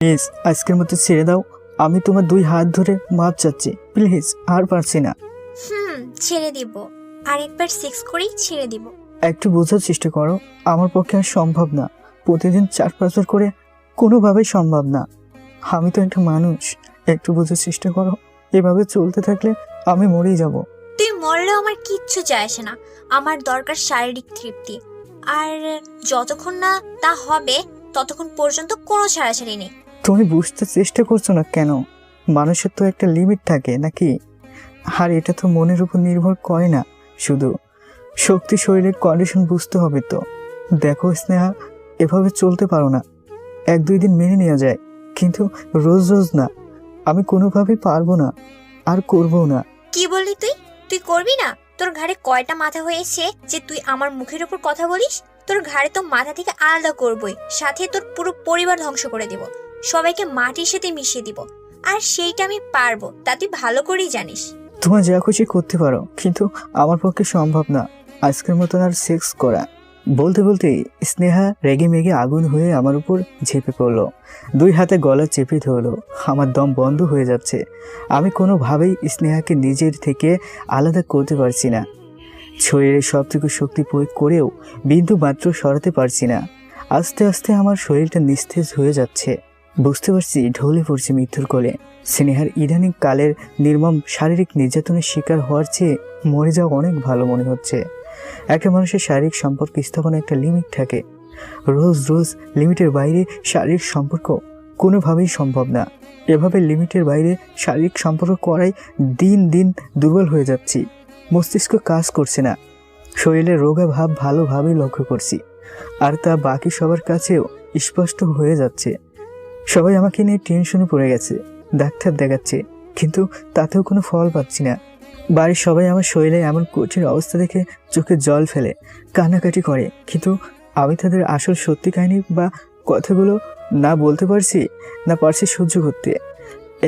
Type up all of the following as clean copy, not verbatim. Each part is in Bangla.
প্লিজ আজকের মতো ছেড়ে দাও। আমি তোমার 2 হাত ধরে মাপ চাচ্ছি, প্লিজ, আর পারছি না। ছেড়ে দিব, আরেকবার সেক্স করেই ছেড়ে দিব। একটু বোঝার চেষ্টা করো, আমার পক্ষে আর সম্ভব না। প্রতিদিন 4-5 বার করে কোনোভাবেই সম্ভব না। আমি তো একটা মানুষ, একটু বোঝার চেষ্টা করো। এভাবে চলতে থাকলে আমি মরেই যাব। তুই মরলেও আমার কিচ্ছু যায় আসে না। আমার দরকার শারীরিক তৃপ্তি, আর যতক্ষণ না তা হবে ততক্ষণ পর্যন্ত কোনো ছাড়াছাড়ি নেই। তুমি বুঝতে চেষ্টা করছো না কেন? মানুষের তো একটা লিমিট থাকে নাকি? আর এটা তো মনের উপর নির্ভর করে না শুধু, শক্তি, শরীরের কন্ডিশন বুঝতে হবে তো। দেখো স্নেহা, এভাবে চলতে পারো না। 1-2 দিন মেনে নেওয়া যায়, কিন্তু রোজ রোজ না। আমি কোনোভাবেই পারবো না, আর করবো না। কি বললি তুই? তুই করবি না? তোর ঘাড়ে কয়টা মাথা হয়েছে যে তুই আমার মুখের উপর কথা বলিস? তোর ঘাড়ে তো মাথা থেকে আলাদা করবই, সাথে তোর পুরো পরিবার ধ্বংস করে দেব, সবাইকে মাটির সাথে মিশিয়ে দিব। আর সেইটা আমি পারবো, তা তুই ভালো করেই জানিস। তোমার যা খুশি করতে পারো, কিন্তু আমার পক্ষে সম্ভব না আজকের মতন আর সেক্স করা। বলতে বলতে স্নেহা রেগে মেগে আগুন হয়ে আমার উপর ঝেঁপে পড়লো। 2 হাতে গলা চেপে ধরলো। আমার দম বন্ধ হয়ে যাচ্ছে। আমি কোনোভাবেই স্নেহাকে নিজের থেকে আলাদা করতে পারছি না। শরীরে সবটুকু শক্তি প্রয়োগ করেও বিন্দু মাত্র সরাতে পারছি না। আস্তে আস্তে আমার শরীরটা নিস্তেজ হয়ে যাচ্ছে। বুঝতে পারছি ঢলে পড়ছি মৃত্যুর কোলে। স্নেহার ইদানিং কালের নির্মম শারীরিক নির্যাতনের শিকার হওয়ার চেয়ে মরে যাওয়া অনেক ভালো মনে হচ্ছে। একটা মানুষের শারীরিক সম্পর্ক স্থাপনে একটা লিমিট থাকে। রোজ রোজ লিমিটের বাইরে শারীরিক সম্পর্ক কোনোভাবেই সম্ভব না। এভাবে লিমিটের বাইরে শারীরিক সম্পর্ক করাই দিন দিন দুর্বল হয়ে যাচ্ছি। মস্তিষ্ক কাজ করছে না। শরীরের রোগা ভাব ভালোভাবেই লক্ষ্য করছি, আর তা বাকি সবার কাছেও স্পষ্ট হয়ে যাচ্ছে। সবাই আমাকে নিয়ে টেনশনে পড়ে গেছে, ডাক্তার দেখাচ্ছে, কিন্তু তাতেও কোনো ফল পাচ্ছি না। বাড়ির সবাই আমার শরীরে এমন কঠিন অবস্থা দেখে চোখে জল ফেলে, কান্নাকাটি করে, কিন্তু আমি তাদের আসল সত্যি কাহিনী বা কথাগুলো না বলতে পারছি, না পারছি সহ্য করতে।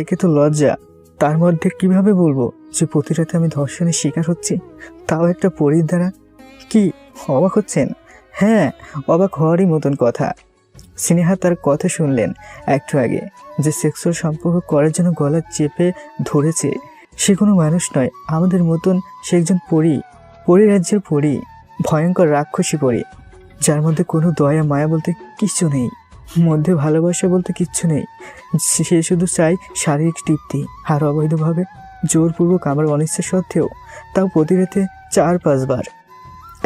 একে তো লজ্জা, তার মধ্যে কিভাবে বলবো যে প্রতি রাতে আমি ধর্ষণের শিকার হচ্ছি, তাও একটা পরীর দ্বারা। কি অবাক হচ্ছেন? হ্যাঁ, অবাক হওয়ারই মতন কথা। স্নেহা তার কথা শুনলেন একটু আগে, যে সেক্সুয়াল সম্পর্ক করার জন্য গলা চেপে ধরেছে, সে কোনো মানুষ নয় আমাদের মতন। সে একজন পরী, পরিরাজ্যের পরী, ভয়ঙ্কর রাক্ষসী পরী, যার মধ্যে কোনো দয়া মায়া বলতে কিচ্ছু নেই, মধ্যে ভালোবাসা বলতে কিচ্ছু নেই। সে শুধু চায় শারীরিক তৃপ্তি, আর অবৈধভাবে জোরপূর্বক আমার অনিচ্ছা সত্ত্বেও তাও প্রতি রাতে 4-5 বার।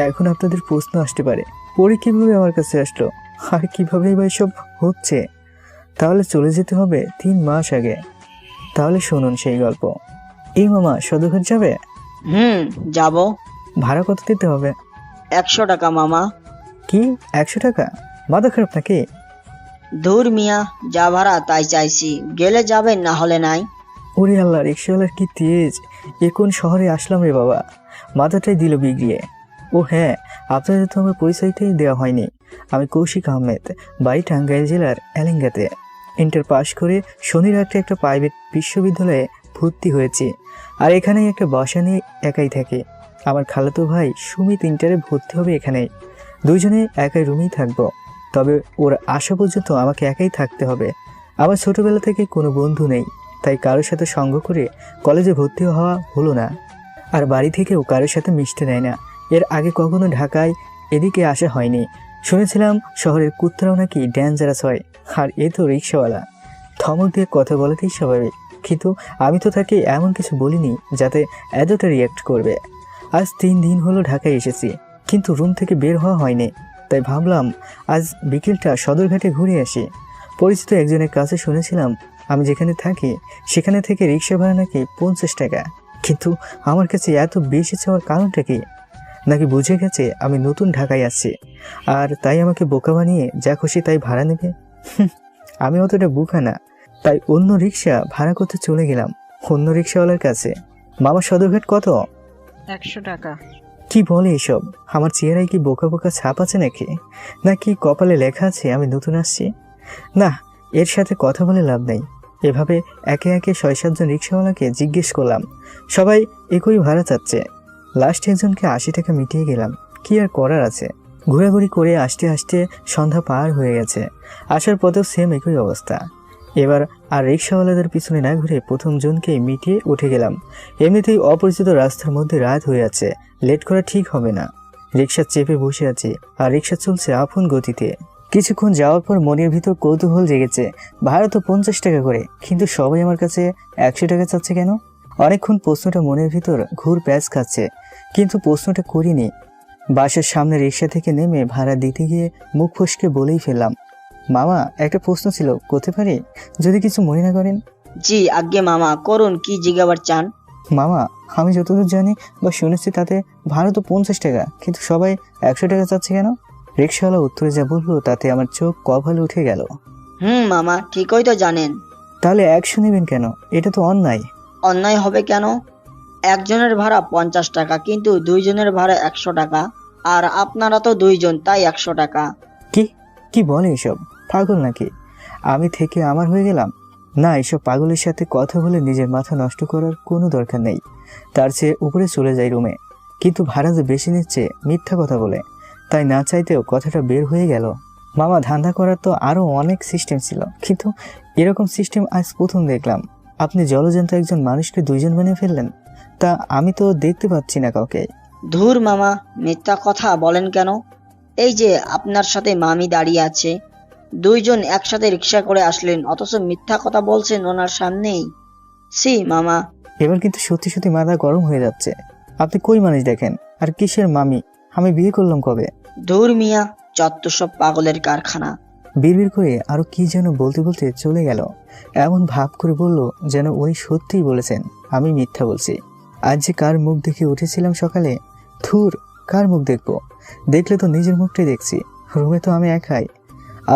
এখন আপনাদের প্রশ্ন আসতে পারে, পরী কীভাবে আমার কাছে আসলো, আর কীভাবেই বা এসব হচ্ছে? তাহলে চলে যেতে হবে 3 মাস আগে। তাহলে শুনুন সেই গল্প। এই মামা সদরঘাট যাবে? যাব। ভাড়া কত দিতে হবে? 100 টাকা মামা। কি 100 টাকা? মাথা খারাপ নাকি? ধুর মিয়া, যা ভাড়া তাই চাইছি, গেলে যাবেন, না হলে নাই। ওরে আল্লাহ, রিক্সাওয়ালার কি তেজ! এ কোন শহরে আসলাম রে বাবা, মাথাটাই দিল বিগড়িয়ে। ও হ্যাঁ, আপনাদের তো আমার পরিচয়টাই দেওয়া হয়নি। আমি কৌশিক আহমেদ, বাড়ি টাঙ্গাইল জেলার এলেঙ্গাতে। ইন্টার পাশ করে শনি রাত্রে একটা প্রাইভেট বিশ্ববিদ্যালয়ে ভর্তি হয়েছি, আর এখানেই একটা বাসা নিয়ে একাই থাকি। আমার খালাতো ভাই সুমিত ইন্টারে ভর্তি হবে এখানেই। দুইজনে একাই রুমেই থাকবো, তবে ওর আসা পর্যন্ত আমাকে একাই থাকতে হবে। আমার ছোটবেলা থেকে কোনো বন্ধু নেই, তাই কারোর সাথে সঙ্গ করে কলেজে ভর্তি হওয়া হলো না। আর বাড়ি থেকেও কারোর সাথে মিশতে দেয় না। এর আগে কখনো ঢাকায় এদিকে আসা হয়নি। শুনেছিলাম শহরের কুত্তারাও নাকি ডেঞ্জারাস হয়, আর এ তো রিক্সাওয়ালা, ধমক দিয়ে কথা বলাতেই স্বাভাবিক। কিন্তু আমি তো তাকে এমন কিছু বলিনি যাতে এতটা রিয়াক্ট করবে। আজ 3 দিন হলো ঢাকায় এসেছি, কিন্তু রুম থেকে বের হওয়া হয়নি। তাই ভাবলাম আজ বিকেলটা সদরঘাটে ঘুরে আসি। পরিচিত একজনের কাছে শুনেছিলাম আমি যেখানে থাকি সেখানে থেকে রিক্সা ভাড়া নাকি 50 টাকা। কিন্তু আমার কাছে এত বেশি চাওয়ার কারণটা কি? নাকি বুঝে গেছে আমি নতুন ঢাকায় আসছি, আর তাই আমাকে বোকা বানিয়ে যা খুশি তাই ভাড়া নেবে? আমি অতটা বোকা না, তাই অন্য রিক্সা ভাড়া করতে চলে গেলাম অন্য রিক্সাওয়ালার কাছে। মামা সদরঘাট কত? 100 টাকা। কি বলে এসব? আমার চেহারায় কি বোকা বোকা ছাপ আছে নাকি কপালে লেখা আছে আমি নতুন আসছি? না, এর সাথে কথা বলে লাভ নেই। এভাবে একে একে 6-7 জন রিক্সাওয়ালাকে জিজ্ঞেস করলাম, সবাই একই ভাড়া চাচ্ছে। লাস্ট একজনকে 80 টাকা মিটিয়ে গেলাম। কি আর করার আছে? ঘোরাঘুরি করে আসতে আসতে সন্ধ্যা পার হয়ে গেছে। আসার পথেও সেম একই অবস্থা। এবার আর রিক্সাওয়ালাদের পিছনে না ঘুরে প্রথম জনকে মিটিয়ে উঠে গেলাম। এমনিতেই অপরিচিত রাস্তার মধ্যে রাত হয়ে আছে, লেট করা ঠিক হবে না। রিক্সা চেপে বসে আছি আর রিক্সা চলছে আপন গতিতে। কিছুক্ষণ যাওয়ার পর মনের ভিতর কৌতূহল জেগেছে। ভাড়া তো 50 টাকা করে, কিন্তু সবাই আমার কাছে 100 টাকা চাচ্ছে কেন? অনেকক্ষণ প্রশ্নটা মনের ভিতর ঘুর প্যাঁচ খাচ্ছে, কিন্তু প্রশ্নটা করিনি। বাসার সামনে রিক্সা থেকে নেমে ভাড়া দিতে গিয়ে মুখ ফসকে বলেই ফেললাম, মামা একটা প্রশ্ন ছিল, করতে পারি? যদি কিছু মনে না করেন। জি আজ্ঞে মামা, করুন, কি জিজ্ঞাবার চান? মামা, আমি যতদূর জানি বা শুনেছি তাতে ভাড়া তো 50 টাকা, কিন্তু সবাই 100 টাকা চাচ্ছে কেন? রিক্সাওয়ালা উত্তরে যা বললো তাতে আমার চোখ কপালে উঠে গেল। মামা, ঠিকই তো জানেন। তাহলে 100 নেবেন কেন? এটা তো অন্যায়। অন্যায় হবে কেন? একজনের ভাড়া 50 টাকা, কিন্তু দুইজনের ভাড়া 100 টাকা। আর আপনারা তো দুইজন, তাই 100 টাকা। কি কি বলে এসব? পাগল নাকি? আমি থেকে আমার হয়ে গেলাম? না, এসব পাগলের সাথে কথা বলে নিজের মাথা নষ্ট করার কোনো দরকার নেই। তার চেয়ে উপরে চলে যাই রুমে। কিন্তু ভাড়া যে বেশি নিচ্ছে মিথ্যা কথা বলে, তাই না চাইতেও কথাটা বের হয়ে গেল। মামা, ধান্দা করার তো আরও অনেক সিস্টেম ছিল, কিন্তু এরকম সিস্টেম আজ প্রথম দেখলাম। আপনি জলজ্যান্ত একজন মানুষকে দুইজন বানিয়ে ফেললেন, তা আমি তো দেখতে পাচ্ছি না কাউকে। ধুর মামা, মিথ্যা কথা বলেন কেন? এই যে আপনার সাথে মামি দাঁড়িয়ে আছে, দুইজন একসাথে রিক্সা করে আসলেন, অথচ মিথ্যা কথা বলছেন ওনার সামনেই। সি মামা। এবার কিন্তু সত্যি সত্যি মাথা গরম হয়ে যাচ্ছে। আপনি কই মানুষ দেখেন? আর কিসের মামি? আমি বিয়ে করলাম কবে? ধুর মিয়া, যত সব পাগলের কারখানা। বিড়বিড় করে আরো কি যেন বলতে বলতে চলে গেল। এমন ভাব করে বলল যেন উনি সত্যিই বলেছেন, আমি মিথ্যা বলছি। আজ যে কার মুখ দেখে উঠেছিলাম সকালে, থুর, কার মুখ দেখবো? দেখলে তো নিজের মুখটাই দেখছি। রুমে তো আমি একাই।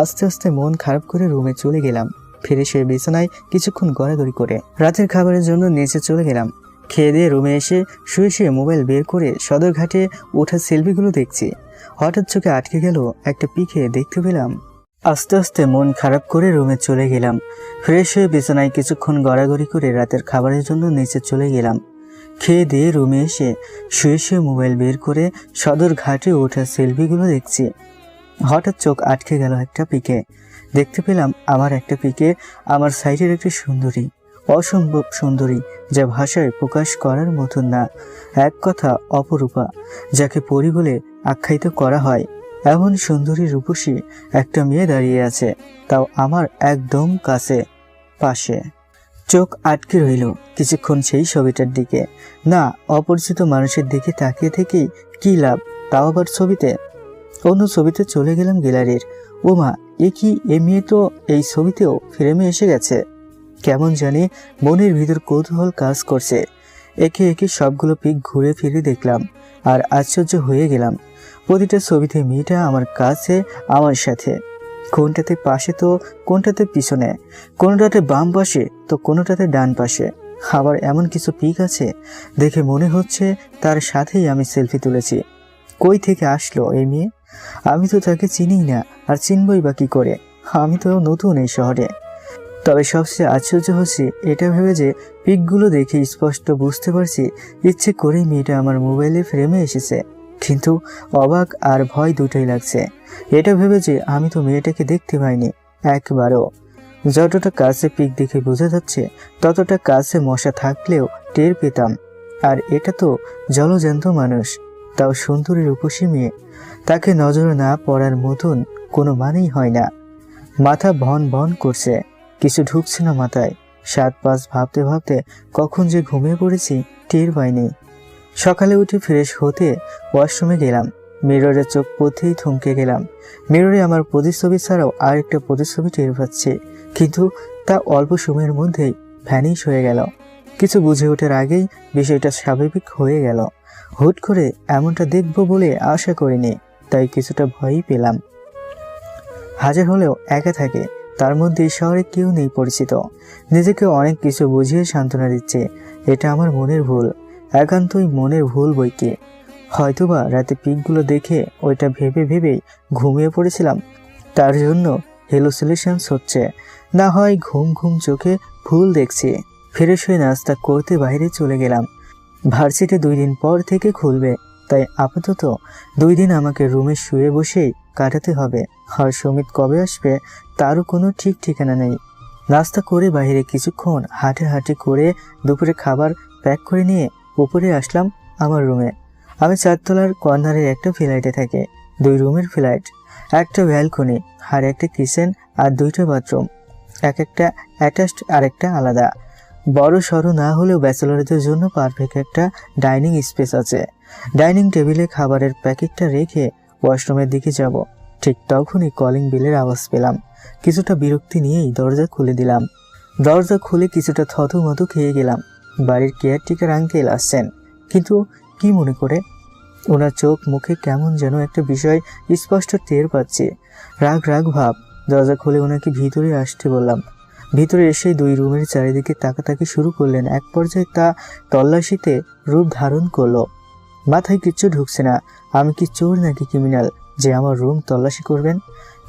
আস্তে আস্তে মন খারাপ করে রুমে চলে গেলাম। ফিরে সে বিছানায় কিছুক্ষণ গড়াগড়ি করে রাতের খাবারের জন্য নিচে চলে গেলাম। খেয়ে দিয়ে রুমে এসে শুয়ে শুয়ে মোবাইল বের করে সদরঘাটে ওঠা সেলফিগুলো দেখছি। হঠাৎ চোখে আটকে গেল একটা পিকে দেখতে পেলাম। আস্তে আস্তে মন খারাপ করে রুমে চলে গেলাম। ফ্রেশ হয়ে বিছানায় কিছুক্ষণ গড়াগড়ি করে রাতের খাবারের জন্য নিচে চলে গেলাম। খেয়ে দিয়ে রুমে এসে শুয়ে শুয়ে মোবাইল বের করে সদরঘাটে ওঠা সেলফিগুলো দেখছি। হঠাৎ চোখ আটকে গেল একটা পিকে। দেখতে পেলাম আমার একটা পিকে আমার সাইডের একটি সুন্দরী, অসম্ভব সুন্দরী, যা ভাষায় প্রকাশ করার মতন না। এক কথা অপরূপা, যাকে পরী বলে আখ্যায়িত করা হয়। এমন সুন্দরী রূপসী একটা মেয়ে দাঁড়িয়ে আছে, তাও আমার একদম কাছে, পাশে। চোখ আটকে রইল কিছুক্ষণ সেই ছবিটার দিকে। না, অপরিচিত মানুষের দিকে তাকিয়ে থেকেই কি লাভ, তাও আবার ছবিতে। অন্য ছবিতে চলে গেলাম গ্যালারির। ও মা, এ কি, এ মেয়ে তো এই ছবিতেও ফ্রেমে এসে গেছে। কেমন জানি মনের ভিতর কৌতূহল কাজ করছে। একে একে সবগুলো পিক ঘুরে ফিরে দেখলাম আর আশ্চর্য হয়ে গেলাম। প্রতিটা ছবিতে মেয়েটা আমার কাছে, আমার সাথে। কোনটাতে পাশে তো কোনটাতে পিছনে, কোনটাতে বাম পাশে তো কোনটাতে ডান পাশে। আবার এমন কিছু পিক আছে দেখে মনে হচ্ছে তার সাথেই আমি সেলফি তুলেছি। কই থেকে আসলো এই মেয়ে? আমি তো তাকে চিনি না, আর চিনবই বা কি করে? আমি তো নতুন এই শহরে। তবে সবচেয়ে আশ্চর্য হচ্ছে এটা ভেবে যে পিকগুলো দেখে স্পষ্ট বুঝতে পারছি ইচ্ছে করেই মেয়েটা আমার মোবাইলে ফ্রেমে এসেছে। কিন্তু অবাক আর ভয় দুটোই লাগছে। এটা ভেবে যে আমি তো মেয়েটাকে দেখতে পাইনি একবারও। যতটা কাছে পিক দেখে বোঝা যাচ্ছে ততটা কাছে মশা থাকলেও টের পেতাম। আর এটা তো জলজ্যান্ত মানুষ, তাও সুন্দরী রূপসী মেয়ে। তাকে নজরে না পড়ার মতন কোনো মানেই হয় না। মাথা ভন ভন করছে, কিছু ঢুকছে না মাথায়। 7-5 ভাবতে ভাবতে কখন যে ঘুমিয়ে পড়েছি টের পাইনি। সকালে উঠে ফ্রেশ হতে ওয়াশরুমে গেলাম। মিররে চোখ পড়তেই থমকে গেলাম। মিররে আমার প্রতিচ্ছবি ছাড়াও আরেকটা প্রতিচ্ছবি টের পাচ্ছি, কিন্তু তা অল্প সময়ের মধ্যেই ভ্যানিশ হয়ে গেল। কিছু বুঝে ওঠার আগেই বিষয়টা স্বাভাবিক হয়ে গেল। হুট করে এমনটা দেখব বলে আশা করিনি, তাই কিছুটা ভয়ই পেলাম। হাজার হলেও একা থাকে, তার মধ্যে শহরে কেউ নেই পরিচিত। নিজেকে অনেক কিছু বুঝিয়ে সান্ত্বনা দিচ্ছে। এটা আমার মনের ভুল, একান্তই মনের ভুল বইকে। হয়তোবা রাতে পিকগুলো দেখে ওইটা ভেবে ভেবেই ঘুমিয়ে পড়েছিলাম, তার জন্য হ্যালুসিনেশনস হচ্ছে। না হয় ঘুম ঘুম চোখে ভুল দেখছি। ফ্রেশ হয়ে নাস্তা করতে বাইরে চলে গেলাম। ভার্সিটি 2 দিন পর থেকে খুলবে, তাই আপাতত 2 দিন আমাকে রুমে শুয়ে বসেই কাটাতে হবে। আর সুমিত কবে আসবে তারও কোনো ঠিক ঠিকানা নেই। নাস্তা করে বাইরে কিছুক্ষণ হাঁটাহাঁটি করে দুপুরে খাবার প্যাক করে নিয়ে উপরে আসলাম আমার রুমে। আমি 4 তলার কর্নারের একটা ফ্ল্যাটে থাকি। 2 রুমের ফ্ল্যাট, একটা ব্যালকনি আর একটা কিচেন আর 2টা বাথরুম, একটা অ্যাটাচড আর একটা আলাদা। বড় সড়ো না হলেও ব্যাচেলরদের জন্য পারফেক্ট একটা ডাইনিং স্পেস আছে। ডাইনিং টেবিলে খাবারের প্যাকেটটা রেখে ওয়াশরুমের দিকে যাব, ঠিক তখনই কলিং বেলের আওয়াজ পেলাম। কিছুটা বিরক্তি নিয়েই দরজা খুলে দিলাম। দরজা খুলে কিছুটা থতমত খেয়ে গেলাম। বাড়ির কেয়ারটেকার আঙ্কেল আসছেন, কিন্তু কি মনে করে? ওনার চোখ মুখে কেমন যেন একটা বিষয় স্পষ্ট টের পাচ্ছি, রাগ রাগ ভাব। দরজা খুলে ওনাকে ভিতরে আসতে বললাম। ভিতরে এসে 2 রুমের চারিদিকে তাকাতাকি শুরু করলেন। এক পর্যায়ে তা তল্লাশিতে রূপ ধারণ করলো। মাথায় কিচ্ছু ঢুকছে না। আমি কি চোর নাকি ক্রিমিনাল যে আমার রুম তল্লাশি করবেন?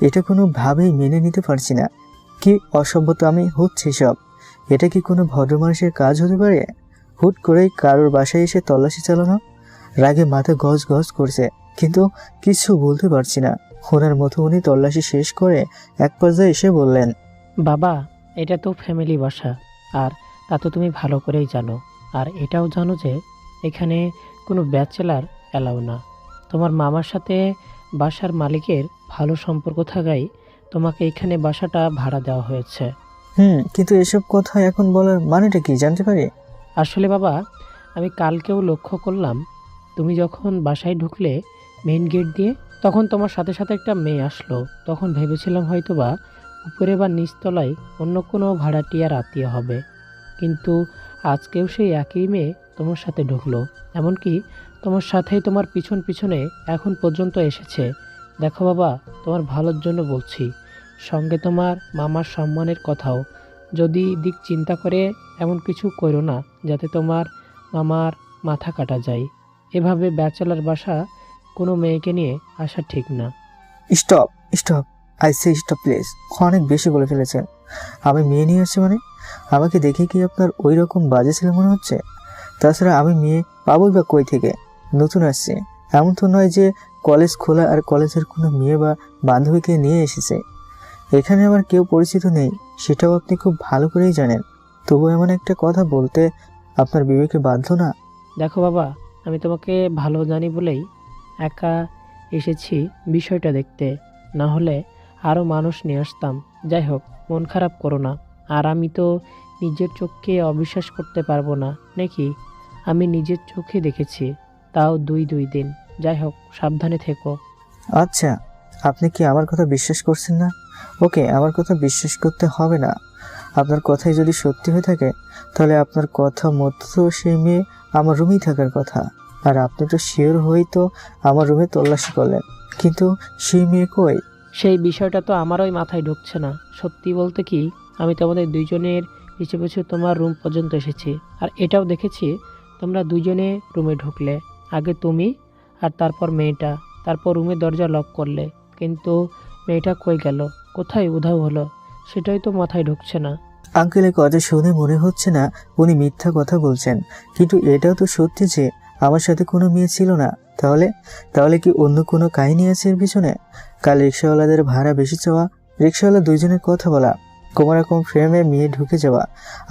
এটা কোনোভাবেই মেনে নিতে পারছি না। কি অসভ্যতা আমি হচ্ছে সব। এটা কি কোনো ভদ্র মানুষের কাজ হতে পারে? হুট করেই কারোর বাসায় এসে তল্লাশি চালানো। রাগে মাথা গজ গজ করছে, কিন্তু কিছু বলতে পারছি না। ওনার মতো উনি তল্লাশি শেষ করে এক পর্যায়ে এসে বললেন, বাবা, এটা তো ফ্যামিলি বাসা, আর তা তো তুমি ভালো করেই জানো। আর এটাও জানো যে এখানে কোনো ব্যাচেলার অ্যালাউ না। তোমার মামার সাথে বাসার মালিকের ভালো সম্পর্ক থাকায় তোমাকে এখানে বাসাটা ভাড়া দেওয়া হয়েছে। কিন্তু এসব কথা এখন বলার মানেটা কি জানতে পারি? আসলে বাবা, আমি কালকেও লক্ষ্য করলাম তুমি যখন বাসায় ঢুকলে মেইন গেট দিয়ে, তখন তোমার সাথে সাথে একটা মেয়ে আসলো। তখন ভেবেছিলাম হয়তোবা উপরে বা নিচতলায় অন্য কোনো ভাড়াটিয়ার আত্মীয় হবে, কিন্তু আজকেও সেই একই মেয়ে তোমার সাথে ঢুকলো। এমনকি তোমার সাথেই তোমার পিছন পিছনে এখন পর্যন্ত এসেছে। দেখো বাবা, তোমার ভালোর জন্য বলছি, সঙ্গে তোমার মামার সম্মানের কথাও। যদি দিক চিন্তা করে এমন কিছু করো না যাতে তোমার মামার মাথা কাটা যায়। এভাবে ব্যাচেলার বাসা কোনো মেয়েকে নিয়ে আসা ঠিক না। Stop stop, I say stop please. অনেক বেশি বলে ফেলেছেন। আমি মেয়ে নিয়ে আসছি মানে? আমাকে দেখে কি আপনার ওই রকম বাজে ছেলে মনে হচ্ছে? তাছাড়া আমি মেয়ে পাবোই বা কই থেকে? নতুন আসছে, এমন তো নয় যে কলেজ খোলা আর কলেজের কোনো মেয়ে বা বান্ধবীকে নিয়ে এসেছে। এখানে আমার কেউ পরিচিত নেই, সেটাও আপনি খুব ভালো করেই জানেন। তবু এমন একটা কথা বলতে আপনার বিবেকে বাধ্য না? দেখো বাবা, আমি তোমাকে ভালো জানি বলেই একা এসেছি বিষয়টা দেখতে, না হলে আরও মানুষ নিয়ে আসতাম। যাই হোক, মন খারাপ করো না। আর আমি তো নিজের চোখকে অবিশ্বাস করতে পারবো না নাকি? আমি নিজের চোখে দেখেছি, তাও 2 দিন। যাই হোক, সাবধানে থেকো। আচ্ছা, আপনি কি আমার কথা বিশ্বাস করছেন না? ওকে, আমার কথা বিশ্বাস করতে হবে না। আপনার কথাই যদি সত্যি হয়ে থাকে, তাহলে আপনার কথা মতো তো সেই মেয়ে আমার রুমেই থাকার কথা। আর আপনি তো শিওর হয়েই তো আমার রুমে তল্লাশি করলেন, কিন্তু সেই মেয়ে কই? সেই বিষয়টা তো আমারই মাথায় ঢুকছে না। সত্যি বলতে কি, আমি তোমাদের 2 জনের পিছু পিছু তোমার রুম পর্যন্ত এসেছি, আর এটাও দেখেছি তোমরা 2 জনে রুমে ঢুকলে। আগে তুমি, আর তারপর মেয়েটা। তারপর রুমের দরজা লক করলে, কিন্তু মেয়েটা কই গেল, কোথায় উধাও হলো, সেটাই তো মাথায় ঢুকছে না। আঙ্কেলের কথা শুনে মনে হচ্ছে না উনি মিথ্যা কথা বলছেন, কিন্তু এটাও তো সত্যি যে আমার সাথে কোনো মেয়ে ছিল না। তাহলে তাহলে কি অন্য কোনো কাহিনী আছে এর পিছনে? কাল রিক্সাওয়ালাদের ভাড়া বেশি চাওয়া, রিক্সাওয়ালা 2 জনের কথা বলা, কোনোরকম ফ্রেমে মেয়ে ঢুকে যাওয়া,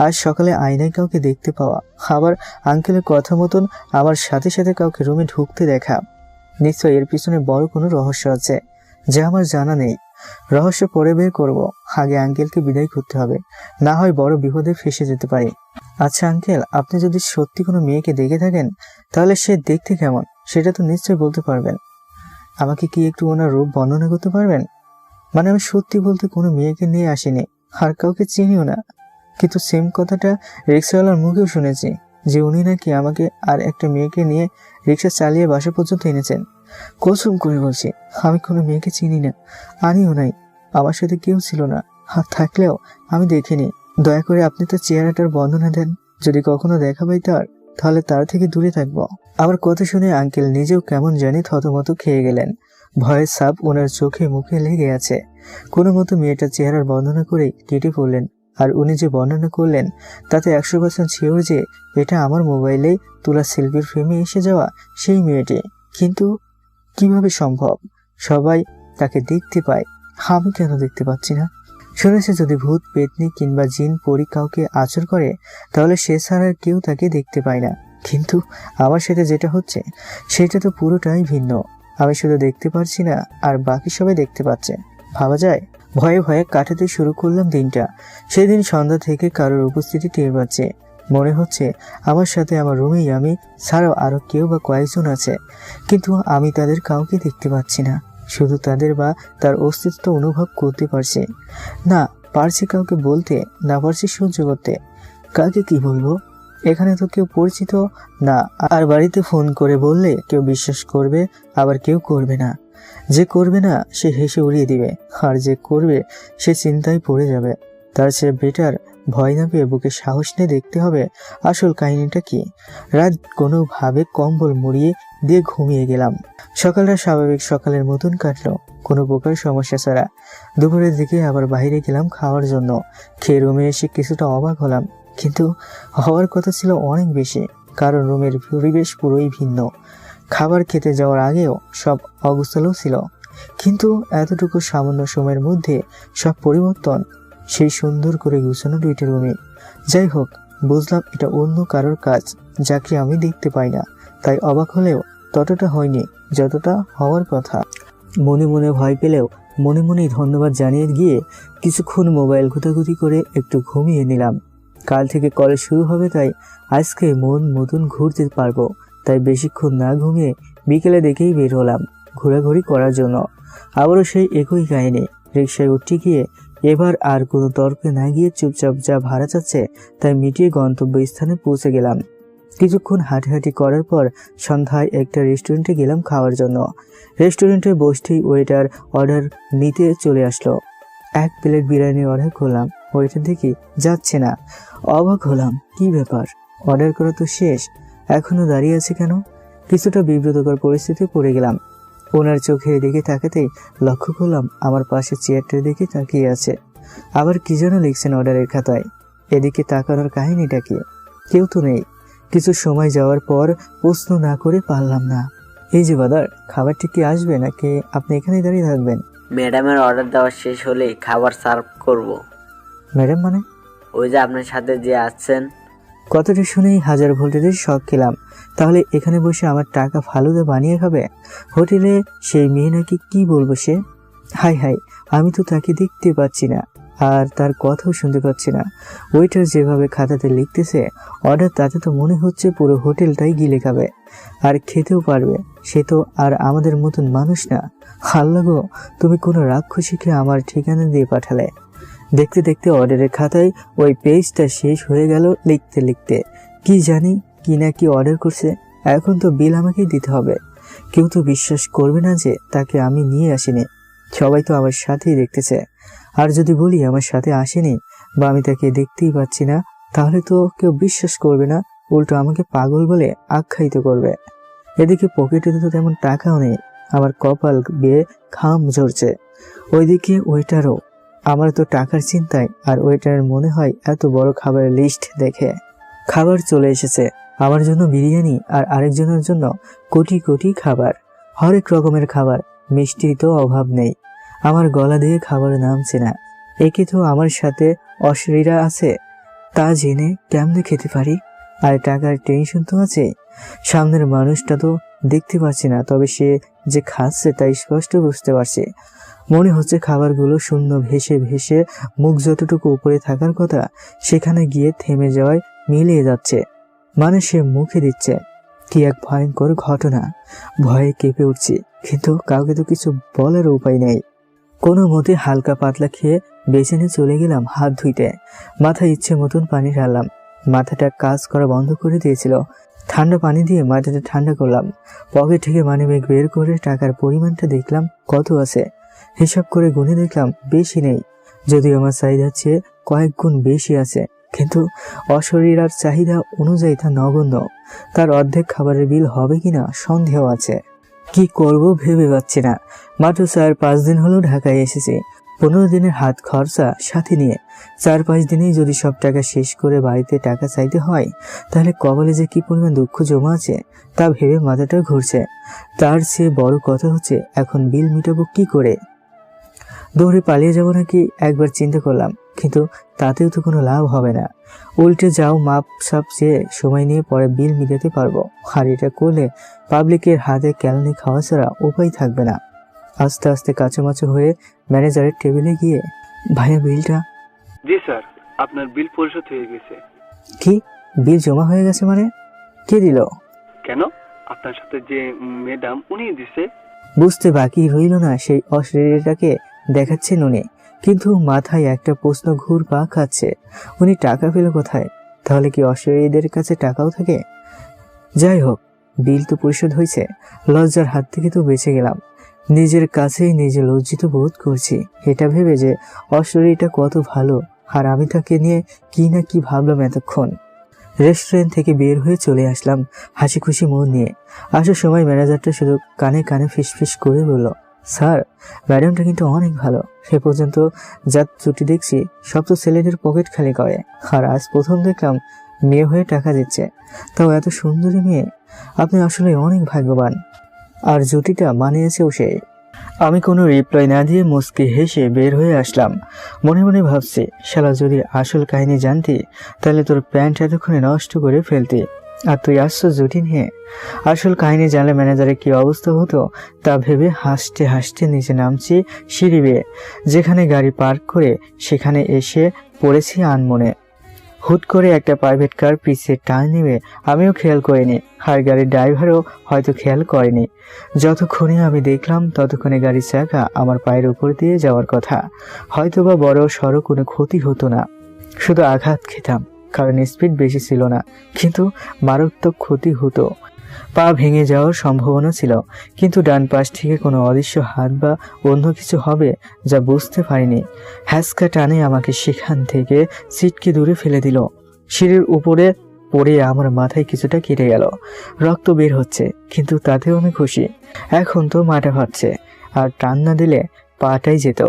আজ সকালে আয়নায় কাউকে দেখতে পাওয়া, আবার আঙ্কেলের কথা মতন আমার সাথে সাথে কাউকে রুমে ঢুকতে দেখা। নিশ্চয়ই এর পিছনে বড় কোনো রহস্য আছে যা আমার জানা নেই। রহস্য পরে বের করব, আগে আঙ্কেলকে বিদায় করতে হবে, না হয় বড় বিপদে ফেসে যেতে পারি। আচ্ছা আঙ্কেল, আপনি যদি সত্যি কোনো মেয়েকে দেখে থাকেন, তাহলে সে দেখতে কেমন সেটা তো নিশ্চয়ই বলতে পারবেন। আমাকে কি একটু ওনার রূপ বর্ণনা করতে পারবেন? মানে আমি সত্যি বলতে কোনো মেয়েকে নিয়ে আসিনি, আর কাউকে চিনিও না, কিন্তু সেম কথাটা রিক্সাওয়ালার মুখেও শুনেছি যে উনি নাকি আমাকে আর একটা মেয়েকে নিয়ে রিক্সা চালিয়ে বাসা পর্যন্ত এনেছেন। কসম করে বলছি, আমি কোনো মেয়েকে চিনি না, আনিও নাই, আমার সাথে কেউ ছিল না, আর থাকলেও আমি দেখিনি। দয়া করে আপনি তো চেহারাটার বর্ণনা দেন, যদি কখনো দেখা পাই তাহলে তার থেকে দূরে থাকবো। আমার কথা শুনে আঙ্কেল নিজেও কেমন জানি থতমত খেয়ে গেলেন। ভয়ের ছাপ ওনার চোখে মুখে লেগে আছে। কোনো মতো মেয়েটার চেহারার বর্ণনা করে কেটে পড়লেন। আর উনি যে বর্ণনা করলেন তাতে 100% শিওর যে এটা আমার মোবাইলেই তোলা সেলফির ফ্রেমে এসে যাওয়া সেই মেয়েটি। কিন্তু কিভাবে সম্ভব? সবাই তাকে দেখতে পায়, আমি কেন দেখতে পাচ্ছি না? শুনেছে যদি ভূত পেতনি কিংবা জিন পরি কাউকে আচর করে তাহলে সে ছাড়া আর কেউ তাকে দেখতে পায় না, কিন্তু আমার সাথে যেটা হচ্ছে সেটা তো পুরোটাই ভিন্ন। আমি শুধু দেখতে পারছি না আর বাকি সবাই দেখতে পাচ্ছে। ভাবা যায়। ভয়ে ভয়ে কাটাতে শুরু করলাম দিনটা। সেদিন সন্ধ্যা থেকে কারোর উপস্থিতি টের পাচ্ছে। মনে হচ্ছে আমার সাথে আমার রুমেই আমি ছাড়াও আরো কেউ বা কয়েকজন আছে, কিন্তু আমি তাদের কাউকে দেখতে পাচ্ছি না। শুধু তাদের বা তার অস্তিত্ব অনুভব করতে পারছি। না পারছি কাউকে বলতে, না পারছি সহ্য করতে। কাকে কি বলবো? এখানে তো কেউ পরিচিত না, আর বাড়িতে ফোন করে বললে কেউ বিশ্বাস করবে, আবার কেউ করবে না। যে করবে না সে হেসে উড়িয়ে দিবে, আর যে করবে সে চিন্তায় পড়ে যাবে। তার চেয়ে বেটার ভয় না পেয়ে বুকে সাহস নিয়ে দেখতে হবে আসল কাহিনীটা কি। রাত কোনোভাবে কম্বল মুড়িয়ে দিয়ে ঘুমিয়ে গেলাম। সকালটা স্বাভাবিক সকালের মতন কাটলো, কোনো প্রকার সমস্যা ছাড়া। দুপুরের দিকে আবার বাইরে গেলাম খাওয়ার জন্য। খেয়ে রুমে এসে কিছুটা অবাক হলাম, কিন্তু হওয়ার কথা ছিল অনেক বেশি, কারণ রুমের পরিবেশ পুরোই ভিন্ন। খাবার খেতে যাওয়ার আগেও সব অগোছালো ছিল, কিন্তু এতটুকু সামান্য সময়ের মধ্যে সব পরিবর্তন। সেই সুন্দর করে গুছানো দুইটা রুমে। যাই হোক, বুঝলাম এটা অন্য কারোর কাজ, যাকে আমি দেখতে পাই না। তাই অবাক হলেও ততটা হয়নি যতটা হওয়ার কথা। মনে মনে ভয় পেলেও মনে মনেই ধন্যবাদ জানিয়ে গিয়ে কিছুক্ষণ মোবাইল ঘুটাঘুটি করে একটু ঘুমিয়ে নিলাম। কাল থেকে কলেজ শুরু হবে, তাই আজকে মন মতন ঘুরতে পারবো। তাই বেশিক্ষণ না ঘুমিয়ে বিকেলে দেখেই বের হলাম ঘোরাঘুরি করার জন্য। আবারও সেই একই কাহিনী। রিকশায় উঠতে গিয়ে এবার আর কোনো তর্কে না গিয়ে চুপচাপ যা ভাড়া চাচ্ছে তাই মিটিয়ে গন্তব্যস্থানে পৌঁছে গেলাম। কিছুক্ষণ হাঁটাহাঁটি করার পর সন্ধ্যায় একটা রেস্টুরেন্টে গেলাম খাওয়ার জন্য। রেস্টুরেন্টে বসতেই ওয়েটার অর্ডার নিতে চলে আসলো। এক প্লেট বিরিয়ানি অর্ডার করলাম, ওয়েটার দেখি যাচ্ছে না। অবাক হলাম, কি ব্যাপার? অর্ডার করা তো শেষ, এখনো দাঁড়িয়ে আছে কেন? কিছুটা বিব্রতকর পরিস্থিতি পড়ে গেলাম। ওনার চোখের দিকে তাকাতেই লক্ষ্য করলাম আমার পাশে চেয়ারটার দিকে তাকিয়ে আছে। আবার কি যেন লিখছেন অর্ডারের খাতায়। এদিকে তাকানোর কাহিনীটা কি? কেউ তো নেই। কিছু সময় যাওয়ার পর প্রশ্ন না করে পারলাম না, এই যে বাদার, খাবারটি কি আসবে নাকি আপনি এখানেই দাঁড়িয়ে থাকবেন? ম্যাডামের অর্ডার দেওয়া শেষ হলেই খাবার সার্ভ করব। ম্যাডাম মানে? ওই যে আপনার সাথে যে আসছেন। কথাটা শুনেই হাজার ভোল্টেজের শক খেলাম। তাহলে এখানে বসে আমার টাকা ফালুদা বানিয়ে খাবে? হোটেলে সেই মেয়ে নাকি? কি বলবো সে? হাই হাই, আমি তো তাকে দেখতে পাচ্ছি না, আর তার কথাও শুনতে পাচ্ছি না। ওইটার যেভাবে খাতাতে লিখতেছে অর্ডার, তাতে তো মনে হচ্ছে পুরো হোটেলটাই গিলে খাবে, আর খেতেও পারবে। সে তো আর আমাদের মতন মানুষ না। আল্লাহ গো, তুমি কোনো রাক্ষসীকে আমার ঠিকানা দিয়ে পাঠালে। দেখতে দেখতে অর্ডারের খাতায় ওই পেজটা শেষ হয়ে গেল। লিখতে লিখতে কি জানি কি না কি অর্ডার করছে। এখন তো বিল আমাকেই দিতে হবে। কেউ তো বিশ্বাস করবে না যে তাকে আমি নিয়ে আসিনি। সবাই তো আমার সাথেই দেখতেছে। আর যদি বলি আমার সাথে আসেনি বা আমি তাকে দেখতেই পাচ্ছি না, তাহলে তো কেউ বিশ্বাস করবে না, উল্টো আমাকে পাগল বলে আখ্যায়িত করবে। এদিকে পকেটে তো তেমন টাকাও নেই, আমার কপাল বেয়ে ঘাম ঝরছে। ওইদিকে ওয়েটারও। আমার তো টাকার চিন্তায়, আর ওয়েটারের মনে হয় এত বড় খাবারের লিস্ট দেখে। খাবার চলে এসেছে, আমার জন্য বিরিয়ানি আর আরেকজনের জন্য কোটি কোটি খাবার। হরেক রকমের খাবার, মিষ্টির তো অভাব নেই। আমার গলা দিয়ে খাবার নামছে না। একে তো আমার সাথে অশরীরা আছে, তা জেনে কেমনে খেতে পারি? আর টাকার টেনশন তো আছে। সামনের মানুষটা তো দেখতে পাচ্ছি না, তবে সে যে খাচ্ছে তাই স্পষ্ট বুঝতে পারছি। মনে হচ্ছে খাবারগুলো শূন্য ভেসে ভেসে মুখ যতটুকু উপরে থাকার কথা সেখানে গিয়ে থেমে যাওয়ায় মিলিয়ে যাচ্ছে, মানে সে মুখে দিচ্ছে। কি এক ভয়ঙ্কর ঘটনা! ভয়ে কেঁপে উঠছি, কিন্তু কাউকে তো কিছু বলার উপায় নেই। কোনো মতে হালকা পাতলা খেয়ে বেসিনে চলে গেলাম হাত ধুইতে। মাথায় ইচ্ছে মতন পানি ঢাললাম। মাথাটা কাজ করা বন্ধ করে দিয়েছিল। ঠান্ডা পানি দিয়ে মাথাটা ঠান্ডা করলাম। পকেট থেকে মানিব্যাগ বের করে টাকার পরিমাণটা দেখলাম কত আছে। হিসাব করে গুনে দেখলাম বেশি নেই, যদিও আমার চাহিদার চেয়ে কয়েক গুণ বেশি আছে, কিন্তু অশরীরার চাহিদা অনুযায়ী তা নগণ্য। তার অর্ধেক খাবারের বিল হবে কিনা সন্দেহ আছে। কি করব ভেবে পাচ্ছি না। মাত্র 4-5 দিন হলো ঢাকায় এসেছি। 15 দিনের হাত খরচা সাথে নিয়ে 4-5 দিনেই যদি সব টাকা শেষ করে বাড়িতে টাকা চাইতে হয়, তাহলে কপালে যে কি পরিমাণ দুঃখ জমা আছে তা ভেবে মাথাটা ঘুরছে। তার চেয়ে বড় কথা হচ্ছে এখন বিল মিটাবো কি করে। দৌড়ে পালিয়ে যাব নাকি একবার চিন্তা করলাম, কিন্তু তাতেও তো কোনো লাভ হবে না। উল্টে যাও মাপ সাপ চেয়ে সময় নিয়ে পরে বিল মিটাতে পারবো, আর এটা করলে পাবলিকের হাতে ক্যালনি খাওয়া ছাড়া উপায় থাকবে না। আস্তে আস্তে কাছামাছি হয়ে ম্যানেজারের টেবিলে গিয়ে, ভাইয়া বিলটা। জি স্যার, আপনার বিল পরিশোধ হয়ে গেছে। কি, বিল জমা হয়ে গেছে মানে? কে দিল? কেন, আপনার সাথে যে ম্যাডাম উনি দিছে। বুঝতে বাকি রইল না সেই অশরীরটাকে দেখাচ্ছেন উনি, কিন্তু মাথায় একটা প্রশ্ন ঘুর পা খাচ্ছে, উনি টাকা পেল কোথায়? তাহলে কি অশরীরদের কাছে টাকাও থাকে? যাই হোক, বিল তো পরিশোধ হয়েছে, লজ্জার হাত থেকে তো বেঁচে গেলাম। নিজের কাছেই নিজে লজ্জিত বোধ করছি, এটা ভেবে যে অশরীরটা কত ভালো, আর আমি তাকে নিয়ে কি না কি ভাবলাম এতক্ষণ। রেস্টুরেন্ট থেকে বের হয়ে চলে আসলাম হাসি খুশি মন নিয়ে। আসার সময় ম্যানেজারটা শুধু কানে কানে ফিসফিস করে বলল, স্যার ম্যাডামটা কিন্তু অনেক ভালো, সে পর্যন্ত যা ছুটি দেখছি সব তো ছেলেদের পকেট খালি করে, আর আজ প্রথম দেখলাম মেয়ে হয়ে টাকা দিচ্ছে, তাও এত সুন্দরী মেয়ে। আপনি আসলে অনেক ভাগ্যবান। আর জুটিটা মানিয়েছেও সে। আমি কোনো রিপ্লাই না দিয়ে মুচকি হেসে বের হয়ে আসলাম। মনে মনে ভাবছি, শালা যদি আসল কাহিনী জানতি তাহলে তোর প্যান্ট এতক্ষণে নষ্ট করে ফেলতি, আর তুই আসছো জুটি নিয়ে। আসল কাহিনী জানলে ম্যানেজারের কি অবস্থা হতো তা ভেবে হাসতে হাসতে নিচে নামছি সিঁড়ি বেয়ে। যেখানে গাড়ি পার্ক করে সেখানে এসে পড়েছি আনমনে। হুট করে একটা প্রাইভেট কার পিছে টান নেবে আমিও খেয়াল করিনি, আর গাড়ির ড্রাইভারও হয়তো খেয়াল করেনি। যতক্ষণে আমি দেখলাম ততক্ষণে গাড়ির চাকা আমার পায়ের উপর দিয়ে যাওয়ার কথা। হয়তোবা বড় সড়ো কোনো ক্ষতি হতো না, শুধু আঘাত খেতাম, কারণ স্পিড বেশি ছিল না, কিন্তু মারাত্মক ক্ষতি হতো। পা ভেঙে যাওয়ার সম্ভাবনা ছিল, কিন্তু ডান পাশ থেকে কোনো অদৃশ্য হাত বা অন্য কিছু হবে যা বুঝতে পারিনি। হ্যাসকা টানে আমাকে সেখান থেকে সিটকে দূরে ফেলে দিল। সিঁড়ির উপরে পড়ে আমার মাথায় কিছুটা কেটে গেল, রক্ত বের হচ্ছে, কিন্তু তাতেও আমি খুশি। এখন তো মাথা ফাটছে, আর টান না দিলে পাটাই যেত।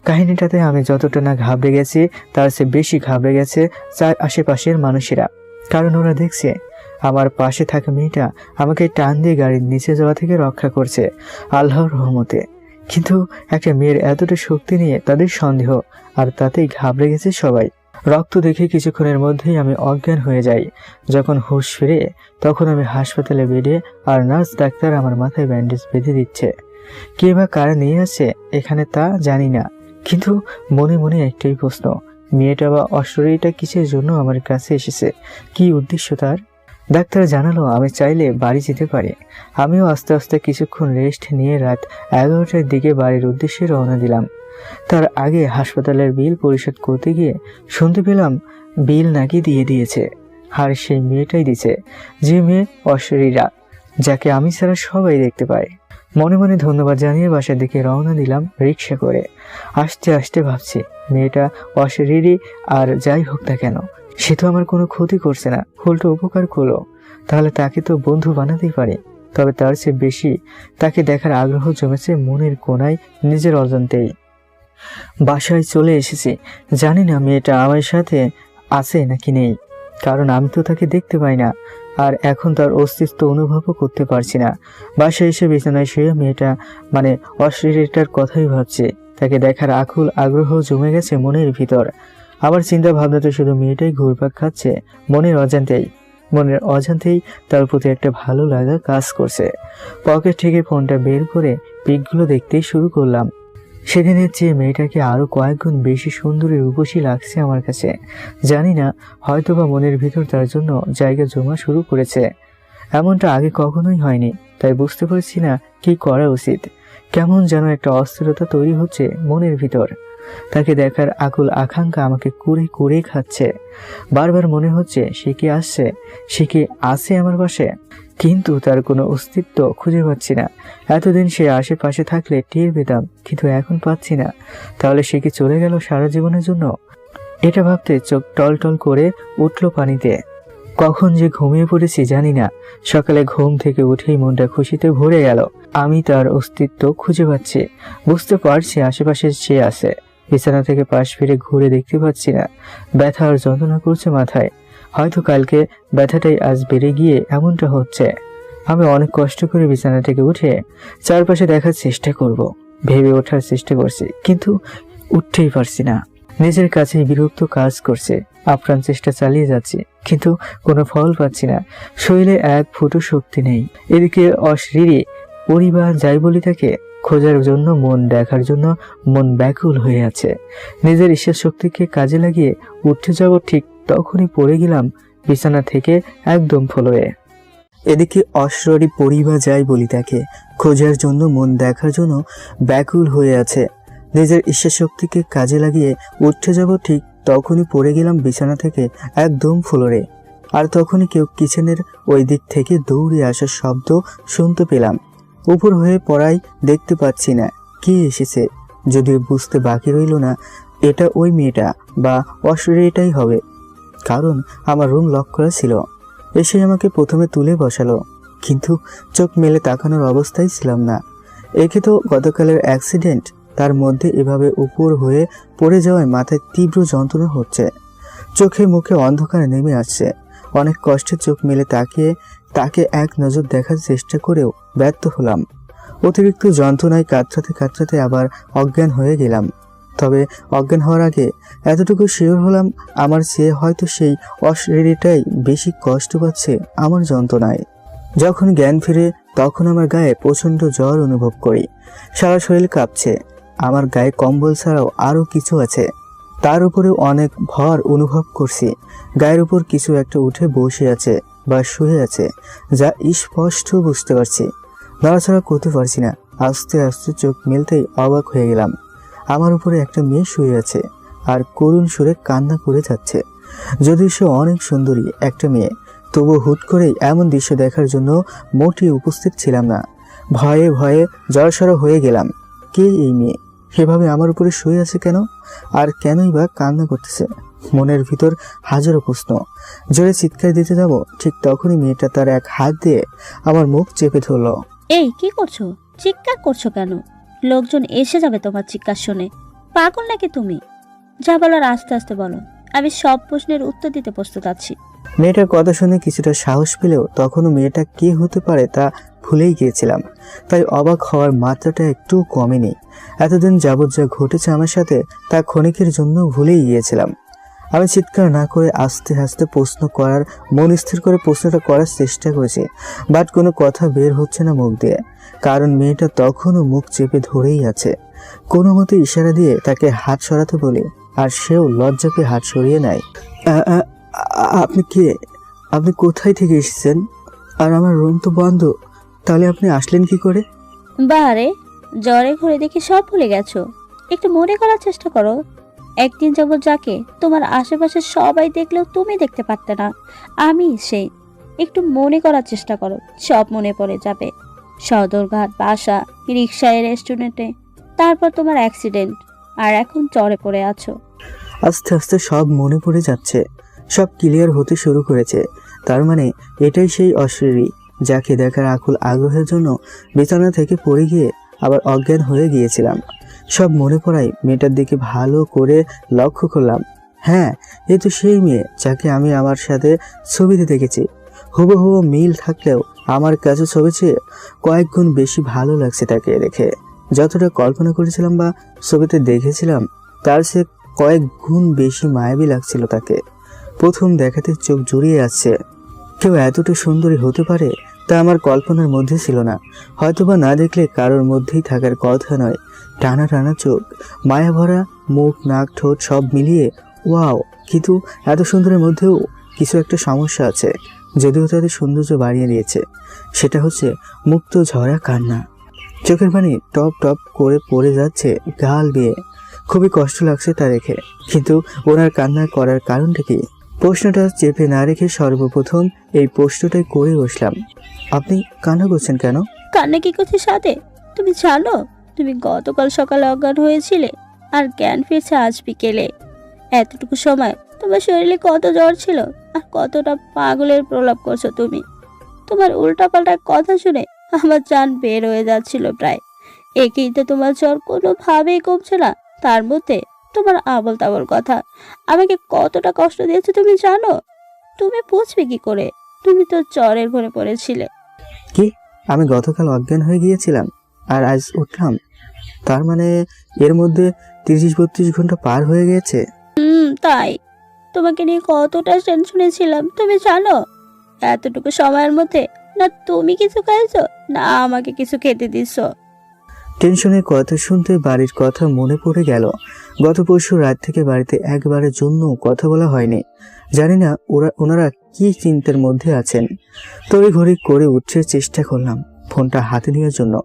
কাহিনীটাতে আমি যতটা না ঘাবড়ে গেছি তার চেয়ে বেশি ঘাবড়ে গেছে চার আশেপাশের মানুষেরা, কারণ ওরা দেখছে আমার পাশে থাকা মেয়েটা আমাকে টান দিয়ে গাড়ির নিচে যাওয়া থেকে রক্ষা করছে আল্লাহর রহমতে। কিন্তু একটা মেয়ের এতটা শক্তি নিয়ে তাদের সন্দেহ, আর তাতেই ঘাবড়ে গেছে সবাই। রক্ত দেখে কিছুক্ষণের মধ্যেই আমি অজ্ঞান হয়ে যাই। যখন হুঁশ ফিরে তখন আমি হাসপাতালে বেডে, আর নার্স ডাক্তার আমার মাথায় ব্যান্ডেজ বেঁধে দিচ্ছে। কে বা কারা নিয়ে আসে এখানে তা জানি না, কিন্তু মনে মনে একটাই প্রশ্ন, মেয়েটা বা অশরীরটা কিসের জন্য আমার কাছে এসেছে, কি উদ্দেশ্য তার? ডাক্তার জানালো আমি চাইলে বাড়ি যেতে পারি। আমিও আস্তে আস্তে কিছুক্ষণ রেস্ট নিয়ে রাত 11টার দিকে বাড়ির উদ্দেশ্যে রওনা দিলাম। তার আগে হাসপাতালের বিল পরিশোধ করতে গিয়ে শুনতে পেলাম বিল নাকি দিয়ে দিয়েছে, আর সেই মেয়েটাই দিয়েছে, যে মেয়ে অশরীরা, যাকে আমি ছাড়া সবাই দেখতে পায়। মনে মনে ধন্যবাদ জানিয়ে বাসার দিকে রওনা দিলাম রিক্সা করে। আস্তে আস্তে ভাবছি, মেয়েটা অশরীরী, আর যাই হোক না কেন সে তো আমার কোনো ক্ষতি করছে না, উল্টো উপকার করলো, তাহলে তাকে তো বন্ধু বানাতেই পারে। তবে তার চেয়ে বেশি তাকে দেখার আগ্রহ জমেছে মনের কোনায় নিজের অজান্তেই। বাসায় চলে এসেছি, জানি না মেয়েটা আমার সাথে আছে নাকি নেই, কারণ আমি তো তাকে দেখতে পাই না, আর এখন তার অস্তিত্ব অনুভবও করতে পারছি না। বাসায় এসে বিছানায় শুয়ে মেয়েটা মানে অশরীরটার কথাই ভাবছি, তাকে দেখার আকুল আগ্রহ জমে গেছে মনের ভিতর। আমার চিন্তা ভাবনাতে শুধু মেয়েটাই ঘুরপাক খাচ্ছে মনের অজান্তেই তার প্রতি একটা ভালো লাগা কাজ করছে। পকেট থেকে ফোনটা বের করে পিকগুলো দেখতেই শুরু করলাম। সেদিনের চেয়ে মেয়েটাকে আরো কয়েক গুণ বেশি সুন্দরী রূপসী লাগছে আমার কাছে। জানি না, হয়তোবা মনের ভিতর তার জন্য জায়গা জমা শুরু করেছে। এমনটা আগে কখনোই হয়নি, তাই বুঝতে পারছি না কি করা উচিত। কেমন যেন একটা অস্থিরতা তৈরি হচ্ছে মনের ভিতর। তাকে দেখার আকুল আকাঙ্ক্ষা আমাকে কুড়ে কুড়ে খাচ্ছে। বারবার মনে হচ্ছে সে কি আসছে, সে কি আছে আমার পাশে, কিন্তু তার কোনো অস্তিত্ব খুঁজে পাচ্ছি না। এতদিন সে আশেপাশে থাকলে টের পেতাম, কিন্তু এখন পাচ্ছি না। তাহলে সে কি চলে গেল সারা জীবনের জন্য? এটা ভাবতে চোখ টলটল করে উঠল পানিতে। কখন যে ঘুমিয়ে পড়েছি জানি না। সকালে ঘুম থেকে উঠেই মনটা খুশিতে ভরে গেল। আমি তার অস্তিত্ব খুঁজে পাচ্ছি, বুঝতে পারছি আশেপাশে সে আছে। বিছানা থেকে পাশ ফিরে ঘুরে দেখতে পাচ্ছি না। ব্যথা আর যন্ত্রণা করছে মাথায়। হয়তো কালকে ব্যথাটাই আজ বেড়ে গিয়ে এমনটা হচ্ছে। আমি অনেক কষ্ট করে বিছানা থেকে উঠে চারপাশে দেখার চেষ্টা করব, ভেবে ওঠার চেষ্টা করছি, কিন্তু উঠতেই পারছি না। নিজের কাছে বিরক্ত কাজ করছে। আপ্রাণ চেষ্টা চালিয়ে যাচ্ছি, কিন্তু কোনো ফল পাচ্ছি না। শরীরে এক ফুটো শক্তি নেই। এদিকে অশরীরী পরিবার যাই বলি তাকে খোঁজার জন্য, মন দেখার জন্য মন ব্যাকুল হয়ে আছে। নিজের ঈশ্বর শক্তিকে কাজে লাগিয়ে উঠতে যাব ঠিক তখনই পড়ে গেলাম বিছানা থেকে একদম ফ্লোরে। এদিকে অশরীরী পরিবার যাই বলি তাকে খোঁজার জন্য, মন দেখার জন্য ব্যাকুল হয়ে আছে। নিজের ঈশ্বর শক্তিকে কাজে লাগিয়ে উঠতে যাব ঠিক তখনই পড়ে গেলাম বিছানা থেকে একদম ফ্লোরে। আর তখনই কেউ কিচেনের ওই দিক থেকে দৌড়ে আসার শব্দ শুনতে পেলাম। উপর হয়ে পড়াই দেখতে পাচ্ছি না কে এসেছে, যদিও বুঝতে বাকি রইল না এটা ওই মেয়েটা বা অশরীরীটাই হবে, কারণ আমার রুম লক করা ছিল। এসে আমাকে প্রথমে তুলে বসালো, কিন্তু চোখ মেলে তাকানোর অবস্থায় ছিলাম না। একে তো গতকালের অ্যাক্সিডেন্ট, তার মধ্যে এভাবে উপর হয়ে পড়ে যাওয়ায় মাথায় তীব্র যন্ত্রণা হচ্ছে। চোখে মুখে অন্ধকার নেমে আসছে। অনেক কষ্টে চোখ মেলে তাকে এক নজর দেখার চেষ্টা করেও ব্যর্থ হলাম। অতিরিক্ত যন্ত্রণায় কাতরাতে কাতরাতে আবার অজ্ঞান হয়ে গেলাম। তবে অজ্ঞান হওয়ার আগে এতটুকু শিওর হলাম, আমার চেয়ে হয়তো সেই অশরীরীটাই বেশি কষ্ট পাচ্ছে আমার যন্ত্রণায়। যখন জ্ঞান ফিরে তখন আমার গায়ে প্রচণ্ড জ্বর অনুভব করি। সারা শরীর কাঁপছে। আমার গায়ে কম্বল ছাড়াও আরও কিছু আছে, তার উপরেও অনেক ভর অনুভব করছি। গায়ের উপর কিছু একটা উঠে বসে আছে বা শুয়ে আছে, যা স্পষ্ট বুঝতে পারছি। নড়াচড়া করতে পারছি না। আস্তে আস্তে চোখ মেলতেই অবাক হয়ে গেলাম। আমার উপরে একটা মেয়ে শুয়ে আছে আর করুণ সুরে কান্না করে যাচ্ছে। যদিও সে অনেক সুন্দরী একটা মেয়ে, তবু হুট করেই এমন দৃশ্য দেখার জন্য মোটেই উপস্থিত ছিলাম না। ভয়ে ভয়ে জড়সড় হয়ে গেলাম। কে এই মেয়ে? সেভাবে আমার উপরে শুয়ে আছে কেন? আর কেনই বা কান্না করতেছে? মনের ভিতর হাজারো প্রশ্ন। জোরে চিৎকার দিতে যাব, ঠিক তখনই মেয়েটা তার এক হাত দিয়ে আমার মুখ চেপে ধরলো। এই কি করছো? চিৎকার করছো কেন? লোকজন এসে যাবে তোমার চিৎকার শুনে। পাগল নাকি তুমি? যা বলার আস্তে আস্তে বলো, আমি সব প্রশ্নের উত্তর দিতে প্রস্তুত আছি। মেয়েটার কথা শুনে কিছুটা সাহস পেলেও তখনও মেয়েটা কে হতে পারে তা ভুলেই গিয়েছিলাম। তাই অবাক হওয়ার মাত্রাটা একটু কমেনি। এতদিন যাবৎ যা ঘটেছে আমার সাথে তা ক্ষণিকের জন্য ভুলেই গিয়েছিলাম। আমি চিৎকার না করে আস্তে আস্তে মন স্থির করে প্রশ্নটা করার চেষ্টা করেছি, বাট কোনো কথা বের হচ্ছে না মুখ দিয়ে, কারণ মেয়েটা তখনও মুখ চেপে ধরেই আছে। কোনো মতে ইশারা দিয়ে তাকে হাত সরাতে বলি, আর সেও লজ্জা পেয়ে হাত সরিয়ে নেয়। আপনি কে? আপনি কোথায় থেকে এসেছেন? আর আমার রুম তো বন্ধ, তাহলে আপনি আসলেন কি করে? বারে, জ্বরে ঘুরে দেখি সব ভুলে গেছো। একটু মনে করার চেষ্টা করো। একদিন যাবত যাকে তোমার আশেপাশে সবাই দেখলেও তুমি দেখতে পারতে না, আমি সেই। একটু মনে করার চেষ্টা করো, সব মনে পড়ে যাবে। সদরঘাট, বাসা, রিক্সায়, রেস্টুরেন্টে, তারপর তোমার অ্যাক্সিডেন্ট, আর এখন জ্বরে পড়ে আছো। আস্তে আস্তে সব মনে পড়ে যাচ্ছে, সব ক্লিয়ার হতে শুরু করেছে। তার মানে এটাই সেই অশরীরী যাকে দেখার আকুল আগ্রহের জন্য বিছানা থেকে পড়ে গিয়ে আবার অজ্ঞান হয়ে গিয়েছিলাম। সব মনে পড়ায় মেয়েটার দিকে ভালো করে লক্ষ্য করলাম। হ্যাঁ, এ তো সেই মেয়ে যাকে আমি আমার সাথে ছবিতে দেখেছি। হুবহু মিল থাকলেও আমার কাছে ছবি চেয়ে কয়েক গুণ বেশি ভালো লাগছে তাকে দেখে। যতটা কল্পনা করেছিলাম বা ছবিতে দেখেছিলাম তার সে কয়েক গুণ বেশি মায়াবী লাগছিল তাকে। প্রথম দেখাতে চোখ জুড়িয়ে আসছে। কেউ এতটা সুন্দরী হতে পারে তা আমার কল্পনার মধ্যে ছিল না। হয়তোবা না দেখলে কারোর মধ্যেই থাকার কথা নয়। টানা টানা চোখ, মায়া ভরা মুখ, নাক, ঠোঁট সব মিলিয়ে ওয়াও। কিন্তু এত সুন্দরের মধ্যেও কিছু একটা সমস্যা আছে, যদিও তাদের সৌন্দর্য বাড়িয়ে দিয়েছে। সেটা হচ্ছে মুক্ত ঝরা কান্না। চোখের পানি টপ টপ করে পড়ে যাচ্ছে গাল বেয়ে। খুবই কষ্ট লাগছে তা দেখে। কিন্তু ওনার কান্না করার কারণটা কি? প্রশ্নটা চেপে না রেখে সর্বপ্রথম এই প্রশ্নটাই করে বসলাম। আপনি কান্না করছেন কেন? কান্না কি করছে সাথে? তুমি জানো তুমি গতকাল সকালে অজ্ঞান হয়েছিলে আর জ্ঞান ফিরছে আজ বিকেলে। এতটুকু সময় তোমার শরীরে কত জ্বর ছিল আর কতটা পাগলের প্রলাপ করছো তুমি। তোমার উল্টাপাল্টা কথা শুনে আমার জান বের হয়ে যাচ্ছিল প্রায়। একেই তো তোমার জ্বর কোনোভাবেই কমছে না, তার মধ্যে তোমার আবল তাবল কথা আমাকে কতটা কষ্ট দিয়েছে তুমি জানো? তুমি বুঝবে কি করে? তুমি তো জ্বরের ঘরে পড়েছিলে। কি? আমি গতকাল অজ্ঞান হয়ে গিয়েছিলাম আর আজ উঠলাম? তার মানে এর মধ্যে 30-32 ঘন্টা পার হয়ে গেছে। তাই তোমাকে নিয়ে কতটা টেনশনে ছিলাম তুমি জানো। এতটুকু সময়ের মধ্যে না তুমি কিছু খাইছো না আমাকে কিছু খেতে দিছো। টেনশনের কথা শুনতে বাড়ির কথা মনে পড়ে গেল। গত পরশু রাত থেকে বাড়িতে একবারের জন্য কথা বলা হয়নি। জানি না ওনারা কি চিন্তার মধ্যে আছেন। তড়িঘড়ি করে উঠতে চেষ্টা করলাম ফোনটা হাতে নেওয়ার জন্য,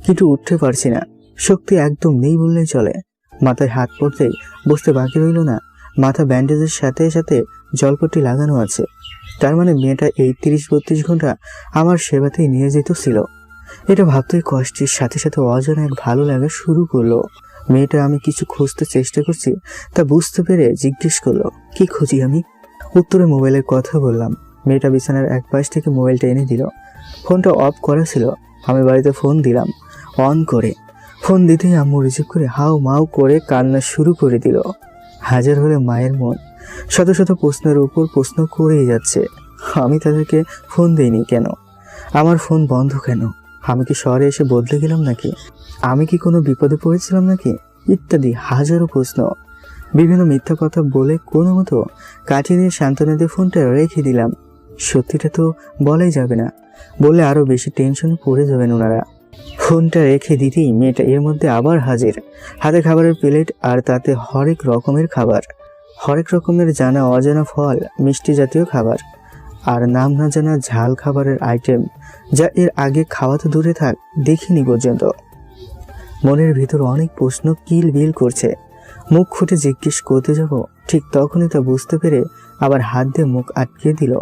কিন্তু উঠতে পারছি না। শক্তি একদম নেই বললেই চলে। মাথায় হাত পড়তেই বুঝতে বাকি রইল না মাথা ব্যান্ডেজের সাথে সাথে জলপট্টি লাগানো আছে। তার মানে মেয়েটা এই 30-32 ঘন্টা আমার সেবাতেই নিয়োজিত ছিল। এটা ভাবতেই কষ্টের সাথে সাথে অজানা এক ভালো লাগা শুরু করলো। মেয়েটা আমি কিছু খুঁজতে চেষ্টা করছি তা বুঝতে পেরে জিজ্ঞেস করলো কি খুঁজি আমি। উত্তরে মোবাইলের কথা বললাম। মেয়েটা বিছানার এক পাশ থেকে মোবাইলটা এনে দিল। ফোনটা অফ করা ছিল। আমি বাড়িতে ফোন দিলাম অন করে। ফোন দিতেই আম্মু রিসিভ করে হাউ মাউ করে কান্না শুরু করে দিল। হাজার হলে মায়ের মন শত শত প্রশ্নের উপর প্রশ্ন করেই যাচ্ছে। আমি তাদেরকে ফোন দেইনি কেন? আমার ফোন বন্ধ কেন? আমি কি শহরে এসে বদলে গেলাম নাকি? আমি কি কোনো বিপদে পড়েছিলাম নাকি? ইত্যাদি হাজারো প্রশ্ন। বিভিন্ন মিথ্যা কথা বলে কোনো মতো কাটিয়ে নিয়ে সান্ত্বনা দিয়ে ফোনটা রেখে দিলাম। সত্যিটা তো বলাই যাবে না, বললে আরো বেশি টেনশনে পড়ে যাবেন ওনারা। ফোনটা রেখে দিতেই মেয়েটা এর মধ্যে আবার হাজির। হাতে খাবারের প্লেট আর তাতে হরেক রকমের খাবার, হরেক রকমের জানা অজানা ফল, মিষ্টি জাতীয় খাবার আর নাম না জানা ঝাল খাবারের আইটেম, যা এর আগে খাওয়া তো দূরে থাক দেখিনি পর্যন্ত। মনের ভিতর অনেক প্রশ্ন কিল বিল করছে। মুখ ফুটে জিজ্ঞেস করতে যাব, ঠিক তখনই তা বুঝতে পেরে আবার হাত দিয়ে মুখ আটকে দিল।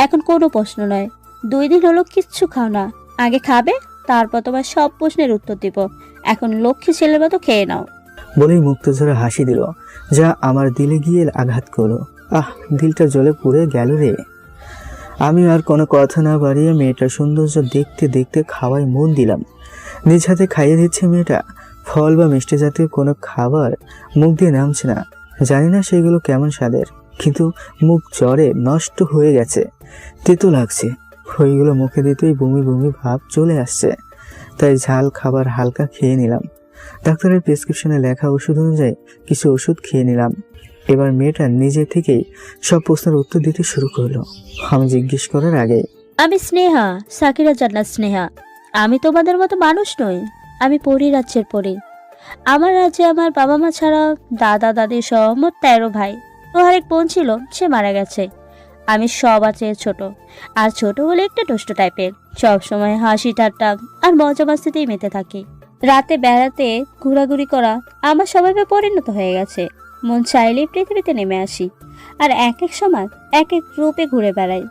এখন কোনো প্রশ্ন নয়, 2 দিন হলো কিচ্ছু খাও না। আগে খাবে তারপর তোমার সব প্রশ্নের উত্তর দিব। এখন লক্ষ্মী ছেলের মতো খেয়ে নাও। বলেই মুক্তঝরা হাসি দিল, যা আমার দিলে গিয়ে আঘাত করলো। দিলটা জ্বলে পুড়ে গেল রে। আমি আর কোনো কথা না বাড়িয়ে মেয়েটার সৌন্দর্য দেখতে দেখতে খাওয়ায় মন দিলাম। নিজ হাতে খাইয়ে দিচ্ছে মেয়েটা। ফল বা মিষ্টি জাতীয় কোনো খাবার মুখ দিয়ে নামছে না। জানি না সেগুলো কেমন স্বাদের, কিন্তু মুখ জ্বরে নষ্ট হয়ে গেছে, তেতো লাগছে। ওইগুলো মুখে দিতেই বমি বমি ভাব চলে আসছে। তাই ঝাল খাবার হালকা খেয়ে নিলাম। ডাক্তারের প্রেসক্রিপশনে লেখা ওষুধ অনুযায়ী কিছু ওষুধ খেয়ে নিলাম। এবার মেয়েটা নিজে থেকেই সব প্রশ্নের উত্তর দিতে শুরু করলো আমি জিজ্ঞেস করার আগেই। আমি স্নেহা, সাকিরা জান্নাত স্নেহা। আমি তোমাদের মতো মানুষ নই। আমি পরী রাজ্যের পরী। আমার রাজ্যে আমার বাবা মা ছাড়া দাদা দাদি সহ মোট 13 ভাই ও আরেক বোন ছিল, সে মারা গেছে। আমি সবার চেয়ে ছোট, আর ছোট বলে একটু দুষ্ট টাইপের। সব সময় হাসি ঠাট্টা আর মজা মাস্তিতেই মেতে থাকি। রাতে বেড়াতে ঘোরাঘুরি করা আমার স্বভাবে পরিণত হয়ে গেছে। মন চাইলেই পৃথিবীতে নেমে আসি, আর এক এক সময় এক এক রূপে ঘুরে বেড়াই।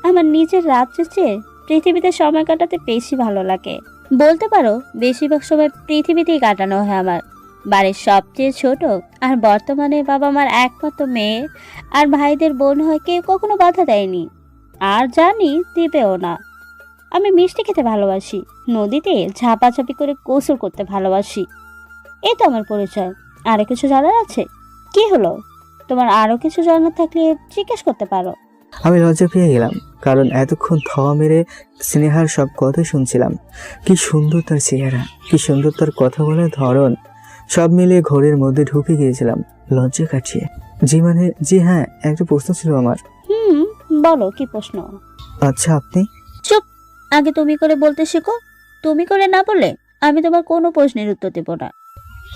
আমার নিজের রাজ্যের চেয়ে পৃথিবীতে সময় কাটাতে বেশি ভালো লাগে। বলতে পারো বেশিরভাগ সময় পৃথিবীতেই কাটানো হয় আমার। বাড়ির সবচেয়ে ছোট আর বর্তমানে বাবা মার একমাত্র মেয়ে আর ভাইদের বোন হয় কেউ কখনো বাধা দেয়নি, আর জানি দিবেও না। আমি মিষ্টি খেতে ভালোবাসি, নদীতে ঝাপাঝাপি করে গোসল করতে ভালোবাসি। এই তো আমার পরিচয়। আরো কিছু জানার আছে? কি হলো, তোমার আরো কিছু জানার থাকলে জিজ্ঞেস করতে পারো। আমি লজ্জা পেয়ে গেলাম, কারণ এতক্ষণ মেরে স্নেহার সব কথা শুনছিলাম। কি সুন্দর তার চেহারা, কি সুন্দর তার কথা বলার ধরন, সব মিলিয়ে ঘরের মধ্যে ঢুকে গিয়েছিলাম লজ্জা কাটিয়ে। জি হ্যাঁ, একটা প্রশ্ন ছিল আমার। বলো, কি প্রশ্ন? আচ্ছা আপনি? চুপ, আগে তুমি করে বলতে শেখো। তুমি করে না বললে আমি তোমার কোনো প্রশ্নের উত্তর দেব না।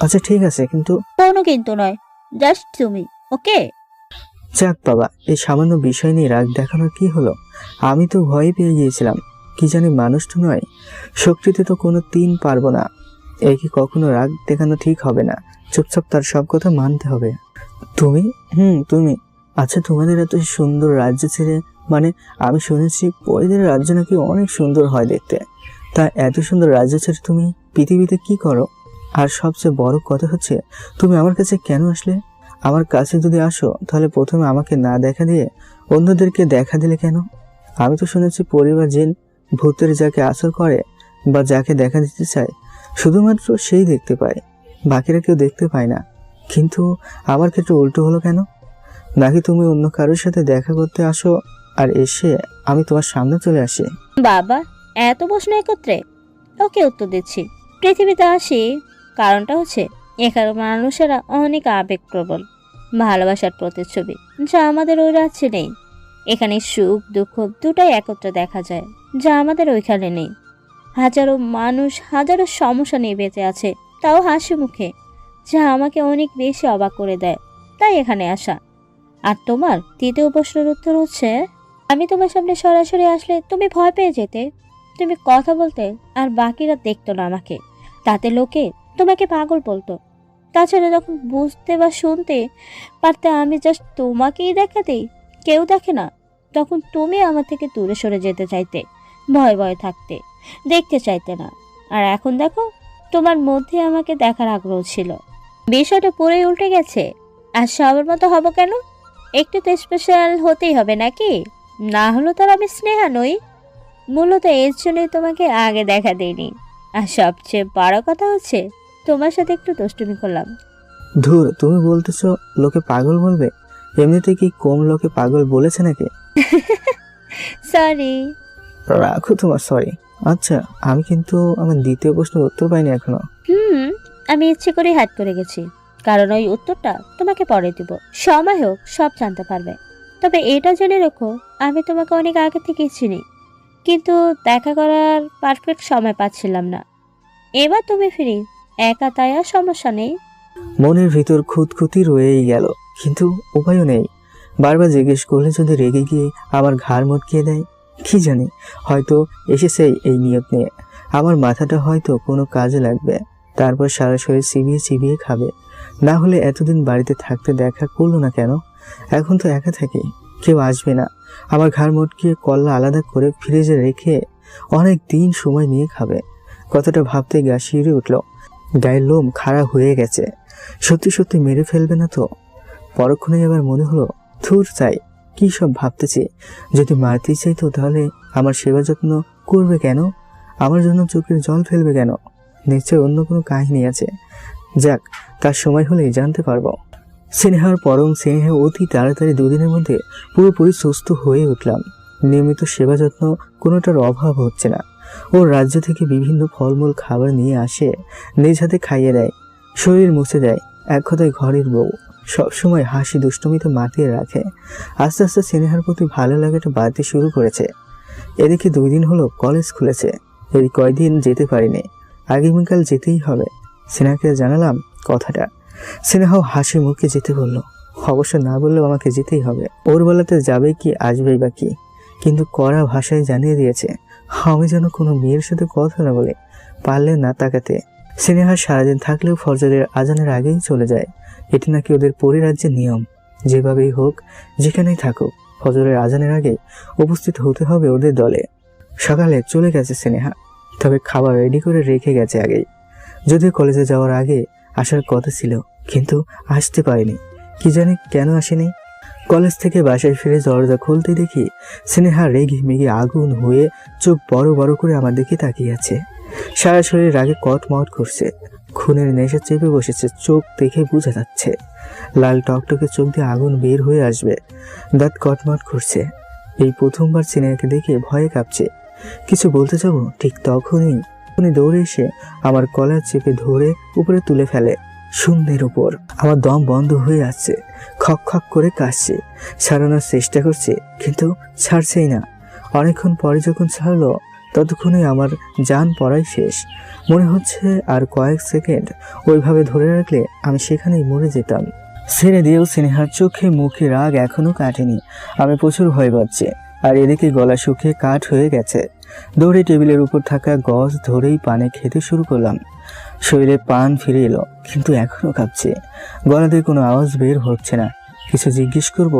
আচ্ছা ঠিক আছে, কিন্তু কোনো কিন্তু নয়, জাস্ট তুমি। ওকে? যাক বাবা, এই সামান্য বিষয় নিয়ে রাগ দেখানোর কি হলো? আমি তো ভয় পেয়ে গিয়েছিলাম। কি জানি মানুষ তো নয়, শক্তিতে তো কোনো 3 পারবো না। এই কি কখনো রাগ দেখানো ঠিক হবে না, চুপচাপ তার সব কথা মানতে হবে। তুমি? তুমি? আচ্ছা, তোমাদের এত সুন্দর রাজ্য ছেড়ে, মানে আমি শুনেছি পরিদের রাজ্য নাকি অনেক সুন্দর হয় দেখতে, তা এত সুন্দর রাজ্য ছেড়ে তুমি পৃথিবীতে কি করো? আর সবচেয়ে বড় কথা হচ্ছে, তুমি আমার কাছে কেন আসলে? আমার কাছে যদি আসো তাহলে প্রথমে আমাকে না দেখা দিয়ে অন্যদেরকে দেখা দিলে কেন? আমি তো শুনেছি পরিবার জিন ভূতের যাকে আসর করে বা যাকে দেখা দিতে চায় শুধুমাত্র সেই দেখতে পায়, বাকিরা কেউ দেখতে পায় না। কিন্তু আমার ক্ষেত্রে উল্টো হলো কেন? নাকি তুমি অন্য কারোর সাথে দেখা করতে আসো আর এসে আমি তোমার সামনে চলে আসি? বাবা, এত প্রশ্ন একত্রে? ওকে, উত্তর দিচ্ছি। পৃথিবীতে আসি কারণটা হচ্ছে এখানে মানুষেরা অনেক আবেগপ্রবণ, ভালোবাসার প্রতিচ্ছবি যা আমাদের ওই রাজ্যে নেই। এখানে সুখ দুঃখ দুটাই একত্রে দেখা যায়, যা আমাদের ওইখানে নেই। হাজারো মানুষ হাজারো সমস্যা নিয়ে বেঁচে আছে, তাও হাসি মুখে, যা আমাকে অনেক বেশি অবাক করে দেয়। তাই এখানে আসা। আর তোমার তৃতীয় প্রশ্নের উত্তর হচ্ছে, আমি তোমার সামনে সরাসরি আসলে তুমি ভয় পেয়ে যেতে, তুমি কথা বলতে আর বাকিরা দেখতো না আমাকে, তাতে লোকে তোমাকে পাগল বলতো। তাছাড়া যখন বুঝতে বা শুনতে পারতে আমি জাস্ট তোমাকেই দেখাতে, কেউ দেখে না, তখন তুমি আমার থেকে দূরে সরে যেতে চাইতে, ভয় ভয় থাকতে, দেখতে চাইতে না। আর এখন দেখো, তোমার মধ্যে আমাকে দেখার আগ্রহ ছিল। বিষয়টা পুরোই উল্টে গেছে। আর সবার মতো হব কেন? একটু তো স্পেশাল হতেই হবে নাকি? না হলো তো আর আমি স্নেহা নই। মূলত এর জন্যই তোমাকে আগে দেখা দেয়নি। আর সবচেয়ে বড় কথা হচ্ছে, তোমার সাথে একটু দুষ্টুমি করলাম। ধুর, তুমি বলতেছো লোকে পাগল বলবে? এমনিতে কি কম লোকে পাগল বলেছে নাকি? সরি। রাখো তোমার সরি। আচ্ছা, আমি কিন্তু আমার দ্বিতীয় প্রশ্নের উত্তর পাইনি এখনো। আমি ইচ্ছে করে হাত করে গেছি, কারণ ওই উত্তরটা তোমাকে পরে দিব। সময় হোক, সব জানতে পারবে। তবে এটা জেনে রেখো, আমি তোমাকে অনেক আগে থেকেই চিনি, কিন্তু দেখা করার পারফেক্ট সময় পাচ্ছিলাম না। এবার তুমি ফ্রি, একা, তাই আর সমস্যা নেই। মনের ভিতর খুঁতখুঁতি রয়েই গেল, কিন্তু উপায়ও নেই। বারবার জিজ্ঞেস করলে যদি রেগে গিয়ে আমার ঘাড় মটকিয়ে দেয়, কি জানি, হয়তো এসেছে এই নিয়ত নিয়ে। আমার মাথাটা হয়তো কোনো কাজে লাগবে, তারপর সারা শরীর চিবিয়ে চিবিয়ে খাবে। না হলে এতদিন বাড়িতে থাকতে দেখা করলো না কেন? এখন তো একা থাকি, কেউ আসবে না। আমার ঘাড় মটকিয়ে কল্লা আলাদা করে ফ্রিজে রেখে অনেক দিন সময় নিয়ে খাবে। কথাটা ভাবতে গা শিউরে উঠল, গায়ের লোম খাড়া হয়ে গেছে। সত্যি সত্যি মেরে ফেলবে না তো? পরক্ষণেই আবার মনে হলো, থুর চাই, কি সব ভাবতেছি। যদি মারতেই চাইতো তাহলে আমার সেবা যত্ন করবে কেন? আমার জন্য চোখের জল ফেলবে কেন? নিশ্চয় অন্য কোনো কাহিনী আছে। যাক, তার সময় হলেই জানতে পারবো। স্নেহার পরম স্নেহে অতি তাড়াতাড়ি দুদিনের মধ্যে পুরোপুরি সুস্থ হয়ে উঠলাম। নিয়মিত সেবা যত্ন কোনোটার অভাব হচ্ছে না। ওর রাজ্য থেকে বিভিন্ন ফলমূল খাবার নিয়ে আসে, নিজ হাতে খাইয়ে দেয়, শরীর মুছে দেয়। এক কথায় ঘরের বউ, সবসময় হাসি দুষ্টুমিতে মাতিয়ে রাখে। আস্তে আস্তে স্নেহার প্রতি ভালো লাগাটা বাড়তে শুরু করেছে। এদিকে 2 দিন হলো কলেজ খুলেছে, এই কয়দিন যেতে পারিনি, আগামীকাল যেতেই হবে। স্নেহাকে জানালাম কথাটা। স্নেহাও হাসি মুখে যেতে বললো। অবশ্য না বললেও আমাকে যেতেই হবে। ওর বেলাতে যাবে কি আসবেই বা কি, কিন্তু কড়া ভাষায় জানিয়ে দিয়েছে আমি যেন কোনো মেয়ের সাথে কথা না বলে, পারলে না তাকাতে। স্নেহা সারাদিন থাকলেও ফজরের আজানের আগেই চলে যায়। এটি নাকি ওদের পরিরাজ্যের নিয়ম। যেভাবেই হোক, যেখানেই থাকুক, ফজরের আজানের আগে উপস্থিত হতে হবে ওদের দলে। সকালে চলে গেছে স্নেহা, তবে খাবার রেডি করে রেখে গেছে আগেই। যদিও কলেজে যাওয়ার আগে আসার কথা ছিল, কিন্তু আসতে পারেনি। কি জানি কেন আসেনি। কলেজ থেকে বাসায় ফিরে দরজা খুলতে দেখি স্নেহা রেগে মেগে আগুন হয়ে চোখ বড় বড় করে আমার দিকে তাকিয়ে আছে। সারা শরীর রাগে কটমট করছে, খুনের নেশা চেপে বসেছে। চোখ দেখে বোঝা যাচ্ছে লাল টকটকে চোখ দিয়ে আগুন বের হয়ে আসবে। দাঁত কটমট করছে। এই প্রথমবার স্নেহাকে দেখে ভয়ে কাঁপছে। কিছু বলতে যাব, ঠিক তখনই উনি দৌড়ে এসে আমার কলার চেপে ধরে উপরে তুলে ফেলে। শূন্যের উপর আমার দম বন্ধ হয়ে আসছে, খক খক করে কাশছে। ছাড়ানোর চেষ্টা করছে, কিন্তু ছাড়ছেই না। অনেকক্ষণ পরে যখন ছাড়লো, ততক্ষণে আমার জান পড়াই শেষ। মনে হচ্ছে আর কয়েক সেকেন্ড ওইভাবে ধরে রাখলে আমি সেখানেই মরে যেতাম। ছেড়ে দিয়েও স্নেহার চোখে মুখে রাগ এখনো কাটেনি। আমি প্রচুর ভয় পাচ্ছি, আর এদিকে গলা শুকিয়ে কাঠ হয়ে গেছে। দৌড়ে টেবিলের উপর থাকা গজ ধরেই পানে খেতে শুরু করলাম। শরীরে পান ফিরে এলো, কিন্তু এখনো কাঁপছে। গলা দিয়ে কোনো আওয়াজ বের হচ্ছে না। কিছু জিজ্ঞেস করব,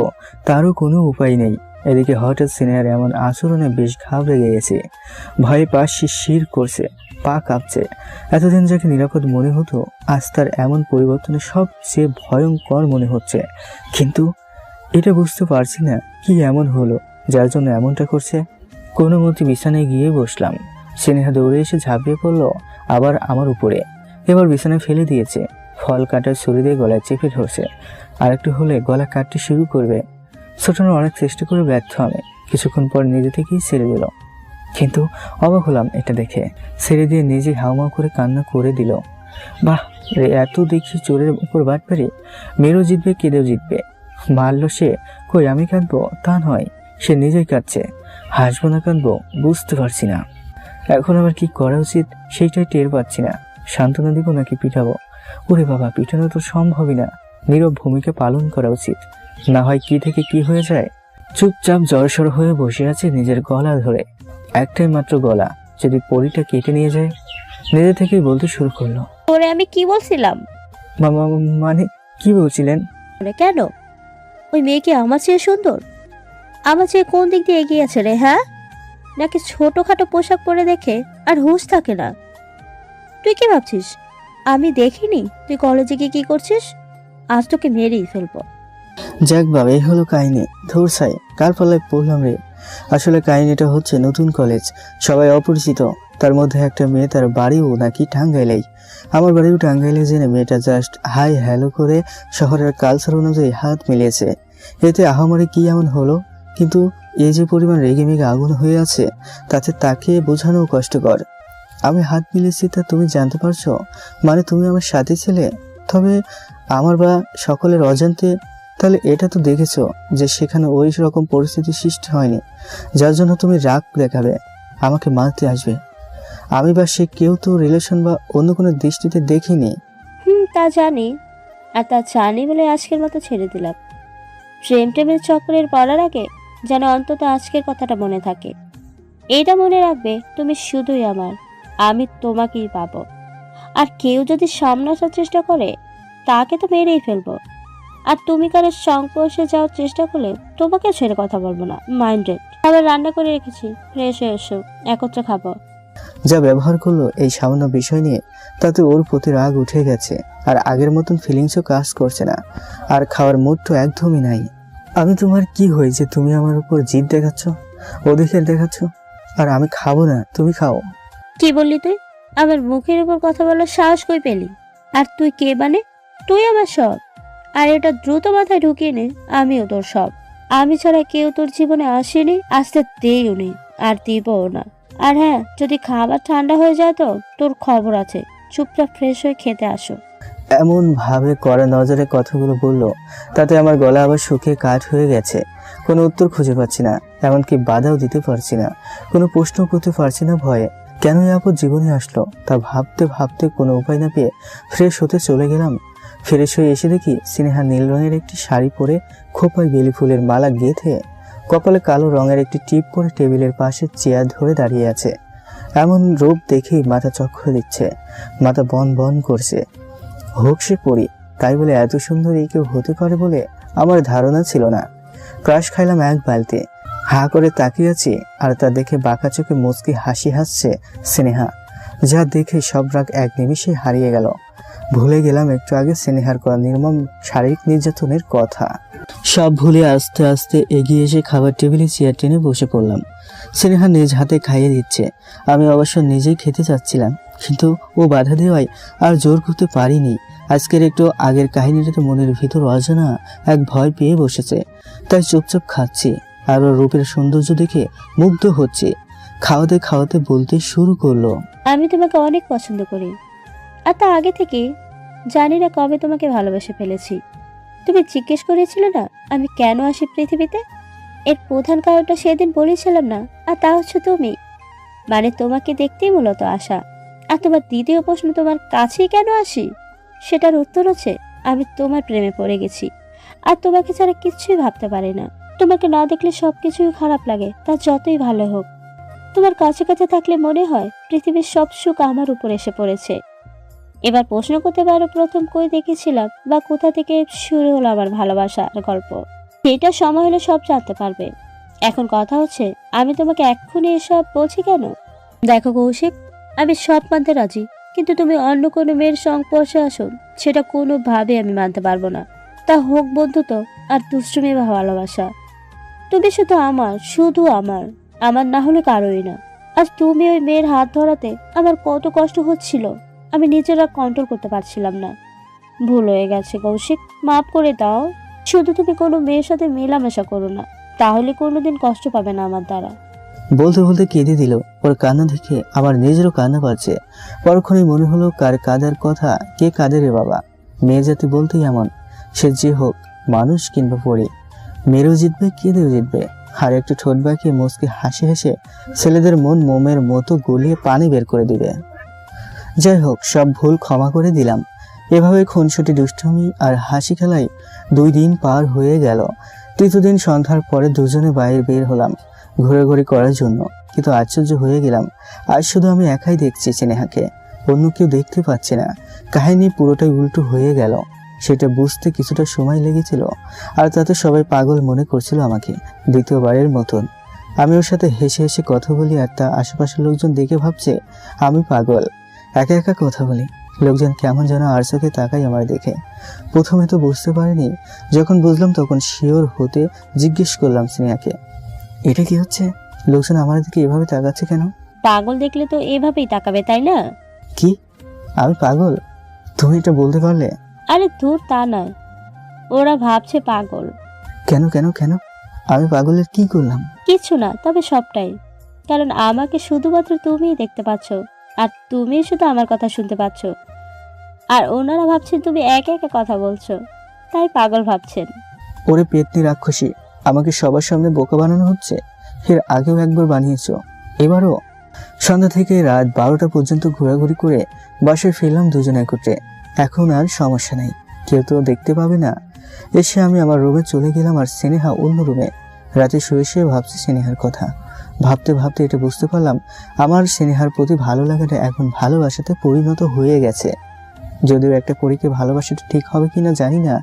তারও কোনো উপায় নেই। এদিকে হঠাৎ সিনিয়র এমন আচরণে বেশ ঘাবড়ে গিয়েছে। ভয়ে পা শিরশির করছে, পা কাঁপছে। এতদিন যাকে নিরাপদ মনে হতো, আজ তার এমন পরিবর্তনে সবচেয়ে ভয়ঙ্কর মনে হচ্ছে। কিন্তু এটা বুঝতে পারছি না কি এমন হলো যার জন্য এমনটা করছে। কোনো মতে বিছানায় গিয়ে বসলাম। স্নেহা দৌড়ে এসে ঝাঁপিয়ে পড়লো আবার আমার উপরে। এবার বিছানায় ফেলে দিয়েছে, ফল কাটার ছুরি দিয়ে গলায় চেপে ধরছে। আরেকটু হলে গলা কাটতে শুরু করবে। ছোটানোর অনেক চেষ্টা করে ব্যর্থ আমি। কিছুক্ষণ পর নিজে থেকেই ছেড়ে দিল, কিন্তু অবাক হলাম এটা দেখে। ছেড়ে দিয়ে নিজে হাউমাউ করে কান্না করে দিল। বাহ রে, এত দেখি চোরের উপর বাট পারি, মেয়েরও জিতবে কেঁদেও জিতবে। মারলো সে, কই আমি কাঁদবো তা নয়, সে নিজেই কাঁদছে। হাসবো না কাঁদবো বুঝতে পারছি না। এখন আবার কি করা উচিত সেইটাই টের পাচ্ছি না। সান্ত্বনা দিব নাকি পিটাবো? ওরে বাবা, পিটানো তো সম্ভবই না। নীরব ভূমিকা পালন করা উচিত, না হয় কি থেকে কি হয়ে যায়। চুপচাপ জড়সড় হয়ে বসে আছে নিজের গলা ধরে। একটাই মাত্র গলা, যদি পরিটা কেটে নিয়ে যায়। নিজে থেকেই বলতে শুরু করলো। তোরে আমি কি বলছিলাম? মানে কি বলছিলেন? তোরে কেন? ওই মেয়ে কি আমার চেয়ে সুন্দর? আমার চেয়ে কোন দিক দিয়ে এগিয়ে আছে রে? হ্যাঁ, নাকি ছোটখাটো পোশাক পরে দেখে আর হুঁশ থাকে না? তুই কি ভাবছিস আমি দেখিনি তুই কলেজে গিয়ে কি করছিস? আজ তোকে মেরেই ফেলবো। যাক বাবা, এই হলো কাহিনী। ধুর ছাই, কার পাল্লায় পড়লাম রে। আসলে কাহিনীটা হচ্ছে নতুন কলেজ, সবাই অপরিচিত, তার মধ্যে একটা মেয়ে, তার বাড়িও নাকি টাঙ্গাইলেই। আমার বাড়িও টাঙ্গাইলে জেনে মেয়েটা জাস্ট হাই হ্যালো করে শহরের কালচার অনুযায়ী হাত মিলিয়েছে। এতে আহামরি কি এমন হলো, কিন্তু এই যে পরিমাণ রেগে মেগে আগুন হয়ে আছে, তাতে তাকে বোঝানো কষ্টকর। আমি হাত মিলিয়েছি তা তুমি জানতে পারছো, মানে তুমি আমার সাথী ছিলে, তবে আমার বা সকলের অজান্তে। তাহলে এটা তো দেখেছো যে সেখানে ওই রকম পরিস্থিতি সৃষ্টি হয়নি যার জন্য তুমি রাগ দেখাবে, আমাকে মারতে আসবে। আমি বা সে কেউ তো রিলেশন বা অন্য কোনো দৃষ্টিতে দেখিনি। তা জানি, আর তা জানি বলে আজকের মতো ছেড়ে দিলাম। প্রেমের চক্রের পড়ার আগে যেন অন্তত আজকের কথাটা মনে থাকে। এটা মনে রাখবে, তুমি শুধুই আমার, আমি তোমাকেই পাবো। আর কেউ যদি সামনে আসার চেষ্টা করে তাকে তো মেরেই ফেলবো। আর তুমি কারোর সংস্পর্শে যাওয়ার চেষ্টা করলে তোমাকে ছেড়ে কথা বলবো না। মাইন্ডেড। আবার রান্না করে রেখেছি, ফ্রেশ হয়ে এসো, একত্রে খাবো। যা ব্যবহার করলো এই সামান্য বিষয় নিয়ে, তাতে ওর প্রতি রাগ উঠে গেছে, আর আগের মতন ফিলিংসও কাজ করছে না, আর খাওয়ার মুড তো একদমই নাই। আমি তোমার কি হয়েছে, তুমি আমার উপর জিদ দেখাচ্ছ, অধিকার দেখাচ্ছ, আর আমি খাবো না, তুমি খাও। কি বললি তুই? আমার মুখের উপর কথা বলার সাহস কই পেলি? আর তুই কে মানে? তুই আমার সব। আর এটা দ্রুত মাথায় ঢুকিয়ে নে, আমিও তোর সব। আমি ছাড়া কেউ তোর জীবনে আসেনি, আসতে দেইও নি, আর দিবও না। আর হ্যাঁ, যদি খাবার ঠান্ডা হয়ে যায় তো তোর খবর আছে। চুপচাপ ফ্রেশ হয়ে খেতে আসো। এমন ভাবে কড়া নজরে কথাগুলো বললো, তাতে আমার গলা আবার শুকিয়ে কাঠ হয়ে গেছে। কোনো উত্তর খুঁজে পাচ্ছি না, এমনকি বাধাও দিতে পারছি না, কোনো প্রশ্ন করতে পারছি না ভয়ে। কেন এই আপদ জীবনে আসলো তা ভাবতে ভাবতে কোনো উপায় না পেয়ে ফ্রেশ হতে চলে গেলাম। ফ্রেশ হয়ে এসে দেখি স্নেহা নীল রঙের একটি শাড়ি পরে, খোপায় বেলি ফুলের মালা গেঁথে, কপালে কালো রঙের একটি টিপ পরে টেবিলের পাশে চেয়ার ধরে দাঁড়িয়ে আছে। এমন রূপ দেখেই মাথা চক্কর দিচ্ছে, মাথা বন বন করছে। হোক সে পরি, তাই বলে এত সুন্দরী কেউ হতে পারে বলে আমার ধারণা ছিল না। ক্রাশ খাইলাম এক বালতি, হা করে তাকিয়ে আছি, আর তা দেখে বাঁকা চোখে মুচকি হাসি হাসছে স্নেহা, যা দেখে সব রাগ এক নিমিষে হারিয়ে গেল। ভুলে গেলাম একটু আগে স্নেহার করা নির্মম শারীরিক নির্যাতনের কথা। সব ভুলে আস্তে আস্তে এগিয়ে এসে খাবার টেবিলে চেয়ার টেনে বসে পড়লাম। স্নেহা নিজ হাতে খাইয়ে দিচ্ছে, আমি অবশ্য নিজেই খেতে চাচ্ছিলাম, কিন্তু ও বাধা দেওয়ায় আর জোর করতে পারিনি। আজকের একটু আগের কাহিনীটাতে মনের ভিতর অজানা এক ভয় পেয়ে বসেছে, তাই চুপচাপ খাচ্ছি, আর ওর রূপের সৌন্দর্য দেখে মুগ্ধ হচ্ছে। খাওয়াতে খাওয়াতে বলতে শুরু করলো, আমি তোমাকে অনেক পছন্দ করি, আর তা আগে থেকে জানি না কবে তোমাকে ভালোবেসে ফেলেছি। তুমি জিজ্ঞেস করেছিলে না আমি কেন আসি পৃথিবীতে? এর প্রধান কারণটা সেদিন বলেছিলাম না, আর তা হচ্ছে তুমি। মানে তোমাকে দেখতেই মূলত আসা। আর তোমার দ্বিতীয় প্রশ্ন, তোমার কাছেই কেন আসি, সেটার উত্তর হচ্ছে আমি তোমার প্রেমে পড়ে গেছি, আর তোমাকে ছাড়া কিচ্ছুই ভাবতে পারি না। তোমাকে না দেখলে সবকিছুই খারাপ লাগে, তা যতই ভালো হোক। তোমার কাছে কাছে থাকলে মনে হয় পৃথিবীর সব সুখ আমার উপর এসে পড়েছে। এবার প্রশ্ন করতে পারো প্রথম কই দেখেছিলাম বা কোথা থেকে শুরু হলো আমার ভালোবাসার গল্প। সেটা সময় হলে সব জানতে পারবে। এখন কথা হচ্ছে আমি তোমাকে এক্ষুনি এসব বলছি কেন? দেখো কৌশিক, আমি সব মানতে রাজি, কিন্তু তুমি অন্য কোনো মেয়ের সংস্পর্শে আসো সেটা কোনোভাবে আমি মানতে পারবো না। তা হোক বন্ধুত্ব আর দুষ্টুমি বা ভালোবাসা। তুমি শুধু আমার, শুধু আমার, আমার না হলে কারোই না। আজ তুমি ওই মেয়ের হাত ধরাতে আমার কত কষ্ট হচ্ছিল, আমি নিজেরা কন্ট্রোল করতে পারছিলাম না। ভুল হয়ে গেছে কৌশিক, মাফ করে দাও। শুধু তুমি কোনো মেয়ের সাথে মেলামেশা করো না, তাহলে কোনোদিন কষ্ট পাবে না আমার দ্বারা। বলতে বলতে কেঁদে দিল। ওর কান্না দেখে আমার নিজেরও কান্না পাচ্ছে। পরক্ষণেই মনে হলো কার কাঁদার কথা, কে কাঁদে রে বাবা। মেয়ে জাতি বলতেই এমন, সে যে হোক, মানুষ কিংবা পরি, মেরেও জিতবে, কেঁদেও জিতবে। আর একটু ঠোঁট বাঁকিয়ে মুচকে হাসি হেসে ছেলেদের মন মোমের মতো গলিয়ে পানি বের করে দিবে। যাই হোক, সব ভুল ক্ষমা করে দিলাম। এভাবে খুনসুটি, দুষ্টুমি আর হাসি খেলায় 2 দিন পার হয়ে গেল। তৃতীয় দিন সন্ধ্যার পরে দুজনে বাইরে বের হলাম ঘোরাঘুরি করার জন্য। কিন্তু আশ্চর্য হয়ে গেলাম, আজ শুধু আমি একাই দেখছি স্নেহাকে, অন্য কেউ দেখতে পাচ্ছে না। কাহিনী পুরোটাই উল্টো হয়ে গেল। সেটা বুঝতে কিছুটা সময় লেগেছিল, আর তাতে সবাই পাগল মনে করছিল আমাকে, দ্বিতীয়বারের মতন। আমি ওর সাথে হেসে হেসে কথা বলি, আর তা আশেপাশের লোকজন দেখে ভাবছে আমি পাগল। একা একা কথা বলি, লোকজন কেমন যেন আর চোখে তাকাই আমার দেখে। প্রথমে তো বুঝতে পারিনি, যখন বুঝলাম তখন শিওর হতে জিজ্ঞেস করলাম স্নেহাকে, এটা কি হচ্ছে? লোকজন আমার দিকে এভাবে তাকাচ্ছে কেন? পাগল দেখলে তো এভাবেই তাকাবে, তাই না? কি, আমি পাগল? তুমি এটা বলতে পারলে? আরে দূর, তা নয়, ওরা ভাবছে পাগল। কেন কেন কেন? আমি পাগলের কি করলাম? কিছু না, তবে সবটাই। কারণ আমাকে শুধুমাত্র তুমিই দেখতে পাচ্ছ, আর তুমি শুধু আমার কথা শুনতে পাচ্ছ। আর ওনারা ভাবছেন তুমি একা একা কথা বলছো, তাই পাগল ভাবছেন। ওরে পেতনি রাক্ষসী, আমাকে সবার সামনে বোকা বানানো হচ্ছে। এর আগেও একবার বানিয়েছো, এবারও। সন্ধ্যা থেকে রাত 12টা পর্যন্ত ঘোরাঘুরি করে বাসায় ফিরলাম দুজন একত্রে। এখন আর সমস্যা নেই, কেউ তো দেখতে পাবে না। এসে আমি আমার রুমে চলে গেলাম, আর স্নেহা অন্য রুমে। রাতে শুয়ে শুয়ে ভাবছি স্নেহার কথা। ভাবতে ভাবতে এটা বুঝতে পারলাম, আমার স্নেহার প্রতি ভালো লাগাটা এখন ভালোবাসাতে পরিণত হয়ে গেছে। যদিও একটা পরীকে ভালোবাসাটা ঠিক হবে কিনা জানি না,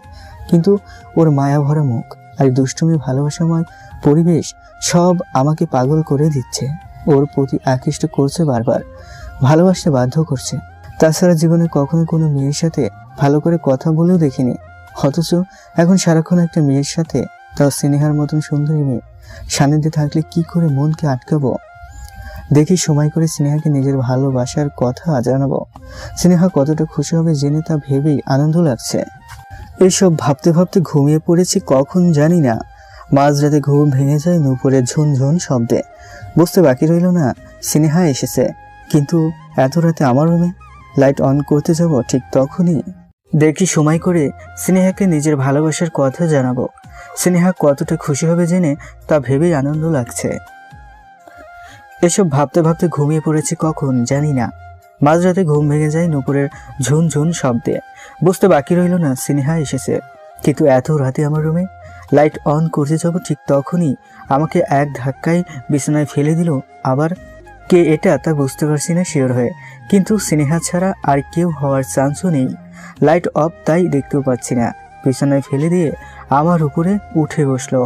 কিন্তু ওর মায়া ভরা মুখ আর দুষ্টুমি ভালোবাসাময় পরিবেশ সব আমাকে পাগল করে দিচ্ছে। ওর প্রতি আকৃষ্ট করছে, বারবার ভালোবাসতে বাধ্য করছে। তাছাড়া জীবনে কখনো কোনো মেয়ের সাথে ভালো করে কথা বলেও দেখিনি, অথচ এখন সারাক্ষণ একটা মেয়ের সাথে, তাও স্নেহার মতন সুন্দরী মেয়ে সান্নিধ্যে থাকলে কি করে মনকে আটকাবো। দেখি সময় করে স্নেহাকে নিজের ভালোবাসার কথা জানাবো। স্নেহা কতটা খুশি হবে জেনে তা ভেবেই আনন্দ লাগছে। এইসব ভাবতে ভাবতে ঘুমিয়ে পড়েছি কখন জানি না। মাঝরাতে ঘুম ভেঙে যায় নূপুরের ঝুনঝুন শব্দে। বুঝতে বাকি রইল না স্নেহা এসেছে, কিন্তু এত রাতে আমার রুমে। লাইট অন করতে যাব, ঠিক তখনই দেখি সময় করে স্নেহাকে নিজের ভালোবাসার কথা জানাবো। স্নেহা কতটা খুশি হবে জেনে তা ভেবেই আনন্দ লাগছে। এসব ভাবতে ভাবতে ঘুমিয়ে পড়েছি কখন জানি না। মাঝরাতে ঘুম ভেঙে যায় নূপুরের ঝুনঝুন শব্দে। বুঝতে বাকি রইল না স্নেহা এসেছে, কিন্তু এত রাতে আমার রুমে। লাইট অন করতে যাব, ঠিক তখনই আমাকে এক ধাক্কায় বিছানায় ফেলে দিল। আবার কে এটা তা বুঝতে পারছি না শিওর হয়ে, কিন্তু স্নেহা ছাড়া আর কেউ হওয়ার চান্সও নেই। লাইট অফ, তাই দেখতেও পাচ্ছি না। বিছানায় ফেলে দিয়ে আমার উপরে উঠে বসলো,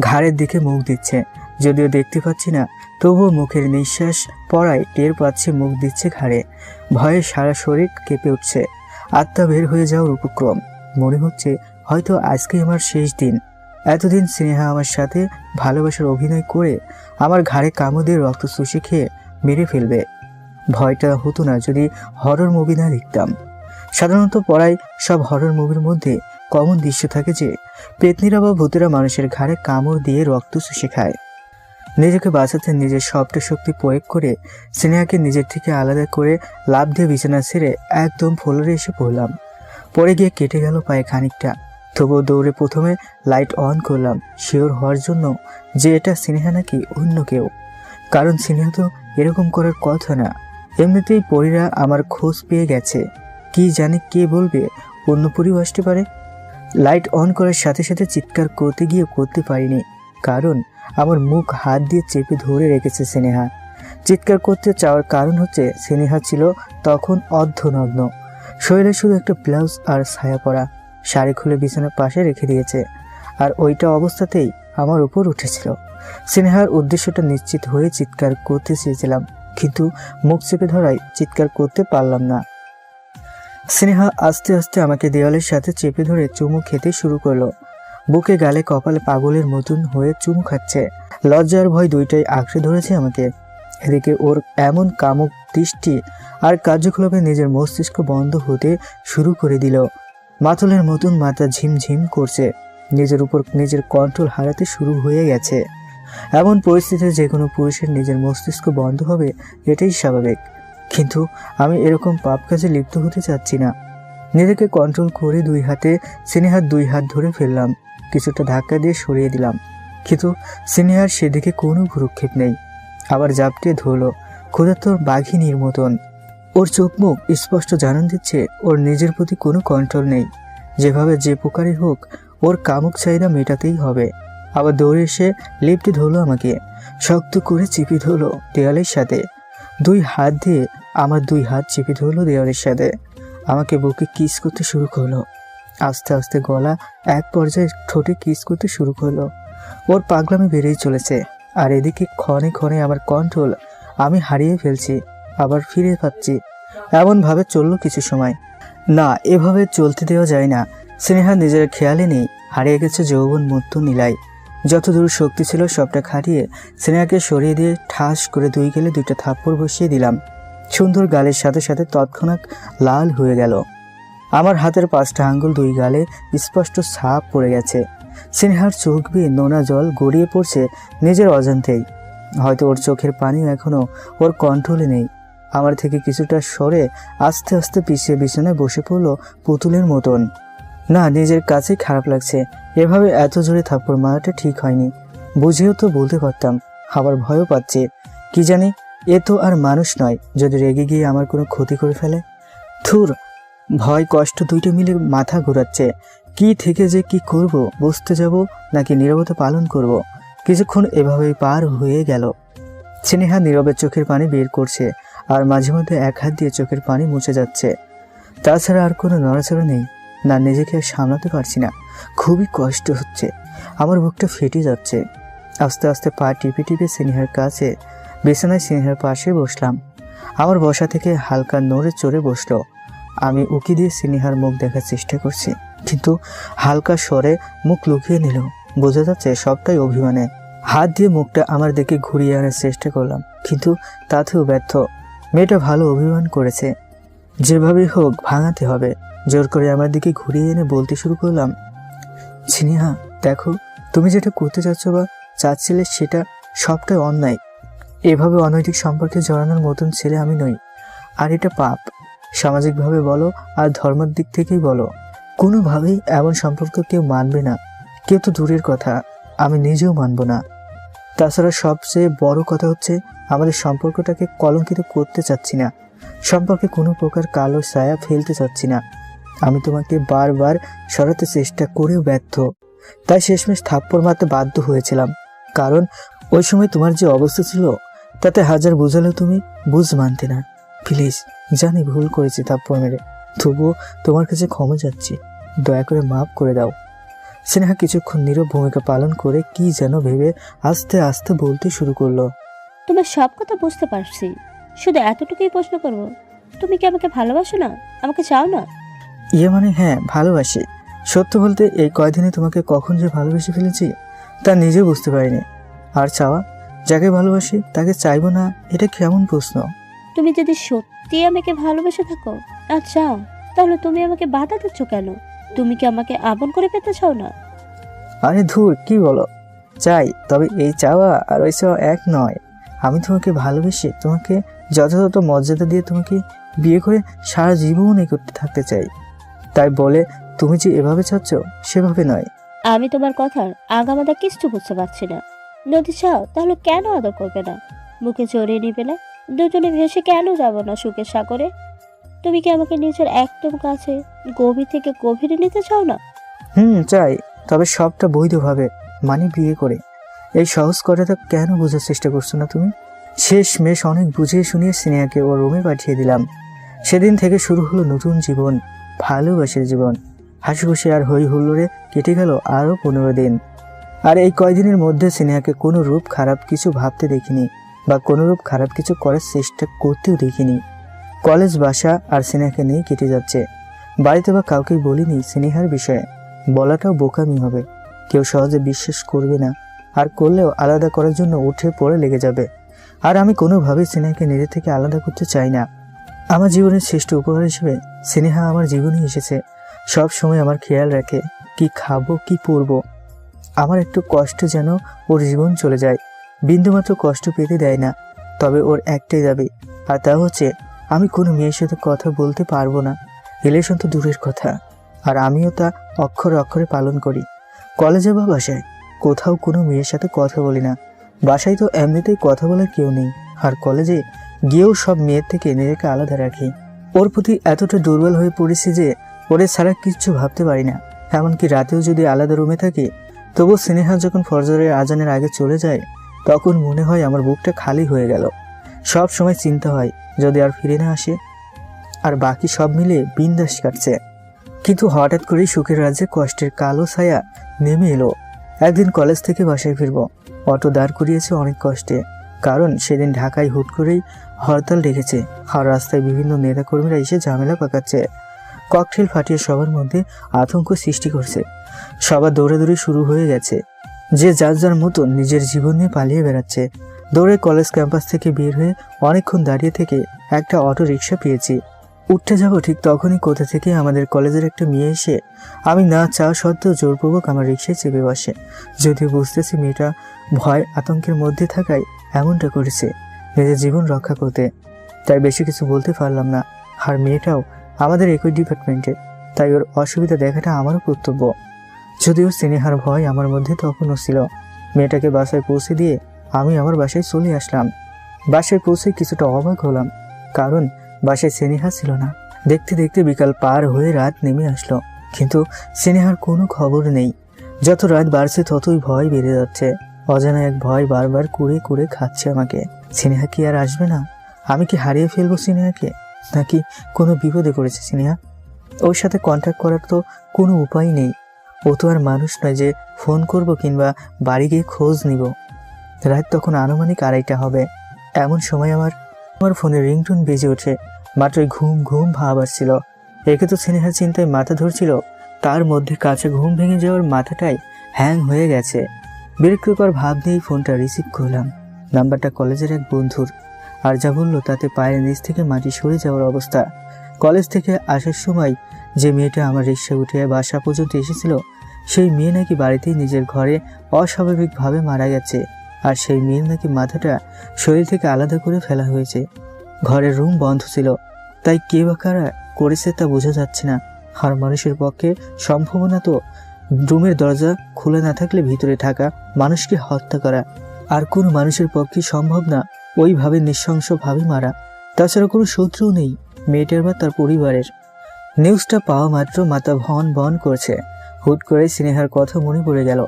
ঘাড়ের দিকে মুখ দিচ্ছে। যদিও দেখতে পাচ্ছি না, তবুও মুখের নিঃশ্বাস পড়ায় টের পাচ্ছি মুখ দিচ্ছে ঘাড়ে। ভয়ে সারা শরীর কেঁপে উঠছে, আত্মা বের হয়ে যাওয়ার উপক্রম। মনে হচ্ছে হয়তো আজকেই আমার শেষ দিন। এতদিন স্নেহা আমার সাথে ভালোবাসার অভিনয় করে আমার ঘাড়ে কামড় দিয়ে রক্ত চুষে খেয়ে মেরে ফেলবে। ভয়টা হতো না যদি হরর মুভি না দেখতাম। সাধারণত পড়ায় সব হরর মুভির মধ্যে কমন দৃশ্য থাকে যে পেতনিরা বা ভূতেরা মানুষের ঘাড়ে কামড় দিয়ে রক্ত চুষে খায়। নিজেকে বাঁচাতে নিজের সবটা শক্তি প্রয়োগ করে স্নেহাকে নিজের থেকে আলাদা করে লাফ দিয়ে বিছানা ছেড়ে একদম ফ্লোরে এসে পড়লাম। পরে গিয়ে কেটে গেল পায়ে খানিকটা, তবুও দৌড়ে প্রথমে লাইট অন করলাম, শিওর হওয়ার জন্য যে এটা স্নেহা নাকি অন্য কেউ। কারণ স্নেহা তো এরকম করার কথা না। এমনিতেই পরীরা আমার খোঁজ পেয়ে গেছে, কি জানি কে বলবে অন্য পরীও আসতে পারে। লাইট অন করার সাথে সাথে চিৎকার করতে গিয়ে করতে পারিনি, কারণ আমার মুখ হাত দিয়ে চেপে ধরে রেখেছে স্নেহা। চিৎকার করতে চাওয়ার কারণ হচ্ছে স্নেহা ছিল তখন অর্ধনগ্ন, শরীরে শুধু একটা ব্লাউজ আর ছায়া পরা, শাড়ি খুলে বিছানার পাশে রেখে দিয়েছে, আর ওইটা অবস্থাতেই আমার উপর উঠেছিল। স্নেহার উদ্দেশ্যটা নিশ্চিত হয়ে চিৎকার করতে চেয়েছিলাম, কিন্তু মুখ চেপে ধরায় চিৎকার করতে পারলাম না। স্নেহা আস্তে আস্তে আমাকে দেওয়ালের সাথে চেপে ধরে চুমু খেতে শুরু করলো। বুকে গালে কপালে পাগলের মতন হয়ে চুমু খাচ্ছে। লজ্জার ভয় দুইটাই আঁকড়ে ধরেছে আমাকে। এদিকে ওর এমন কামুক দৃষ্টি আর কার্যকলাপে নিজের মস্তিষ্ক বন্ধ হতে শুরু করে দিল। মাতলের মতন মাথা ঝিমঝিম করছে, নিজের উপর নিজের কন্ট্রোল হারাতে শুরু হয়ে গেছে। এমন পরিস্থিতিতে যে কোনো পুরুষের নিজের মস্তিষ্ক বন্ধ হবে, এটাই স্বাভাবিক। কিন্তু আমি এরকম পাপ কাজে লিপ্ত হতে চাচ্ছি না। নিজেকে কন্ট্রোল করে দুই হাতে স্নেহার দুই হাত ধরে ফেললাম, কিছুটা ধাক্কা দিয়ে সরিয়ে দিলাম। কিন্তু স্নেহার সেদিকে কোনো ভ্রুক্ষেপ নেই, আবার জাপটে ধরল ক্ষুধার্ত বাঘিনীর মতন। ওর চোখ মুখ স্পষ্ট জানান দিচ্ছে ওর নিজের প্রতি কোনো কন্ট্রোল নেই। যেভাবে যে প্রকারই হোক ওর কামুক চাহিদা মেটাতেই হবে। আবার দৌড়ে এসে লিপটি ধরলো আমাকে, শক্ত করে চিপি ধরলো দেয়ালের সাথে। দুই হাত দিয়ে আমার দুই হাত চিপি ধরলো দেয়ালের সাথে। আমাকে বুকে কিস করতে শুরু করলো। আস্তে আস্তে গলা এক পর্যায়ে ঠোঁটে কিস করতে শুরু করলো। ওর পাগলামি বেড়েই চলেছে। আর এদিকে ক্ষণে ক্ষণে আমার কন্ট্রোল আমি হারিয়ে ফেলছি, আবার ফিরে পাচ্ছি। এমনভাবে চললো কিছু সময়। না, এভাবে চলতে দেওয়া যায় না। স্নেহা নিজের খেয়ালে নেই, হারিয়ে গেছে যৌবন মুক্ত নীলায়। যতদূর শক্তি ছিল সবটা খাটিয়ে স্নেহাকে সরিয়ে দিয়ে ঠাস করে দুই গেলে দুইটা থাপ্পড় বসিয়ে দিলাম। সুন্দর গালের সাথে সাথে তৎক্ষণাৎ লাল হয়ে গেল। আমার হাতের 5টা আঙ্গুল দুই গালে স্পষ্ট ছাপ পড়ে গেছে। স্নেহার চোখ বেয়ে নোনা জল গড়িয়ে পড়ছে নিজের অজান্তেই। হয়তো ওর চোখের পানিও এখনো ওর কন্ট্রোলে নেই। আমার থেকে কিছুটা সরে আস্তে আস্তে পিছিয়ে বিছানায় বসে পড়লো পুতুলের মতন। না, নিজের কাছে খারাপ লাগছে। এভাবে এত জোরে থাপ্পড় মারাটা ঠিক হয়নি। বুঝেও তো বলতে পারতাম, আবার ভয়ও পাচ্ছে। কি জানি, এ তো আর মানুষ নয়, যদি রেগে গিয়ে আমার কোনো ক্ষতি করে ফেলে। থুর, ভয় কষ্ট দুইটা মিলে মাথা ঘোরাচ্ছে। কি থেকে যে কি করব, বুঝতে যাব নাকি নীরবতা পালন করব। কিছুক্ষণ এভাবেই পার হয়ে গেল। স্নেহা নীরবের চোখের পানি বের করছে, আর মাঝে মধ্যে এক হাত দিয়ে চোখের পানি মুছে যাচ্ছে। তাছাড়া আর কোনো নড়াচড়া নেই। না, নিজেকে আর সামলাতে পারছি না, খুবই কষ্ট হচ্ছে। আমার বুকটা ফেটে যাচ্ছে। আস্তে আস্তে পা টিপে টিপে স্নেহার কাছে বিছানায় স্নেহার পাশে বসলাম। আমার বসা থেকে হালকা নড়ে চড়ে বসলো। আমি উকি দিয়ে স্নেহার মুখ দেখার চেষ্টা করছি, কিন্তু হালকা স্বরে মুখ লুকিয়ে নিল। বোঝা যাচ্ছে সবটাই অভিমানে। হাত দিয়ে মুখটা আমার দিকে ঘুরিয়ে আনার চেষ্টা করলাম, কিন্তু তাতেও ব্যর্থ। মেয়েটা ভালো অভিমান করেছে, যেভাবেই হোক ভাঙাতে হবে। জোর করে আমার দিকে ঘুরিয়ে এনে বলতে শুরু করলাম, স্নেহা দেখো, তুমি যেটা করতে চাচ্ছ বা চাচ্ছিলে সেটা সবটাই অন্যায়। এভাবে অনৈতিক সম্পর্কে জড়ানোর মতন ছেলে আমি নই। আর এটা পাপ। সামাজিকভাবে বলো আর ধর্মের দিক থেকেই বলো, কোনোভাবেই এমন সম্পর্ক কেউ মানবে না। কেউ তো দূরের কথা, আমি নিজেও মানব না। তাছাড়া সবচেয়ে বড় কথা হচ্ছে, আমাদের সম্পর্কটাকে কলঙ্কিত করতে চাচ্ছি না। সম্পর্কে কোনো প্রকার কালো ছায়া ফেলতে চাচ্ছি না। আমি তোমাকে বারবার সরাতে চেষ্টা করেও ব্যর্থ, তাই শেষমেশ থাপ্পড় মারতে বাধ্য হয়েছিলাম। কারণ ওই সময় তোমার যে অবস্থা ছিল, তাতে হাজার বোঝালেও তুমি বুঝ মানতে না। প্লিজ, জানি ভুল করেছি থাপ্পড় মেরে, তবুও তোমার কাছে ক্ষমা চাচ্ছি, দয়া করে মাফ করে দাও। স্নেহা কিছুক্ষণ নীরব ভূমিকা পালন করে কি যেন ভেবে আস্তে আস্তে বলতে শুরু করলো, তোমার সব কথা বুঝতে পারছি, শুধু এতটুকুই প্রশ্ন করব, তুমি কি আমাকে ভালোবাসো না? আমাকে চাও না? মানে হ্যাঁ, ভালোবাসি। সত্য বলতে এই কয়দিনে তোমাকে কখন যে ভালোবেসে ফেলেছি তা নিজে বুঝতে পারিনি। আর চাওয়া, যাকে ভালোবাসি তাকে চাইবো না, এটা কেমন প্রশ্ন? তুমি যদি সত্যি আমাকে ভালোবেসে থাকো আর চাও, তাহলে তুমি আমাকে বাধা দিচ্ছ কেন? তুমি কি আমাকে আপন করে পেতে চাও না? আরে ধুর, কি বলো? চাই, তবে এই চাওয়া আর ওই চাওয়া এক নয়। আমি তোমাকে ভালোবেসে তোমাকে যথাযথ মর্যাদা দিয়ে তোমাকে বিয়ে করে সারা জীবন এই করতে থাকতে চাই। তাই বলে তুমি যে এভাবে চাচ্ছ সেভাবে নয়। আমি তোমার কথার আগামাদা কিছু বুঝতে পারছি না। যদি চাও তাহলে কেন আদর করবে না? মুখে জড়িয়ে নিবে না? দুজনে ভেসে কেন যাব না সুখের সাগরে? তুমি কি আমাকে নিজের একদম কাছে গভীর থেকে গভীরে নিতে চাও না? চাই, তবে সবটা বৈধভাবে, মানে বিয়ে করে। এই সহজ কথাটা কেন বোঝার চেষ্টা করছো না তুমি? শেষমেশ অনেক বুঝিয়ে শুনিয়ে স্নেহাকে ওর রুমে পাঠিয়ে দিলাম। সেদিন থেকে শুরু হলো নতুন জীবন, ভালোবাসার জীবন। হাসি খুশি আর হই হুল্লোড়ে কেটে গেল আরও 15 দিন। আর এই কয়দিনের মধ্যে স্নেহাকে কোনো রূপ খারাপ কিছু ভাবতে দেখিনি, বা কোনো রূপ খারাপ কিছু করার চেষ্টা করতেও দেখিনি। কলেজ, বাসা আর স্নেহাকে নিয়ে কেটে যাচ্ছে। বাড়িতে বা কাউকে বলিনি স্নেহার বিষয়ে, বলাটাও বোকামি হবে। কেউ সহজে বিশ্বাস করবে না, আর করলেও আলাদা করার জন্য উঠে পড়ে লেগে যাবে। আর আমি কোনোভাবেই স্নেহাকে নিজের থেকে আলাদা করতে চাই না। আমার জীবনের শ্রেষ্ঠ উপহার হিসেবে স্নেহা আমার জীবনে এসেছে। সব সময় আমার খেয়াল রাখে, কি খাবো কি পরবো। আমার একটু কষ্ট যেন ওর জীবন চলে যায়, বিন্দুমাত্র কষ্ট পেতে দেয় না। তবে ওর একটাই দাবি, আর তা হচ্ছে আমি কোনো মেয়ের সাথে কথা বলতে পারবো না। রিলেশন তো দূরের কথা, আর আমিও তা অক্ষরে অক্ষরে পালন করি। কলেজে বা বাসায় কোথাও কোনো মেয়ের সাথে কথা বলি না। বাসায় তো এমনিতেই কথা বলার কেউ নেই, আর কলেজে গিয়েও সব মেয়ের থেকে নিজেকে আলাদা রাখি। ওর প্রতি এতটা দুর্বল হয়ে পড়েছি যে ওরে ছাড়া কিচ্ছু ভাবতে পারি না। এমনকি রাতেও যদি আলাদা রুমে থাকি, তবু স্নেহা যখন ফজরের আজানের আগে চলে যায়, তখন মনে হয় আমার বুকটা খালি হয়ে গেল। সব সময় চিন্তা হয় যদি আর ফিরে না আসে। আর বাকি সব মিলে বিন্দাস কাটছে। কিন্তু হঠাৎ করেই সুখের রাজ্যে কষ্টের কালো ছায়া নেমে এলো। একদিন কলেজ থেকে বাসায় ফিরবো, অটো দাঁড় করিয়েছে অনেক কষ্টে, কারণ সেদিন ঢাকায় হুট করেই হরতাল ডেকেছে। আর রাস্তায় বিভিন্ন নেতাকর্মীরা এসে ঝামেলা পাকাচ্ছে, ককটেল ফাটিয়ে সবার মধ্যে আতঙ্ক সৃষ্টি করছে। সবার দৌড়াদৌড়ি শুরু হয়ে গেছে, যে যার যার মতন নিজের জীবন নিয়ে পালিয়ে বেড়াচ্ছে। দৌড়ে কলেজ ক্যাম্পাস থেকে বের হয়ে অনেকক্ষণ দাঁড়িয়ে থেকে একটা অটো রিক্সা পেয়েছি। উঠতে যাব ঠিক তখনই কোথা থেকে আমাদের কলেজের একটা মেয়ে এসে আমি না চাওয়া সত্ত্বেও জোরপূর্বক আমার রিক্সায় চেপে বসে। যদিও বুঝতেছি মেয়েটা ভয় আতঙ্কের মধ্যে থাকায় এমনটা করেছে, নিজের জীবন রক্ষা করতে। তাই বেশি কিছু বলতে পারলাম না। আর মেয়েটাও আমাদের একই ডিপার্টমেন্টে, তাই ওর অসুবিধা দেখাটা আমারও কর্তব্য। যদিও স্নেহার ভয় আমার মধ্যে তখনও ছিল। মেয়েটাকে বাসায় পৌঁছে দিয়ে আমি আমার বাসায় চলে আসলাম। বাসায় পৌঁছে কিছুটা অবাক হলাম, কারণ বাসায় স্নেহা ছিল না। দেখতে দেখতে বিকাল পার হয়ে রাত নেমে আসলো, কিন্তু স্নেহার কোনো খবর নেই। যত রাত বাড়ছে ততই ভয় বেড়ে যাচ্ছে। অজানা এক ভয় বারবার কুড়ে কুড়ে খাচ্ছে আমাকে। স্নেহা কি আর আসবে না? আমি কি হারিয়ে ফেলবো স্নেহাকে, নাকি কোনো বিপদে পড়েছে স্নেহা? ওর সাথে কন্ট্যাক্ট করার তো কোনো উপায় নেই। ও তো আর মানুষ নয় যে ফোন করব কিংবা বাড়ি গিয়ে খোঁজ নিব। রাত তখন আনুমানিক 2:30 হবে। এমন সময় আমার ফোনের রিংটোন বেজে ওঠে। মাত্রই ঘুম ঘুম ভাব আসছিল। একে তো স্নেহার চিন্তায় মাথা ধরছিল, তার মধ্যে কাছে ঘুম ভেঙে যাওয়ার মাথাটাই হ্যাং হয়ে গেছে। বিরক্তিকর ভাব নিয়েই ফোনটা রিসিভ করলাম। নাম্বারটা কলেজের এক বন্ধুর, আর যা বললো তাতে পায়ের নিচ থেকে মাটি সরে যাওয়ার অবস্থা। কলেজ থেকে আসার সময় যে মেয়েটা আমার রিক্সা উঠে বাসা পর্যন্ত এসেছিল, সেই মেয়ে নাকি বাড়িতেই নিজের ঘরে অস্বাভাবিকভাবে মারা গেছে। আর সেই মেয়ের নাকি মাথাটা শরীর থেকে আলাদা করে ফেলা হয়েছে। ঘরের রুম বন্ধ ছিল, তাই কে বা কারা করেছে তা বোঝা যাচ্ছে না। আর মানুষের পক্ষে সম্ভাবনা তো রুমের দরজা খুলে না থাকলে ভিতরে থাকা মানুষকে হত্যা করা, আর কোনো মানুষের পক্ষে সম্ভব না ওইভাবে নৃশংসভাবে মারা। তাছাড়া কোনো শত্রুও নেই মেয়েটার বা তার পরিবারের। নিউজটা পাওয়া মাত্র মাথা ভন ভন করছে। হুট করে স্নেহার কথা মনে পড়ে গেল।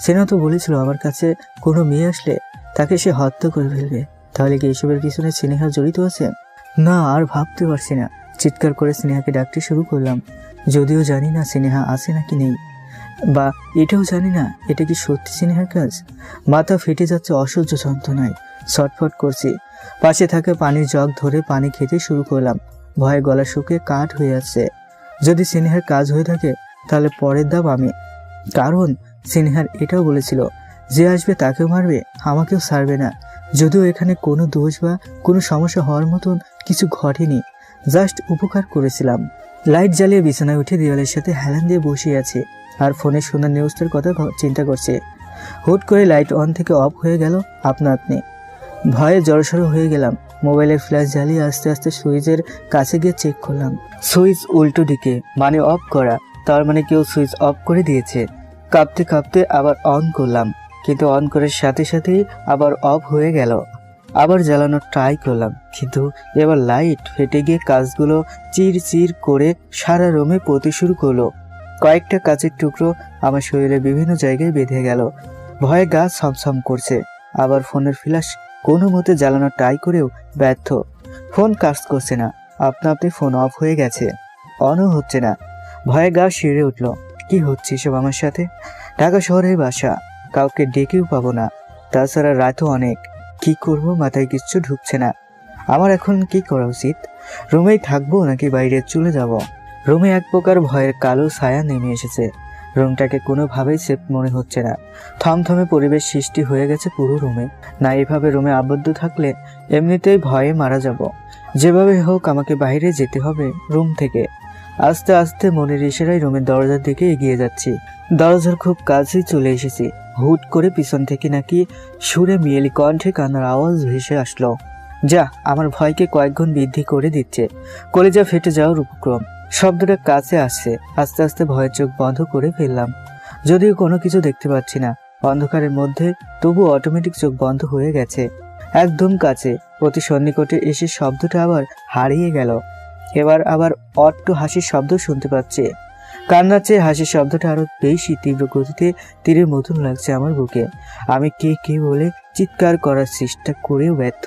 স্নেহা তো বলেছিল আমার কাছে কোনো মেয়ে আসলে তাকে সে হত্যা করে ফেলবে। তাহলে কি এসবের পিছনে স্নেহা জড়িত আছে? না, আর ভাবতে পারছি না। চিৎকার করে স্নেহাকে ডাকতে শুরু করলাম, যদিও জানি না স্নেহা আছে নাকি নেই, বা এটাও জানি না এটা কি সত্যি স্নেহার কাজ। মাথা ফেটে যাচ্ছে অসহ্য যন্ত্রণায়, ছটফট করছি। পাশে থাকা পানির জগ ধরে পানি খেতে শুরু করলাম। ভয়ে গলা শুকিয়ে কাঠ হয়ে যাচ্ছে। যদি স্নেহার কাজ হয়ে থাকে তাহলে পরের ধাপ আমি, কারণ স্নেহার এটাও বলেছিল যে আসবে তাকেও মারবে, আমাকেও ছাড়বে না। যদিও এখানে কোনো দোষ বা কোনো সমস্যা হওয়ার মতন কিছু ঘটেনি, জাস্ট উপকার করেছিলাম। লাইট জ্বালিয়ে বিছানায় উঠে দেওয়ালের সাথে হেলান দিয়ে বসে আছে আর ফোনে শোনা নিউজটার কথা চিন্তা করছে। হুট করে লাইট অন থেকে অফ হয়ে গেল আপনা আপনি। ভয়ে জড়সড় হয়ে গেলাম। মোবাইলের ফ্ল্যাশ জ্বালিয়ে আস্তে আস্তে সুইচের কাছে গিয়ে চেক করলাম। সুইচ উল্টো দিকে, মানে অফ করা। তার মানে কেউ সুইচ অফ করে দিয়েছে। কাঁপতে কাঁপতে আবার অন করলাম, কিন্তু অন করার সাথে সাথেই আবার অফ হয়ে গেল। আবার জ্বালানোর ট্রাই করলাম, কিন্তু এবার লাইট ফেটে গিয়ে কাঁচগুলো চির চির করে সারা রুমে পড়তে শুরু করলো। কয়েকটা কাঁচের টুকরো আমার শরীরে বিভিন্ন জায়গায় বেঁধে গেল। ভয়ে গা ছমছম করছে। আবার ফোনের ফ্ল্যাশ কোনো মতে জ্বালানোর ট্রাই করেও ব্যর্থ। ফোন কাজ করছে না, আপনা আপনি ফোন অফ হয়ে গেছে, অনও হচ্ছে না। ভয়ে গা শিউরে উঠল। কি হচ্ছে এসব আমার সাথে? ঢাকা শহরের বাসা, কাউকে ডেকেও পাবো না। তাছাড়া রাতও অনেক। কি করব মাথায় কিচ্ছু ঢুকছে না। আমার এখন কি করা উচিত? রুমেই থাকবো নাকি বাইরে চলে যাব? রুমে এক প্রকার ভয়ের কালো ছায়া নেমে এসেছে। রুমটাকে কোনোভাবেই সেফ মনে হচ্ছে না। থমথমে পরিবেশ সৃষ্টি হয়ে গেছে পুরো রুমে। না এভাবে রুমে আবদ্ধ থাকলে এমনিতেই ভয়ে মারা যাব। যেভাবে হোক আমাকে বাইরে যেতে হবে রুম থেকে। আস্তে আস্তে মনের ইশারায় রুমের দরজার দিকে এগিয়ে যাচ্ছি। দরজার খুব কাছেই চলে এসেছি। হুট করে পিছন থেকে নাকি সুরে মিয়েলি কণ্ঠে কান্নার আওয়াজ ভেসে আসলো, যা আমার ভয়কে কয়েক গুণ বৃদ্ধি করে দিচ্ছে। কলিজা ফেটে যাওয়ার উপক্রম। শব্দটা কাছে আসছে। আস্তে আস্তে ভয়ের চোখ বন্ধ করে ফেললাম, যদিও কোনো কিছু দেখতে পাচ্ছি না অন্ধকারের মধ্যে, তবু অটোমেটিক চোখ বন্ধ হয়ে গেছে। একদম কাছে, অতি সন্নিকটে এসে শব্দটা আবার হারিয়ে গেল। এবার আবার অট্ট হাসির শব্দ শুনতে পাচ্ছি। কান্নার চেয়ে হাসির শব্দটা আরো বেশি তীব্র গতিতে তীরের মতন লাগছে আমার বুকে। আমি কে কে বলে চিৎকার করার চেষ্টা করেও ব্যর্থ।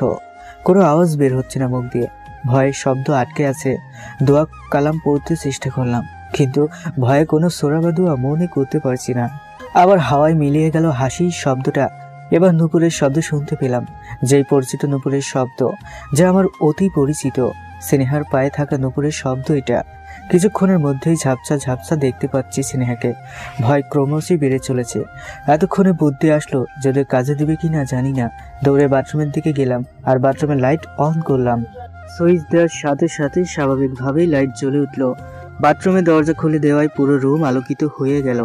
কোনো আওয়াজ বের হচ্ছে না মুখ দিয়ে। ভয়ের শব্দ আটকে আছে। দোয়া কালাম পড়তে চেষ্টা করলাম, কিন্তু ভয়ে কোনো সোরা বা দোয়া মনে করতে পারছি না। আবার হাওয়ায় মিলিয়ে গেল হাসির শব্দটা। এবার নুপুরের শব্দ শুনতে পেলাম, যেই পরিচিত নুপুরের শব্দ, যা আমার অতি পরিচিত। স্নেহার পায়ে থাকা নুপুরের শব্দ এটা। কিছুক্ষণের মধ্যেই ঝাপসা ঝাপসা দেখতে পাচ্ছি স্নেহাকে। ভয় ক্রমশই বেড়ে চলেছে। এতক্ষণে বুদ্ধি আসলো, যদি কাজে দিবে কিনা জানি না। দৌড়ে বাথরুমের দিকে গেলাম আর বাথরুমের লাইট অন করলাম। সুইচ দেওয়ার সাথে সাথে স্বাভাবিকভাবেই লাইট জ্বলে উঠলো। বাথরুমের দরজা খুলে দেওয়ায় পুরো রুম আলোকিত হয়ে গেল।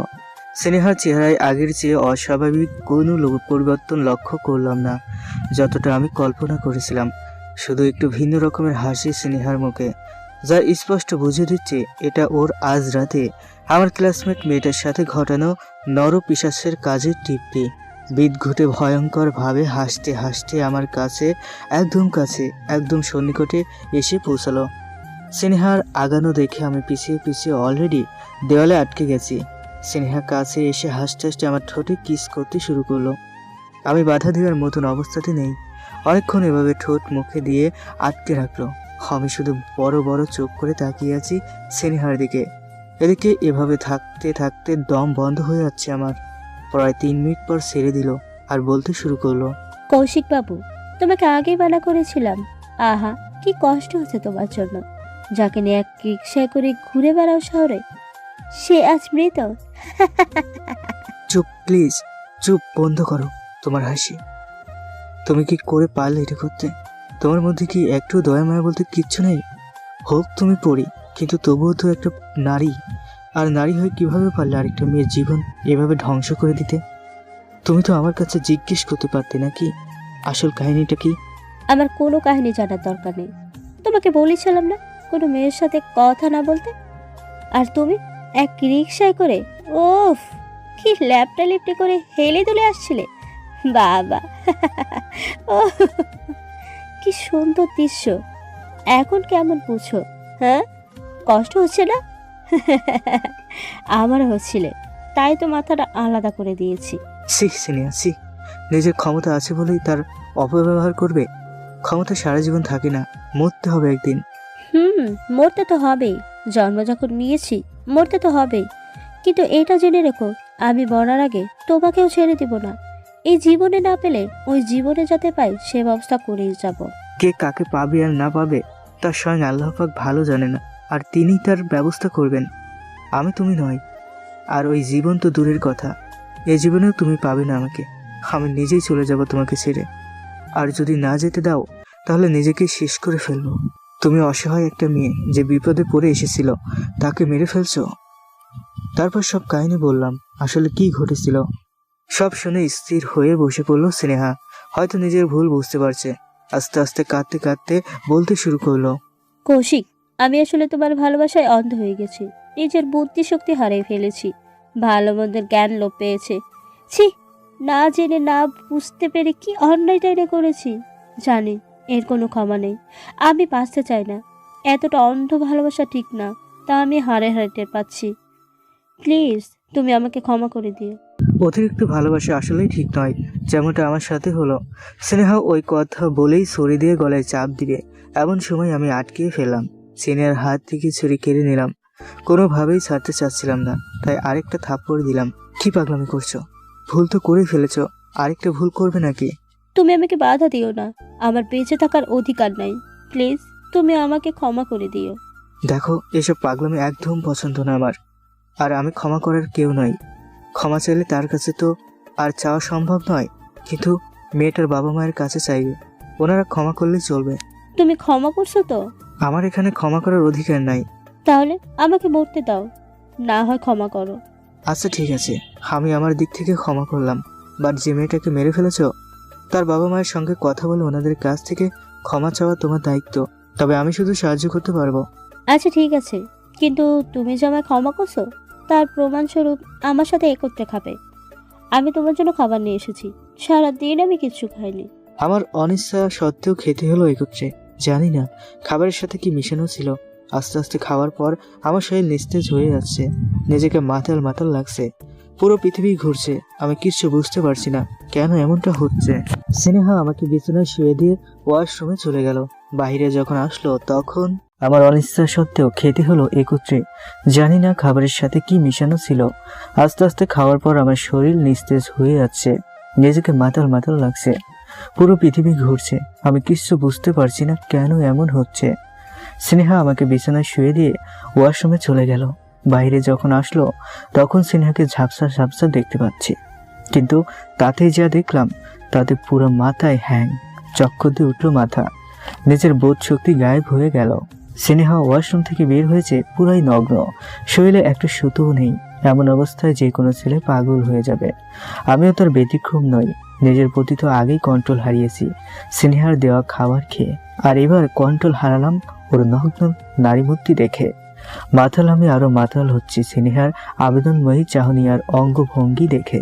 স্নেহার চেহারায় আগের চেয়ে অস্বাভাবিক কোনো পরিবর্তন লক্ষ্য করলাম না, যতটা আমি কল্পনা করেছিলাম। শুধু একটু ভিন্ন রকমের হাসি স্নেহার মুখে, যা স্পষ্ট বুঝে দিচ্ছে এটা ওর আজ রাতে আমার ক্লাসমেট মেয়েটার সাথে ঘটানো নরপিশাচের কাজের টিপটি। বিদঘুটে ভয়ঙ্কর ভাবে হাসতে হাসতে আমার কাছে, একদম সন্নিকটে এসে পৌঁছালো। স্নেহার আগানো দেখে আমি পিছিয়ে পিছিয়ে অলরেডি দেওয়ালে আটকে গেছি। স্নেহা কাছে এসে হাসতে হাসতে আমার ঠোঁটে কিস করতে শুরু করলো। আমি বাধা দেওয়ার মতন অবস্থাতে নেই। অনেকক্ষণ এভাবে ঠোঁট মুখে দিয়ে আটকে রাখলো। আমি শুধু বড় বড় চোখ করে তাকিয়ে আছি স্নেহার দিকে। এদিকে এভাবে থাকতে থাকতে দম বন্ধ হয়ে যাচ্ছে আমার। প্রায় 3 মিনিট পর ছেড়ে দিল আর বলতে শুরু করলো, কৌশিক বাবু, তোমাকে আগেই মানা করেছিলাম। আহা, কি কষ্ট হচ্ছে তোমার জন্য। যাকে নিয়ে এক রিক্সায় করে ঘুরে বেড়াও শহরে, সে আজ মৃত। চুপ প্লিজ, চুপ বন্ধ করো তোমার হাসি। তুমি কি করে পারলে এটা করতে? তোমার মধ্যে কি একটু দয়া মায়া বলতে কিচ্ছু নেই? হোক তুমি পড়ি, কিন্তু তবুও তো একটা নারী। আর নারী হয়ে কিভাবে পারলে আরেকটা মেয়ের জীবন এভাবে ধ্বংস করে দিতে? তুমি তো আমার কাছে জিজ্ঞেস করতে পারতে নাকি আসল কাহিনীটা কি? আমার কোনো কাহিনী জানার দরকার নেই। তোমাকে বলেছিলাম না কোনো মেয়ের সাথে কথা না বলতে। আর তুমি এক রিক্সায় করে, ওফ, কি ল্যাপটা লিপটে করে হেলে দুলে আসছিলে। বাবা, ও কি সুন্দর দৃশ্য। এখন কেমন বুঝো? হ্যাঁ, কষ্ট হচ্ছে না? আমার হচ্ছিলে, তাই তো মাথাটা আলাদা করে দিয়েছি। সিনিয়া সি, নিজের ক্ষমতা আছে বলেই তার অপব্যবহার করবে? ক্ষমতা সারা জীবন থাকে না, মরতে হবে একদিন। মরতে তো হবেই। জন্ম যখন নিয়েছি মরতে তো হবেই। কিন্তু এটা জেনে রেখো, আমি মরার আগে তোমাকেও ছেড়ে দিব না। এই জীবনে না পেলে ওই জীবনে যাতে পাই সে ব্যবস্থা করেই যাব। কে কাকে পাবে আর না পাবে তা স্বয়ং আল্লাহ পাক ভালো জানে না, আর তিনিই তার ব্যবস্থা করবেন। আমি তুমি নয়। আর ওই জীবন তো দূরের কথা, এই জীবনেও তুমি পাবে না আমাকে। আমি নিজেই চলে যাব তোমাকে ছেড়ে। আর যদি না যেতে দাও তাহলে নিজেকে শেষ করে ফেলবো। তুমি অসহায় একটা মেয়ে যে বিপদে পড়ে এসেছিল, তাকে মেরে ফেলছো। তারপর সব কাহিনী বললাম, আসলে কি ঘটেছিল। সব শুনে স্থির হয়ে বসে পড়লো স্নেহা। হয়তো নিজের ভুল বুঝতে পারছে। আস্তে আস্তে কাঁদতে কাঁদতে বলতে শুরু করলো, কৌশিক, আমি আসলে তোমার ভালোবাসায় অন্ধ হয়ে গেছি। নিজের বুদ্ধি শক্তি হারিয়ে ফেলেছি। ভালো মন্দের জ্ঞান লোপ পেয়েছে। ছি, না জেনে না বুঝতে পেরে কি অন্যায়টাই না করেছি। জানি এর কোনো ক্ষমা নেই। আমি বাঁচতে চাই না। এতটা অন্ধ ভালোবাসা ঠিক না, তা আমি হারে হারে টের পাচ্ছি। প্লিজ তুমি আমাকে ক্ষমা করে দিও। অতিরিক্ত ভালোবাসা আসলেই ঠিক নয়, যেমনটা আমার সাথে হলো। স্নেহা ওই কথা বলেই ছুরি দিয়ে গলায় চাপ দিবে, এমন সময় আমি আটকিয়ে ফেললাম। সিনিয়র হাত থেকে ছুরি কেড়ে নিলাম। কোনোভাবেই ছাড়তে চাচ্ছিলাম না, তাই আরেকটা থাপ্পড় দিলাম। কি পাগলামি করছো? ভুল তো করে ফেলেছো, আরেকটা ভুল করবে নাকি? তুমি আমাকে বাধা দিও না। আমার বেঁচে থাকার অধিকার নাই। প্লিজ তুমি আমাকে ক্ষমা করে দিও। দেখো, এসব পাগলামি একদম পছন্দ না আমার। আর আমি ক্ষমা করার কেউ নই। ক্ষমা চাইলে তার কাছে তো আর চাওয়া সম্ভব নয়, কিন্তু মেয়েটার বাবা মায়ের কাছে চাইবে। ওনারা ক্ষমা করলে চলবে। তুমি ক্ষমা করছো তো? আমার এখানে ক্ষমা করার অধিকার নাই। তাহলে আমাকে মরতে দাও, না হয় ক্ষমা করো। আচ্ছা ঠিক আছে, আমি আমার দিক থেকে ক্ষমা করলাম। বাট যে মেয়েটাকে মেরে ফেলেছ তার বাবা মায়ের সঙ্গে কথা বলে ওনাদের কাছ থেকে ক্ষমা চাওয়া তোমার দায়িত্ব। তবে আমি শুধু সাহায্য করতে পারবো। আচ্ছা ঠিক আছে, কিন্তু তুমি যে আমায় ক্ষমা করছো তার প্রমাণস্বরূপ আমার সাথে একত্রে খাবে। আমি তোমার জন্য খাবার নিয়ে এসেছি, সারাদিন আমি কিচ্ছু খাইনি। আমার অনিচ্ছা সত্ত্বেও খেতে হলো একত্রে। জানি না খাবারের সাথে কি মিশানো ছিল। আস্তে আস্তে খাওয়ার পর আমার শরীর নিস্তেজ হয়ে যাচ্ছে, নিজেকে মাতাল মাতাল লাগছে। পুরো পৃথিবী ঘুরছে, আমি কিচ্ছু বুঝতে পারছি না কেন এমনটা হচ্ছে। স্নেহা আমাকে বিছানায় শুয়ে দিয়ে ওয়াশরুমে চলে গেল। বাইরে যখন আসলো তখন আমার অনিচ্ছা সত্ত্বেও খেতে হলো একত্রে। জানি না খাবারের সাথে কি মিশানো ছিল। আস্তে আস্তে খাওয়ার পর আমার শরীর নিস্তেজ হয়ে যাচ্ছে, নিজেকে মাতাল মাতাল লাগছে। পুরো পৃথিবী ঘুরছে, আমি কিচ্ছু বুঝতে পারছি না কেন এমন হচ্ছে। স্নেহা আমাকে বিছানায় শুয়ে দিয়ে ওয়াশরুমে চলে গেল। বাইরে যখন আসলো তখন স্নেহাকে ঝাপসা ঝাপসা দেখতে পাচ্ছি, কিন্তু তাতে যা দেখলাম তাতে পুরো মাথায় হ্যাং, চক্কর দিয়ে উঠলো মাথা, নিজের বোধ শক্তি গায়েব হয়ে গেল। স্নেহা ওয়াশরুম থেকে বের হয়েছে পুরাই নগ্ন, শরীরে একটা সুতোও নেই। এমন অবস্থায় যে কোনো ছেলে পাগল হয়ে যাবে। আমিও তার ব্যতিক্রম নই। নিজের প্রতি তো আগেই কন্ট্রোল হারিয়েছি স্নেহার দেওয়া খাবার খেয়ে, আর এবার কন্ট্রোল হারালাম ওর নগ্ন নারী মূর্তি দেখে। মাতাল আমি আরো মাতাল হচ্ছি স্নেহার আবেদনময়ী চাহনি আর অঙ্গভঙ্গি দেখে।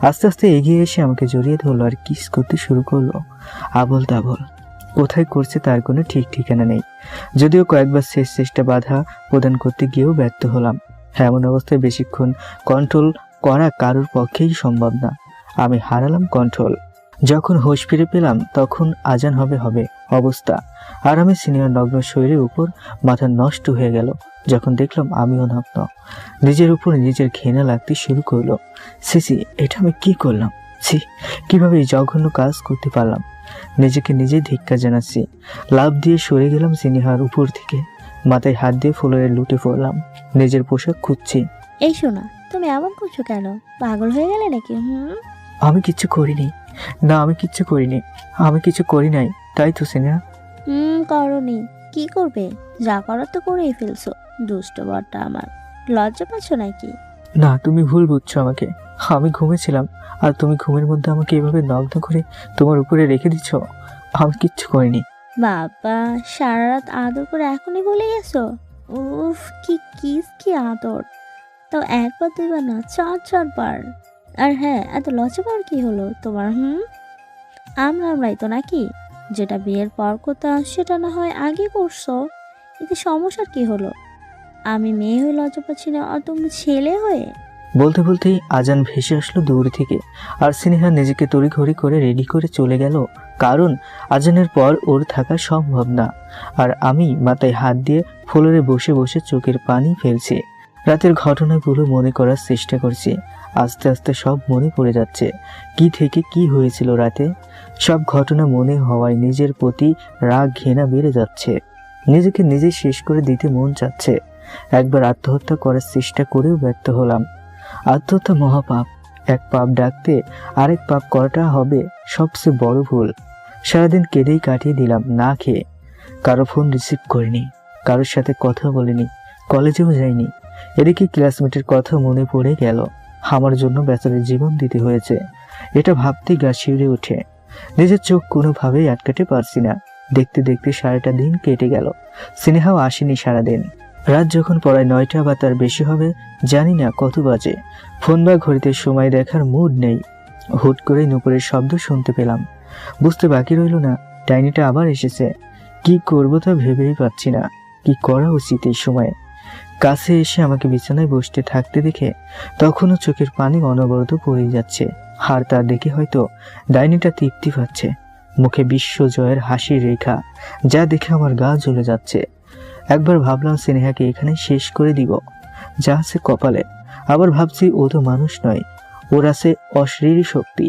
আস্তে আস্তে এগিয়ে এসে আমাকে জড়িয়ে ধরলো আর কিস করতে শুরু করলো। আবল তাবল, কোথায় করছে তার কোনো ঠিক ঠিকানা নেই। যদিও কয়েকবার শেষ চেষ্টা বাধা প্রদান করতে গিয়েও ব্যর্থ হলাম। এমন অবস্থায় বেশিক্ষণ কন্ট্রোল করা কারোর পক্ষেই সম্ভব না। আমি হারালাম কন্ট্রোল। যখন হোশ ফিরে পেলাম তখন আজান হবে হবে অবস্থা, আর আমি সিনিয়র নগ্ন শরীরের উপর মাথা নষ্ট হয়ে গেল। যখন দেখলাম আমিও নগ্ন, নিজের উপর নিজের ঘৃণা লাগতে শুরু করলো। সিসি, এটা আমি কি করলাম? ছি, কিভাবে এই জঘন্য কাজ করতে পারলাম? নিজেকে নিজেই ধিক্কার জানাচ্ছি। লাফ দিয়ে সরে গেলাম সিনিহার উপর থেকে, মাথায় হাত দিয়ে ফ্লোরে লুটে পড়লাম, নিজের পোশাক খুঁজছি। এই শোনা, তুমি এমন করছো কেন? পাগল হয়ে গেলে নাকি? আমি কিচ্ছু করিনি। না, আমি কিচ্ছু করিনি। আমি কিছু করি নাই, তাই তো সিনিয়া। করনি? কি করবে? যা করার তো করেই ফেলছো। দুষ্ট বরটা আমার, লজ্জা পাচ্ছ নাকি? না, তুমি ভুল বুঝছো আমাকে। আমি ঘুমেছিলাম আর তুমি ঘুমের মধ্যে আমাকে এভাবে নগ্ন করে তোমার উপরে রেখে দিচ্ছ। আমি কিচ্ছু করিনি। বাবা, সারা রাত আদর করে এখনই ভুলে গেছো? উফ, কি কিস, কি আদর! তো একবার দুইবার না, 4-4 বার। আর হ্যাঁ, এত লজ্জা পাওয়ার কি হলো তোমার? আমরাই তো নাকি? যেটা বিয়ের পর কথা সেটা না হয় আগে করছো, এতে সমস্যার কি হলো? আমি মেয়ে হয়ে লজ্জা পাচ্ছি না, আর তুমি ছেলে হয়ে? বলতে বলতেই আজান ভেসে আসলো দূর থেকে, আর সিনেহা নিজেকে তড়িঘড়ি করে রেডি করে চলে গেল, কারণ আজানের পর ওর থাকা সম্ভব না। আর আমি মাথায় হাত দিয়ে ফ্লোরে বসে বসে চোখের পানি ফেলছি। রাতের ঘটনাগুলো মনে করার চেষ্টা করছি। আস্তে আস্তে সব মনে পড়ে যাচ্ছে, কি থেকে কি হয়েছিল রাতে। সব ঘটনা মনে হওয়ায় নিজের প্রতি রাগ ঘৃণা বেড়ে যাচ্ছে। নিজেকে নিজে শেষ করে দিতে মন চাচ্ছে। একবার আত্মহত্যা করার চেষ্টা করেও ব্যর্থ হলাম। আত্মহত্যা মহাপাপ। এক পাপ ডাকতে আরেক পাপ করাটা হবে সবচেয়ে বড় ভুল। সারাদিন কেঁদেই কাটিয়ে দিলাম না খেয়ে। কারো ফোন রিসিভ করিনি, কারোর সাথে কথা বলিনি, কলেজেও যাইনি। এদিকে ক্লাসমেটের কথা মনে পড়ে গেল। আমার জন্য বেচারের জীবন দিতে হয়েছে, এটা ভাবতেই গা শিউরে ওঠে। নিজের চোখ কোনোভাবেই আটকাতে পারছি না। দেখতে দেখতে সারাটা দিন কেটে গেল। স্নেহাও আসেনি সারাদিন। রাত যখন পড়ায় 9টা বা তার বেশি হবে, জানি না কত বাজে। ফোন বা ঘড়িতে সময় দেখার মুড নেই। হুট করেই নুপুরের শব্দ শুনতে পেলাম। বুঝতে বাকি রইল না, ডাইনিটা আবার এসেছে। কি করবো তা ভেবেই পাচ্ছি না। কি করা উচিত এই সময়ে? কাছে এসে আমাকে বিছানায় বসতে থাকতে দেখে তখনও চোখের পানি অনবরত পড়ে যাচ্ছে। আর তা দেখে হয়তো ডাইনিটা তৃপ্তি পাচ্ছে। মুখে বিশ্বজয়ের হাসির রেখা, যা দেখে আমার গা জ্বলে যাচ্ছে। একবার ভাবলাম স্নেহাকে এখানে শেষ করে দিব, যা আছে কপালে। আবার ভাবছি ও তো মানুষ নয়, ওর আছে অশরীরী শক্তি,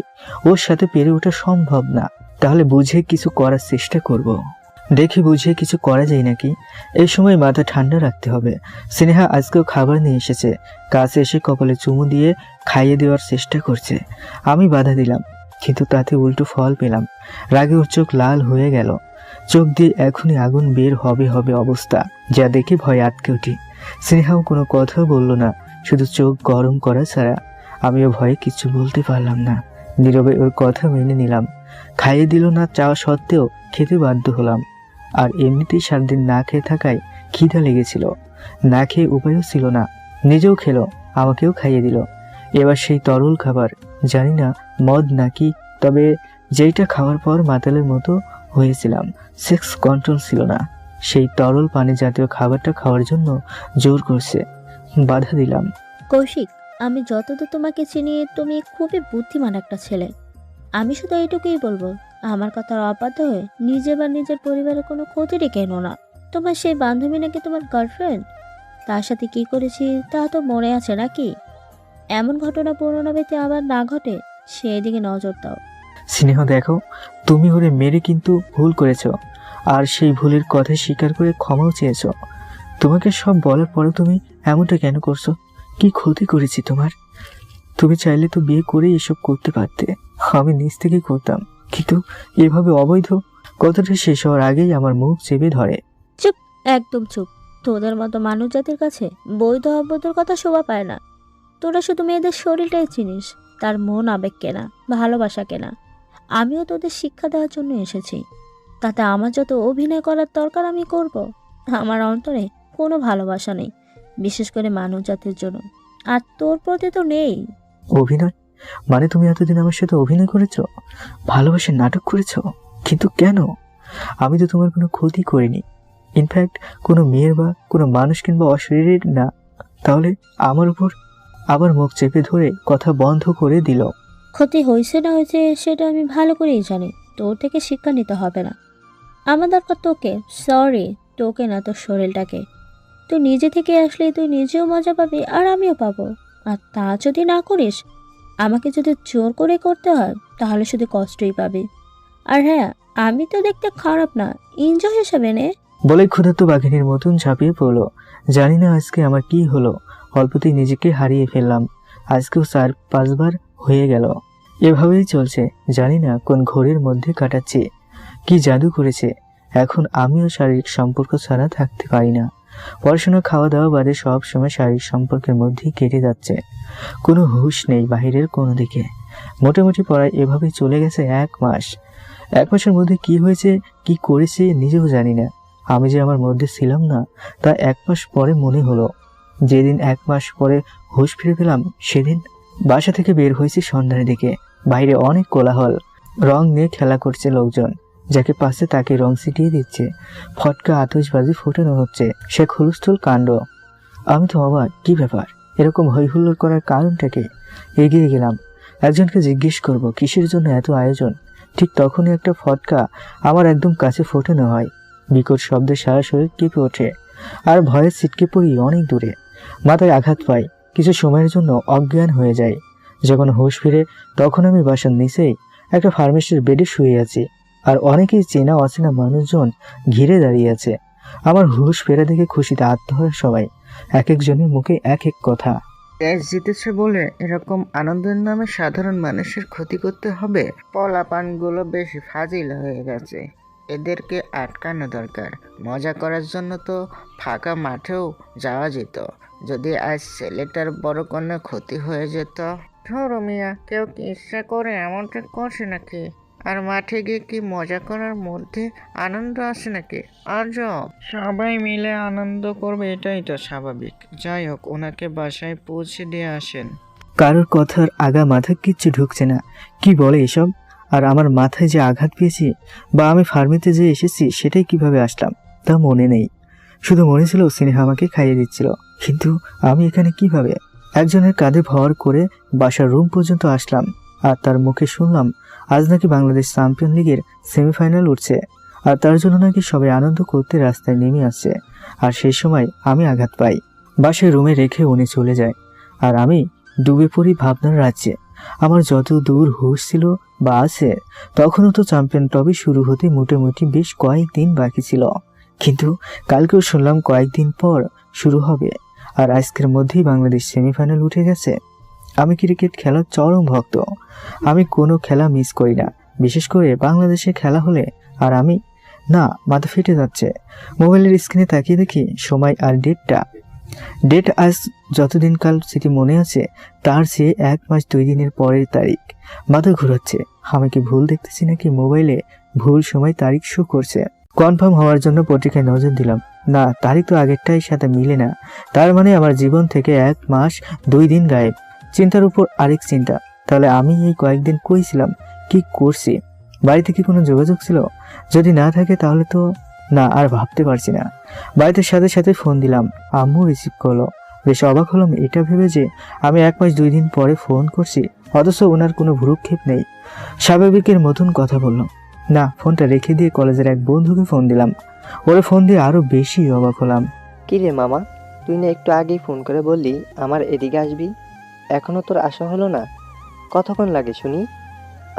ওর সাথে পেরে ওঠা সম্ভব না। তাহলে বুঝে কিছু করার চেষ্টা করব। দেখে বুঝে কিছু করা যায় নাকি। এই সময় মাথা ঠান্ডা রাখতে হবে। স্নেহা আজকেও খাবার নিয়ে এসেছে। কাছে এসে কপালে চুমু দিয়ে খাইয়ে দেওয়ার চেষ্টা করছে। আমি বাধা দিলাম, কিন্তু তাতে উল্টো ফল পেলাম। রাগে ওর চোখ লাল হয়ে গেল। চোখ দিয়ে এখনই আগুন বের হবে হবে অবস্থা, যা দেখে ভয় আটকে উঠি। স্নেহাও কোনো কথা বলল না, শুধু চোখ গরম করা ছাড়া। আমিও ভয়ে কিছু বলতে পারলাম না। নীরবে ওর কথা মেনে নিলাম। খাইয়ে দিল না চাওয়া সত্ত্বেও খেতে বাধ্য হলাম। আর এমনিতেই 7 দিন না খেয়ে থাকায় খিদা লেগেছিল। না খেয়ে উপায়ও ছিল না। নিজেও খেলো, আমাকেও খাইয়ে দিল। এবার সেই তরল খাবার, জানি না মদ নাকি, তবে যেইটা খাওয়ার পর মাতালের মতো হয়েছিলাম। সেক্স কন্ট্রোল ছিল না। সেই তরল পানি জাতীয় খাবারটা খাওয়ার জন্য জোর করছে, বাধা দিলাম। কৌশিক, আমি যতদূর তোমাকে চিনি তুমি খুবই বুদ্ধিমান একটা ছেলে। আমি শুধু এইটুকুই বলবো, আমার কথার অবাধ্য হয়ে নিজে বা নিজের পরিবারের কোনো ক্ষতি ডেকে এনো না। তোমার সেই বান্ধবী নাকি তোমার গার্লফ্রেন্ড, তার সাথে কি করেছি তা তো মনে আছে নাকি? এমন ঘটনা পুনরাবৃত্তি আবার না ঘটে সেই দিকে নজর দাও। স্নেহ দেখো, তুমি ওরে মেরে কিন্তু ভুল করেছো, আর সেই ভুলের কথা স্বীকার করে ক্ষমাও চেয়েছো। তোমাকে সব বলার পরে তুমি এমনটা কেন করছো? কি ক্ষতি করেছি তোমার? তুমি চাইলে তো বিয়ে করে এসব করতে পারতে, আমি নিজ থেকেই করতাম, কিন্তু এভাবে অবৈধ। কথাটা শেষ হওয়ার আগেই আমার মুখ চেপে ধরে। চুপ, একদম চুপ। তোদের মতো মানুষ জাতির কাছে বৈধ অবৈধর কথা শোভা পায় না। তোরা শুধু মেয়েদের শরীরটাই চিনিস, তার মন আবেগ কেনা, ভালোবাসা কেনা। আমিও তোদের শিক্ষা দেওয়ার জন্য এসেছি। তাতে আমার যত অভিনয় করার দরকার আমি করব। আমার অন্তরে কোনো ভালোবাসা নেই, বিশেষ করে মানব জাতির জন্য। আর তোর প্রতি তো নেই। অভিনয় মানে তুমি এতদিন আমার সাথে অভিনয় করেছো, ভালোবাসার নাটক করেছো, কিন্তু কেন? আমি তো তোমার কোনো ক্ষতি করিনি, ইনফ্যাক্ট কোনো মেয়ের বা কোনো মানুষ কিংবা অশরীরের না। তাহলে আমার উপর আবার মুখ চেপে ধরে কথা বন্ধ করে দিল। ক্ষতি হয়েছে না হয়েছে সেটা আমি ভালো করেই জানি। তোর থেকে শিক্ষা নিতে হবে না। আমার দরকার তোকে, সরি, তোকে না, তোর শরীরটাকে। তুই নিজে থেকে আসলে তুই নিজেও মজা পাবি আর আমিও পাবো। আর তা যদি না করিস, আমাকে যদি জোর করে করতে হয়, তাহলে শুধু কষ্টই পাবি। আর হ্যাঁ, আমি তো দেখতে খারাপ না, এনজয় হিসাবে নে। বলে ক্ষুধার্ত বাঘিনীর মতন ঝাঁপিয়ে পড়লো। জানি না আজকে আমার কি হলো, অল্পতেই নিজেকে হারিয়ে ফেললাম। আজকেও 4-5 বার হয়ে গেল। এভাবেই চলছে, জানি না কোন ঘোরের মধ্যে কাটাচ্ছি। কি জাদু করেছে, এখন আমিও শারীরিক সম্পর্ক ছাড়া থাকতে পারি না। পড়াশোনা, খাওয়া দাওয়া বাদে সব সময় শারীরিক সম্পর্কের মধ্যেই কেটে যাচ্ছে। কোনো হুঁশ নেই বাহিরের কোনো দিকে। মোটামুটি পড়ায় এভাবে চলে গেছে 1 মাস। 1 মাসের মধ্যে কি হয়েছে, কি করেছে নিজেও জানি না। আমি যে আমার মধ্যে ছিলাম না তা 1 মাস পরে মনে হলো। যেদিন 1 মাস পরে হুঁশ ফিরে পেলাম, সেদিন বাসা থেকে বের হয়েছি সন্ধ্যার দিকে। বাইরে অনেক কোলাহল, রং নিয়ে খেলা করছে লোকজন। যাকে পাচ্ছে তাকে রং ছিটিয়ে দিচ্ছে, ফটকা আতশবাজি ফুটানো হচ্ছে, সে হুলস্থুল কাণ্ড। আমি তো অবাক, কি ব্যাপার, এরকম হইহুল্লোড় করার কারণটা কি? এগিয়ে গেলাম, একজনকে জিজ্ঞেস করব কিসের জন্য এত আয়োজন। ঠিক তখনই একটা ফটকা আমার একদম কাছে ফোটানো হয়। বিকট শব্দে সারা শরীর কেঁপে ওঠে, আর ভয়ে ছিটকে পড়ি অনেক দূরে। মাথায় আঘাত পাই, কিছু সময়ের জন্য অজ্ঞান হয়ে যায়। যখন হুঁশ ফিরে, তখন আমি বাসার নিচেই একটা ফার্মেসির বেডে শুয়ে আছি, আর অনেকেই চেনা অচেনা মানুষজন ঘিরে দাঁড়িয়ে আছে। আমার হুঁশ ফেরা দেখে খুশিতে আত্মহারা সবাই, এক একজনের মুখে এক এক কথা। দেশ জিতেছে বলে এরকম আনন্দের নামে সাধারণ মানুষের ক্ষতি করতে হবে? পোলাপানগুলো বেশি ফাজিল হয়ে গেছে, এদেরকে আটকানো দরকার। মজা করার জন্য তো ফাঁকা মাঠেও যাওয়া যেত, যদি আজ ছেলেটার বড় কোনো ক্ষতি হয়ে যেত। ধরো মিয়া, কেউ কি ইচ্ছা করে এমনটা করছে নাকি? আর মাঠে গিয়ে কি মজা করার মধ্যে আনন্দ আছে নাকি? আজব, সবাই মিলে আনন্দ করবে এটাই তো স্বাভাবিক। যাই হোক, ওনাকে বাসায় পৌঁছে দিয়ে আসেন। কারোর কথার আগা মাথা কিচ্ছু ঢুকছে না, কি বলে এসব। আর আমার মাথায় যে আঘাত পেয়েছি বা আমি ফার্মেতে যে এসেছি সেটাই কিভাবে আসলাম তা মনে নেই। শুধু মনে ছিল স্নেহা আমাকে খাইয়ে দিচ্ছিল, কিন্তু আমি এখানে কিভাবে? একজনের কাঁধে ভর করে বাসার রুম পর্যন্ত আসলাম, আর তার মুখে শুনলাম আজ নাকি বাংলাদেশ চ্যাম্পিয়ন লিগের সেমিফাইনাল উঠছে, আর তার জন্য নাকি সবাই আনন্দ করতে রাস্তায় নেমে আসছে। আর সেই সময় আমি আঘাত পাই, বাসায় রুমে রেখে উনি চলে যায়, আর আমি ডুবে পড়ি ভাবনার রাজ্যে। আমার যত দূর হুঁশ ছিল বা আছে, তখনও তো চ্যাম্পিয়ন ট্রফি শুরু হতে মোটামুটি বেশ কয়েকদিন বাকি ছিল, কিন্তু কালকেও শুনলাম কয়েকদিন পর শুরু হবে, আর আজকের মধ্যেই বাংলাদেশ সেমিফাইনাল উঠে গেছে। আমি ক্রিকেট খেলার চরম ভক্ত, আমি কোনো খেলা মিস করি না, বিশেষ করে বাংলাদেশে খেলা হলে। আর আমি না, মাথা ফেটে যাচ্ছে। মোবাইলের স্ক্রিনে তাকিয়ে দেখি সময় আর ডেটটা ডেট আজ যতদিন কাল স্মৃতি মনে আছে তার চেয়ে 1 মাস 2 দিনের পরের তারিখ। মাথা ঘুরাচ্ছে, আমি কি ভুল দেখতেছি নাকি মোবাইলে ভুল সময় তারিখ শো করছে। কনফার্ম হওয়ার জন্য পত্রিকায় নজর দিলাম, না তারিখ তো আগেরটাই সাথে মিলে না। তার মানে আমার জীবন থেকে 1 মাস 2 দিন গায়েব। চিন্তার উপর আরেক চিন্তা, তাহলে আমি এই কয়েকদিন কই ছিলাম, কি করছি? বাড়িতে কি কোনো যোগাযোগ ছিল? যদি না থাকে তাহলে তো না, আর ভাবতে পারছি না। বাড়িতে সাথে সাথে ফোন দিলাম, আম্মু রিসিভ করলো। বেশ অবাক হলাম এটা ভেবে যে আমি 1 মাস 2 দিন পরে ফোন করছি, অথচ ওনার কোনো ভ্রুক্ষেপ নেই। স্বাভাবিকের মতন কথা বললাম না, ফোনটা রেখে দিয়ে কলেজের এক বন্ধুকে ফোন দিলাম। ওরে ফোন দিয়ে আরো বেশি অবাক হলাম। কি রে মামা, তুই না একটু আগেই ফোন করে বললি আমার এদিকে আসবি, এখনো তোর আসা হলো না? কতক্ষণ লাগে শুনি?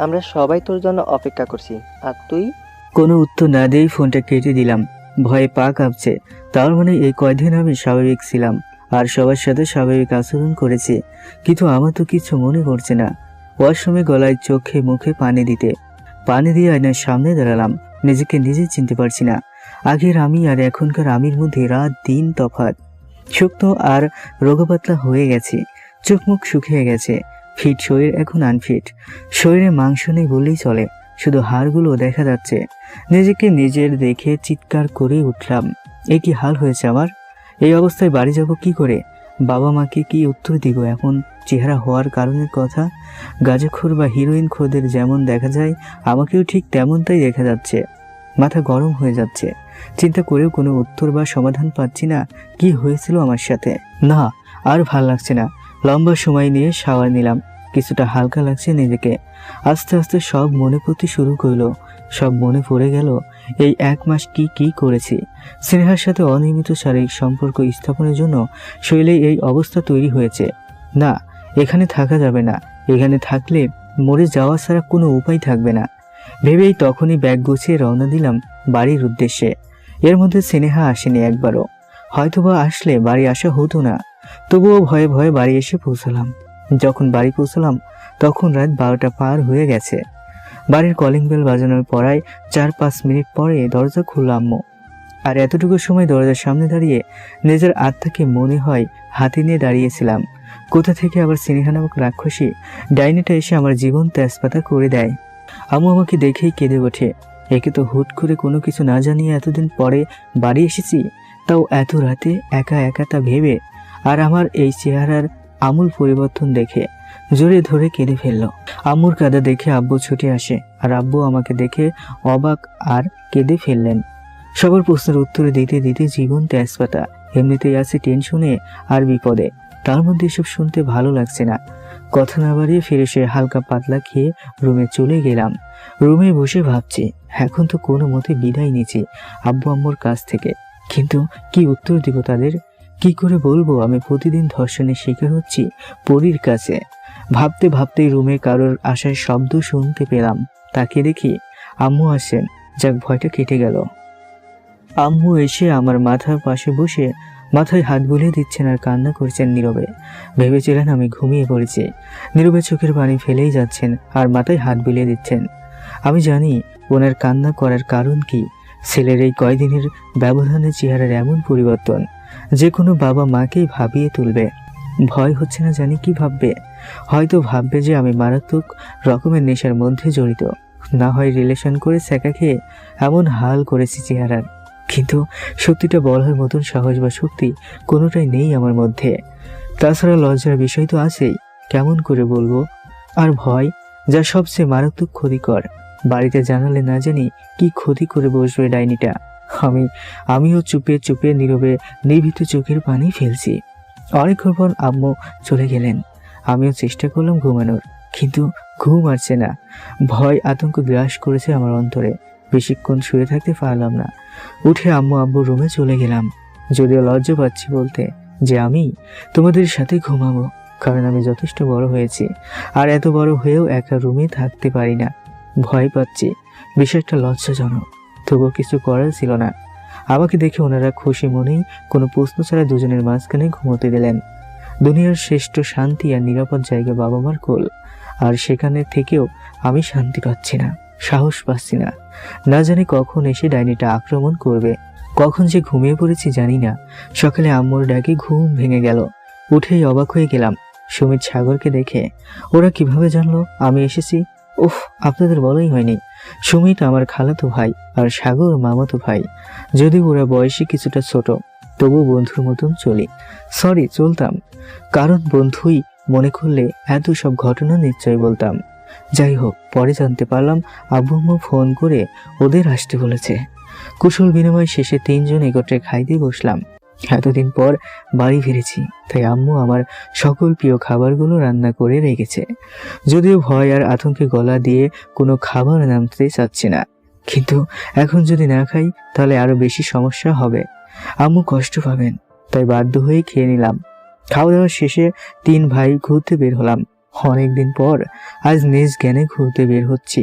আমরা সবাই তোর জন্য অপেক্ষা করছি, আর তুই? কোনো উত্তর না দিয়েই ফোনটা কেটে দিলাম। ভয়ে পা কাঁপছে। তার মানে এই কয়দিন আমি স্বাভাবিক ছিলাম আর সবার সাথে স্বাভাবিক আচরণ করেছি, কিন্তু আমার তো কিছু মনে পড়ছে না। ওয়াশরুমে গলায় চোখে মুখে পানি দিয়ে আয়নার সামনে দাঁড়ালাম। নিজেকে নিজে চিনতে পারছি না। আগের আমি আর এখনকার আমির মধ্যে রাত দিন তফাৎ। শুকনো আর রোগপাতলা হয়ে গেছে, চোখ মুখ শুকিয়ে গেছে, ফিট শরীর এখন আনফিট। শরীরে মাংস নেই বললেই চলে, শুধু হাড়গুলো দেখা যাচ্ছে। নিজেকে নিজের দেখে চিৎকার করে উঠলাম, এ কি হাল হয়েছে আমার? এই অবস্থায় বাড়ি যাব কি করে? বাবা মাকে কি উত্তর দিব এখন চেহারা হওয়ার কারণের কথা? গাঁজাখোর বা হিরোইন খোরদের যেমন দেখা যায় আমাকেও ঠিক তেমনটাই দেখা যাচ্ছে। মাথা গরম হয়ে যাচ্ছে, চিন্তা করেও কোনো উত্তর বা সমাধান পাচ্ছি না। কি হয়েছিল আমার সাথে? না, আর ভাল লাগছে না। লম্বা সময় নিয়ে শাওয়ার নিলাম, কিছুটা হালকা লাগছে নিজেকে। আস্তে আস্তে সব মনে পড়তে শুরু করলো। সব মনে পড়ে গেল এই 1 মাস কি করেছি। স্নেহার সাথে অনিয়মিত শারীরিক সম্পর্ক স্থাপনের জন্য শরীরে এই অবস্থা তৈরি হয়েছে। না, এখানে থাকা যাবে না। এখানে থাকলে মরে যাওয়া ছাড়া কোনো উপায় থাকবে না ভেবেই তখনই ব্যাগ গুছিয়ে রওনা দিলাম বাড়ির উদ্দেশ্যে। এর মধ্যে স্নেহা আসেনি একবারও, হয়তোবা আসলে বাড়ি আসা হতো না। তবুও ভয়ে ভয়ে বাড়ি এসে পৌঁছালাম। যখন বাড়ি পৌঁছলাম তখন রাত 12টা পার হয়ে গেছে। বাড়ির কলিং বেল বাজানোর পরায় 4-5 মিনিট পরে দরজা খুলল আম্মু। আর এতটুকু সময় দরজার সামনে দাঁড়িয়ে নিজের আত্মাকে মনে হয় হাতে নিয়ে দাঁড়িয়েছিলাম। কোথা থেকে আবার স্নেহা নামক রাক্ষসী ডাইনিটা এসে আমার জীবন তেজপাতা করে দেয়। আম্মু আমাকে দেখেই কেঁদে ওঠে। একে তো হুট করে কোনো কিছু না জানিয়ে এতদিন পরে বাড়ি এসেছি, তাও এত রাতে একা একা তা ভেবে। আর আমার এই চেহারার আমূল পরিবর্তন দেখে জোরে ধরে কেঁদে ফেলল। আম্মুর কাঁদা দেখে আব্বু ছুটে আসে, আর আব্বু আমাকে দেখে অবাক আর কেঁদে ফেললেন। সবার প্রশ্নের উত্তর দিতে দিতে জীবন তেজপাতা। এমনিতেই আছে টেনশনে আর বিপদে, তার মধ্যে এসব শুনতে ভালো লাগছে না। কথা না বাড়িয়ে ফিরে সে হালকা পাতলা খেয়ে রুমে চলে গেলাম। রুমে বসে ভাবছি, এখন তো কোনো মতে বিদায় নিয়েছি আব্বু আম্মুর কাছ থেকে, কিন্তু কি উত্তর দিব তাদের? কি করে বলবো আমি প্রতিদিন ধর্ষণের শিকার হচ্ছি পরীর কাছে? ভাবতে ভাবতেই রুমে কারোর আসার শব্দ শুনতে পেলাম। তাকে দেখি আম্মু আসেন, যাক ভয়টা কেটে গেল। আম্মু এসে আমার মাথার পাশে বসে মাথায় হাত বুলিয়ে দিচ্ছেন আর কান্না করছেন নীরবে। ভেবেছিলেন আমি ঘুমিয়ে পড়েছি। নীরবে চোখের পানি ফেলেই যাচ্ছেন আর মাথায় হাত বুলিয়ে দিচ্ছেন। আমি জানি ওনার কান্না করার কারণ কি। ছেলের এই কয়দিনের ব্যবধানে চেহারার এমন পরিবর্তন যে কোনো বাবা মাকেই ভাবিয়ে তুলবে। ভয় হচ্ছে না জানি কি ভাববে। হয়তো ভাববে যে আমি মারাত্মক রকমের নেশার মধ্যে জড়িত, না হয় রিলেশন করে সেকা খেয়ে এমন হাল করেছি চেহারার। কিন্তু সত্যিটা বলার মতন সাহস বা শক্তি কোনোটাই নেই আমার মধ্যে। তাছাড়া লজ্জার বিষয় তো আছেই, কেমন করে বলবো? আর ভয়, যা সবচেয়ে মারাত্মক ক্ষতিকর। বাড়িতে জানালে না জানি কি ক্ষতি করে বসবে ডাইনিটা। আমিও চুপে চুপে নীরবে নিভৃত চোখের পানি ফেলছি। অনেকক্ষণ পর আম্মু চলে গেলেন। আমিও চেষ্টা করলাম ঘুমানোর, কিন্তু ঘুম আসছে না। ভয় আতঙ্ক গ্রাস করেছে আমার অন্তরে। বেশিক্ষণ শুয়ে থাকতে পারলাম না। উঠে আব্বুর রুমে চলে গেলাম। যদিও লজ্জা পাচ্ছি বলতে যে আমি তোমাদের সাথে ঘুমাবো, কারণ আমি যথেষ্ট বড় হয়েছি আর এত বড় হয়েও একা রুমে থাকতে পারি না। ভয় পাচ্ছি, বিষয়টা লজ্জাজনক, তবুও কিছু করার ছিল না। আমাকে দেখে ওনারা খুশি মনেই কোনো প্রশ্ন ছাড়া দুজনের মাঝখানে ঘুমোতে দিলেন। দুনিয়ার শ্রেষ্ঠ শান্তি আর নিরাপদ জায়গা বাবা মার কোল, আর সেখানে থেকেও আমি শান্তি পাচ্ছি না, সাহস পাচ্ছি না। না জানি কখন এসে ডাইনিটা আক্রমণ করবে, কখন যে ঘুমিয়ে পড়েছি জানি না। সকালে আম্মুর ডাকে ঘুম ভেঙে গেল। উঠেই অবাক হয়ে গেলাম সুমিত সাগরকে দেখে। ওরা কিভাবে জানলো আমি এসেছি? উফ, আপনাদের বলাই হয়নি। সুমিত আমার খালাতো ভাই আর সাগর মামাতো ভাই। যদিও ওরা বয়সে কিছুটা ছোট, তবু বন্ধুর মতন চলি। সরি, চলতাম, কারণ বন্ধুই মনে করলে এত সব ঘটনা নিশ্চয়ই বলতাম। যাই হোক, পরে জানতে পারলাম আব্বু আম্মু ফোন করে ওদের আসতে বলেছে। কুশল বিনিময় শেষে 3 জন একত্রে খাইতে বসলাম। এতদিন পর বাড়ি ফিরেছি, তাই আম্মু আমার সকল প্রিয় খাবারগুলো রান্না করে রেখেছে। যদিও ভয় আর আতঙ্কে গলা দিয়ে কোনো খাবার নামতে চাচ্ছে না, কিন্তু এখন যদি না খাই তাহলে আরো বেশি সমস্যা হবে। আম্মু কষ্ট পাবেন, তাই বাধ্য হয়ে খেয়ে নিলাম। খাওয়া দাওয়া শেষে 3 ভাই ঘুরতে বের হলাম। অনেকদিন পর আজ নিজ জ্ঞানে ঘুরতে বের হচ্ছি।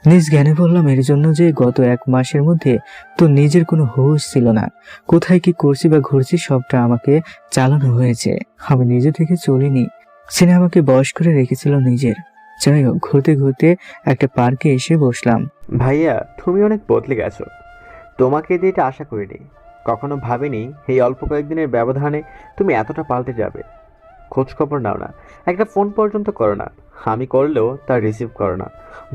নিজ জ্ঞানে বললাম এর জন্য যে গত 1 মাসের মধ্যে তো নিজের কোনো হুঁশ ছিল না। কোথায় কি করছি বা ঘুরছি সবটা আমাকে চালানো হয়েছে, আমি নিজে থেকে চলিনি। সিনে আমাকে বয়স করে রেখেছিল নিজের। যাই হোক, ঘুরতে ঘুরতে একটা পার্কে এসে বসলাম। ভাইয়া, তুমি অনেক বদলে গেছো। তোমাকে দিয়ে এটা আশা করিনি, কখনো ভাবিনি এই অল্প কয়েকদিনের ব্যবধানে তুমি এতটা পাল্টে যাবে। খোঁজ খবর নাও না, একটা ফোন পর্যন্ত করো না। আমি করলেও তার রিসিভ করো না,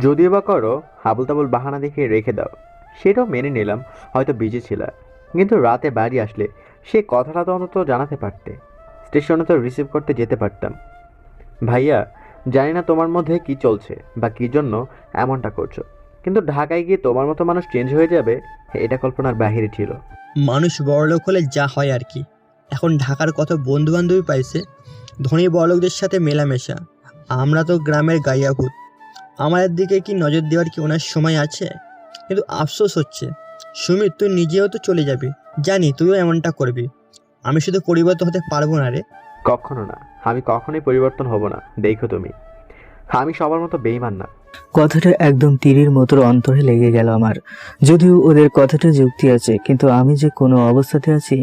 যদিও বা করো আবুল তাবুল বাহানা দেখে রেখে দাও। সেটাও মেনে নিলাম, হয়তো বিজি ছিল, কিন্তু রাতে বাড়ি আসলে সে কথাটা তো অন্তত জানাতে পারতে। স্টেশনে তো রিসিভ করতে যেতে পারতাম। ভাইয়া, জানি না তোমার মধ্যে কি চলছে বা কী জন্য এমনটা করছো, কিন্তু ঢাকায় গিয়ে তোমার মতো মানুষ চেঞ্জ হয়ে যাবে এটা কল্পনার বাহিরে ছিল। মানুষ বড়লোক হলে যা হয় আর কি। এখন ঢাকার কত বন্ধু বান্ধবী পাইছে, ধনী বড়লোকদের সাথে মেলামেশা। আমরা তো গ্রামের গাইয়া ভূত, আমাদের দিকে কি নজর দেওয়ার কি ওনার সময় আছে? কিন্তু আফসোস হচ্ছে, সুমিত তুই নিজেও তো চলে যাবি, জানি তুইও এমনটা করবি। আমি শুধু পরিবর্তন হতে পারবো না রে। কখনো না, আমি কখনোই পরিবর্তন হব না। দেখো তুমি, আমি সবার মতো বেইমান না। কথাটা একদম তীরের মতো অন্তরে লেগে গেল আমার। যদিও ওদের কথাটা যুক্তি আছে, কিন্তু আমি যে কোনো অবস্থাতে আছি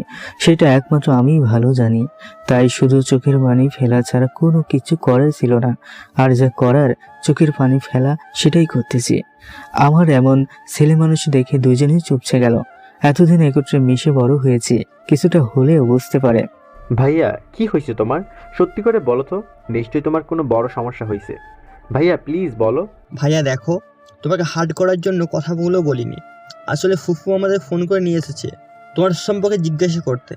সেটা একমাত্র আমিই ভালো জানি। তাই শুধু চোখের পানি ফেলা ছাড়া কোনো কিছু করার ছিল না। আর যা করার, চোখের পানি ফেলা, সেটাই করতেছি। আমার এমন ছেলে মানুষ দেখে দুজনেই চুপছে গেল। এতদিন একত্রে মিশে বড় হয়েছি, কিছুটা হলেও বুঝতে পারে। ভাইয়া, কি হয়েছে তোমার? সত্যি করে বলো তো, নিশ্চয়ই তোমার কোনো বড় সমস্যা হয়েছে। ভাইয়া প্লিজ বলো। ভাইয়া দেখো, তোমাকে হার্ট করার জন্য কথাগুলো বলিনি। আসলে ফুফু আমাদের ফোন করে নিয়ে এসেছে তোমার সম্পর্কে জিজ্ঞাসা করতে।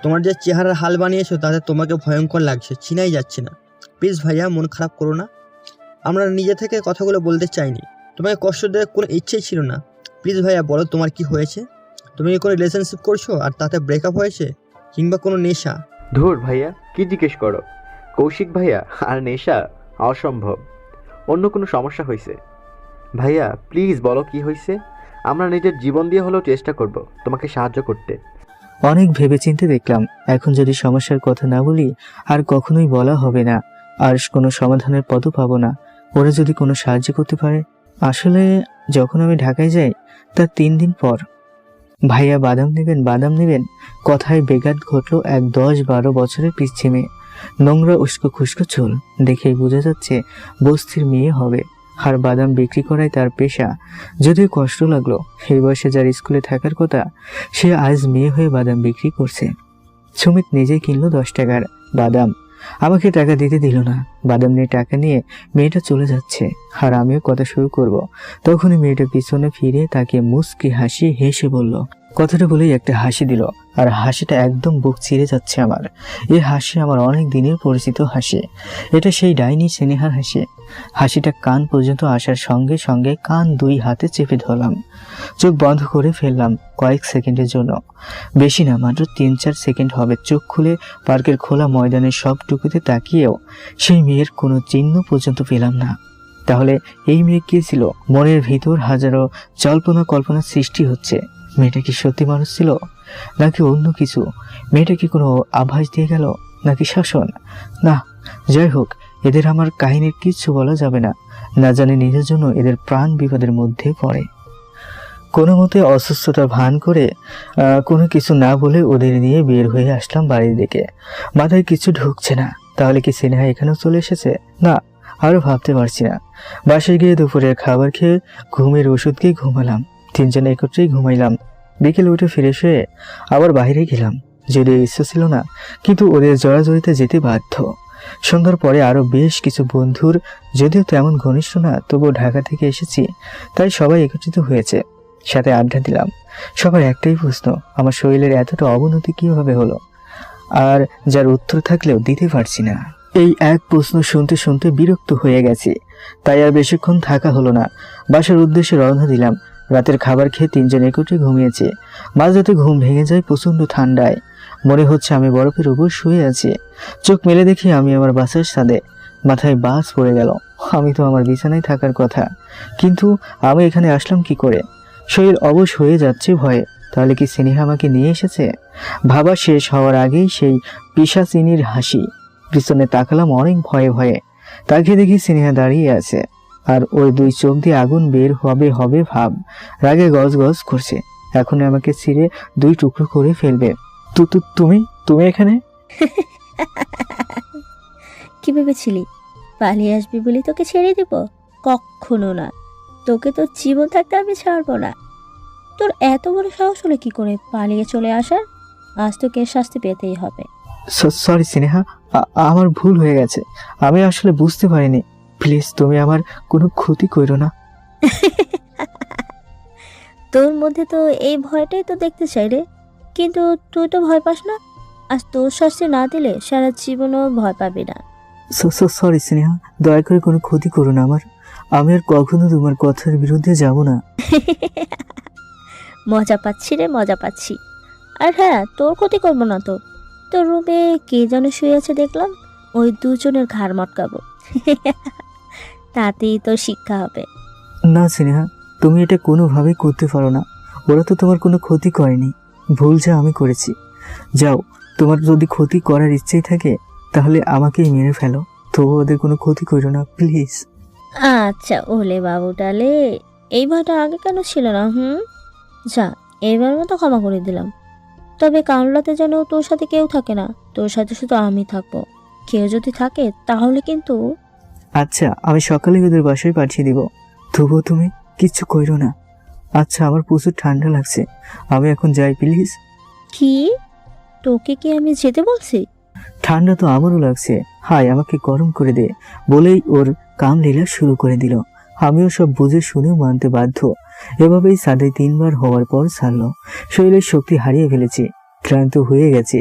তোমার যে চেহারার হাল বানিয়েছো তাতে তোমাকে ভয়ঙ্কর লাগছে, চিনাই যাচ্ছে না। প্লিজ ভাইয়া, মন খারাপ করো না। আমরা নিজে থেকে কথাগুলো বলতে চাইনি, তোমাকে কষ্ট দেওয়ার কোনো ইচ্ছেই ছিল না। প্লিজ ভাইয়া বলো, তোমার কি হয়েছে? তুমি কি কোনো রিলেশনশিপ করছো আর তাতে ব্রেকআপ হয়েছে, কিংবা কোনো নেশা? ধুর ভাইয়া, কি জিজ্ঞেস করো? কৌশিক ভাইয়া আর নেশা? অসম্ভব। অন্য কোনো সমস্যা হয়েছে? ভাইয়া প্লিজ বলো কি হয়েছে। আমরা নিজের জীবন দিয়ে হলেও চেষ্টা করব তোমাকে সাহায্য করতে। অনেক ভেবেচিন্তে দেখলাম এখন যদি সমস্যার কথা না বলি আর কখনোই বলা হবে না, আর কোনো সমাধানের পথও পাবো না। ওরা যদি কোনো সাহায্য করতে পারে। আসলে যখন আমি ঢাকায় যাই তার 3 দিন পর ভাইয়া বাদাম নেবেন কথায় বেঘাত ঘটলো এক 10-12 বছরের পিচ্ছি মেয়ে। নোংরা উস্কো খুস্কো চুল, দেখেই বোঝা যাচ্ছে বস্তির মেয়ে হবে। আর বাদাম বিক্রি করাই তার পেশা। যদিও কষ্ট লাগলো, এই বয়সে যার স্কুলে থাকার কথা সে আজ মেয়ে হয়ে বাদাম বিক্রি করছে। সুমিত নিজে কিনলো 10 টাকার বাদাম, আমাকে টাকা দিতে দিল না। বাদাম নিয়ে টাকা নিয়ে মেয়েটা চলে যাচ্ছে, আর আমিও কথা শুরু করব। তখনই মেয়েটা পিছনে ফিরে তাকে মুচকি হাসি হেসে বলল। কথাটা বলেই একটা হাসি দিল, আর হাসিটা একদম বুক চিরে যাচ্ছে আমার। এই হাসি আমার অনেক দিনের পরিচিত হাসি। এটা সেই ডাইনি স্নেহার হাসি। হাসিটা কান পর্যন্ত আসার সঙ্গে সঙ্গে কান 2 হাতে চেপে ধরলাম, চোখ বন্ধ করে ফেললাম কয়েক সেকেন্ডের জন্য। বেশি না, মাত্র 3-4 সেকেন্ড হবে। চোখ খুলে পার্কের খোলা ময়দানের সবটুকুতে তাকিয়েও সেই মেয়ের কোনো চিহ্ন পর্যন্ত পেলাম না। তাহলে এই মেয়ে কে ছিল? মনের ভিতর হাজারো জল্পনা কল্পনা সৃষ্টি হচ্ছে। মেয়েটা কি সত্যি মানুষ ছিল নাকি অন্য কিছু? মেয়েটা কি কোনো আভাস দিয়ে গেল নাকি শাসন? না, যাই হোক, এদের আমার কাহিনীর কিচ্ছু বলা যাবে না। না জানি নিজের জন্য এদের প্রাণ বিপদের মধ্যে পড়ে। কোনো মতে অসুস্থতা ভান করে কোনো কিছু না বলে ওদের নিয়ে বের হয়ে আসলাম বাড়ির দিকে। মাথায় কিছু ঢুকছে না। তাহলে কি স্নেহা এখানেও চলে এসেছে? না, আরও ভাবতে পারছি না। বাসায় গিয়ে দুপুরের খাবার খেয়ে ঘুমের ওষুধ খেয়ে ঘুমালাম। 3 জনে একত্রেই ঘুমাইলাম। বিকেলে উঠে ফিরে এসে আবার বাইরে গেলাম, যদিও ইচ্ছে ছিল না, কিন্তু ওদের জড়াজড়িতে যেতে বাধ্য। সন্ধ্যার পরে আরো বেশ কিছু বন্ধুর, যদিও তেমন ঘনিষ্ঠ না তবুও ঢাকা থেকে এসেছি, তাই সবাই একত্রিত হয়েছে, সাথে আড্ডা দিলাম। সবার একটাই প্রশ্ন, আমার শরীরের এতটা অবনতি কিভাবে হলো, আর যার উত্তর থাকলেও দিতে পারছি না। এই এক প্রশ্ন শুনতে শুনতে বিরক্ত হয়ে গেছি, তাই আর বেশিক্ষণ থাকা হলো না। বাসার উদ্দেশ্যে রওনা দিলাম। রাতের খাবার খেয়ে তিনজন একত্রে ঘুমিয়েছে। মাঝরাতে ঘুম ভেঙে যায় প্রচন্ড ঠান্ডায়। মনে হচ্ছে আমি বরফের উপর শুয়ে আছি। চোখ মেলে দেখি আমি আমার বাসার ছাদে। মাথায় বাজ পড়ে গেল। আমি তো আমার বিছানায় থাকার কথা, কিন্তু আমি এখানে আসলাম কি করে? শরীর অবশ হয়ে যাচ্ছে ভয়ে। তাহলে কি স্নেহা আমাকে নিয়ে এসেছে? ভাবা শেষ হওয়ার আগেই সেই পিশাচিনীর হাসি। পিছনে তাকালাম অনেক ভয়ে ভয়ে। তাকে দেখি স্নেহা দাঁড়িয়ে আছে, আর ওই দুই চোখ দিয়ে আগুন বের হবে হবে ভাব। রাগে গজ গজ করছে, এখন আমাকে ছিঁড়ে দুই টুকরো করে ফেলবে। তুমি তুমি এখানে? কি ভেবেছিলি পালিয়ে আসবি বলে তোকে ছেড়ে দিব? কখনো না, তোকে তো জীবন থাকতে আমি ছাড়বো না। তোর এত বড় সাহস হলো কি করে পালিয়ে চলে আসার? আজ তোকে শাস্তি পেতেই হবে। সরি স্নেহা, আমার ভুল হয়ে গেছে। আমি আসলে বুঝতে পারিনি। প্লিজ তুমি আমার কোনো ক্ষতি করো না। তোর মধ্যে তো এই ভয়টাই তো দেখতে চাই রে, কিন্তু তুই তো ভয় পাস না। আজ তোর শাস্তি না দিলে সারা জীবনও ভয় পাবি না। সরি স্নেহা, দয়া করে কোনো ক্ষতি করো না আমার। আমি আর কখনো তোমার কথার বিরুদ্ধে যাব না। মজা পাচ্ছি রে, মজা পাচ্ছি। আর হ্যাঁ, তোর ক্ষতি করবো না তো। তোর রুমে কে যেন শুয়ে আছে দেখলাম, ওই দুজনের ঘাড় মটকাবো। তাতেই তোর শিক্ষা হবে। না স্নেহা, তুমি এটা কোনোভাবেই করতে পারো না। ওরা তো তোমার কোনো ক্ষতি করেনি। ভুল যা আমি করেছি। যাও, তোমার যদি ক্ষতি করার ইচ্ছেই থাকে তাহলে আমাকেই মেরে ফেলো, তবু ওদের কোনো ক্ষতি করো না প্লিজ। আচ্ছা ওলে বাবু ডালে, এই ভয়টা আগে কেন ছিল না? যা, এবার মতো ক্ষমা করে দিলাম। তবে কানলাতে যেন তোর সাথে কেউ থাকে না, তোর সাথে শুধু আমি থাকবো। কেউ যদি থাকে তাহলে কিন্তু। আচ্ছা, আমি সকালে ওদের বাসায় পাঠিয়ে দিব, তবুও তুমি কিচ্ছু করো না। আচ্ছা, আমার প্রচুর ঠান্ডা লাগছে, আমি এখন যাই প্লিজ। কি? তোকে কি আমি যেতে বলছি? ঠান্ডা তো আমারও লাগছে, হাই আমাকে গরম করে দে বলেই ওর কামলীলা শুরু করে দিল। আমিও সব বুঝে শুনেও মানতে বাধ্য। এভাবেই সাড়ে 3 বার হওয়ার পর ছাড়লো। শরীরের শক্তি হারিয়ে ফেলেছি, ক্লান্ত হয়ে গেছে।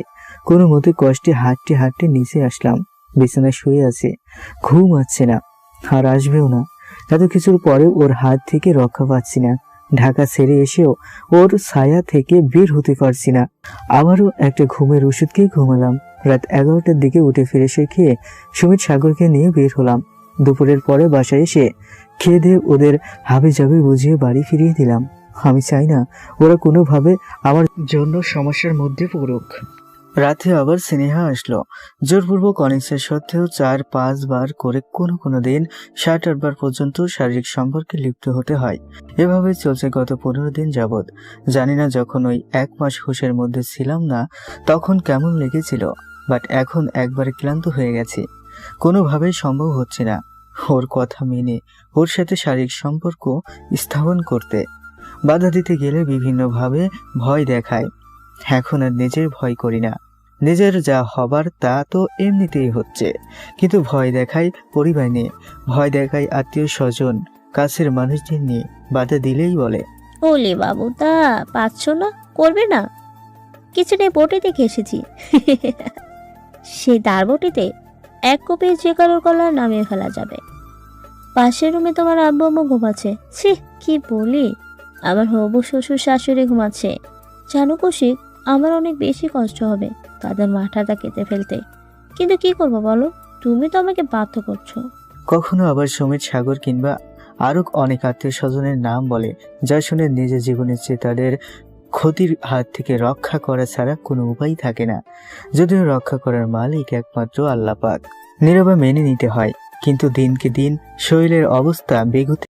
কোনো মতে কষ্টে হাঁটতে হাঁটতে নিচে আসলাম। বিছানায় শুয়ে আছে, ঘুম আসছে না, আর আসবেও না। এত কিছুর পরেও ওর হাত থেকে রক্ষা পাচ্ছি না। ঢাকা ছেড়ে এসেও ওর ছায়া থেকে বের হতে পারছি না। আবারও একটা ঘুমের ওষুধ খেয়ে ঘুমালাম। রাত 11টার দিকে উঠে ফিরে খেয়ে সুমিত সাগরকে নিয়ে বের হলাম। দুপুরের পরে বাসায় এসে খেয়ে দিয়ে ওদের হাবি জাবি বুঝিয়ে বাড়ি ফিরিয়ে দিলাম। আমি চাই না ওরা কোনোভাবে আমার জন্য সমস্যার মধ্যে পড়ুক। রাতে আবার স্নেহা আসলো। জোরপূর্বক অনিচ্ছা সত্ত্বেও 4-5 বার করে কোনো দিন 7-8 বার পর্যন্ত শারীরিক সম্পর্কে লিপ্ত হতে হয়। এভাবে চলছে গত 15 দিন যাবৎ। জানি না যখন ওই 1 মাস হুঁশের মধ্যে ছিলাম না তখন কেমন লেগেছিল, বাট এখন একবারে ক্লান্ত হয়ে গেছি। কোনোভাবেই সম্ভব হচ্ছে না ওর কথা মেনে ওর সাথে শারীরিক সম্পর্ক স্থাপন করতে। বাধা দিতে গেলে বিভিন্নভাবে ভয় দেখায়। এখন আর নিজের ভয় করি না, নিজের যা হবার তা তো এমনিতেই হচ্ছে। কিন্তু ভয় দেখাই পরিবার নিয়ে, ভয় দেখাই আত্মীয় স্বজন, কাছের মানুষদের নিয়ে। বাধা দিলেই বলে, ওলে বাবু তা পাচ্ছ না, করবে না। কিচেনে বটি দেখে এসেছি। সেই দার বটিতে 1 কপি যে কারোর কলার নামিয়ে ফেলা যাবে। পাশের রুমে তোমার আব্বু আম্মু ঘুমাচ্ছে। ছি, কি বলি, আমার হবু শ্বশুর শাশুড়ি ঘুমাচ্ছে। জানো কৌশিক, আমার অনেক বেশি কষ্ট হবে তাদের মাথাটা কেটে ফেলতে, কিন্তু কি করবো বলো, তুমি তো আমাকে বাধ্য করছো। কখনো আবার সুমিত সাগর কিংবা আরো অনেক আত্মীয় স্বজনের নাম বলে, যা শুনে নিজের জীবনের চেয়ে তাদের ক্ষতির হাত থেকে রক্ষা করা ছাড়া কোনো উপায় থাকে না। যদিও রক্ষা করার মালিক একমাত্র আল্লাহ পাক। নীরবে মেনে নিতে হয়, কিন্তু দিনকে দিন শরীরের অবস্থা বেগতিক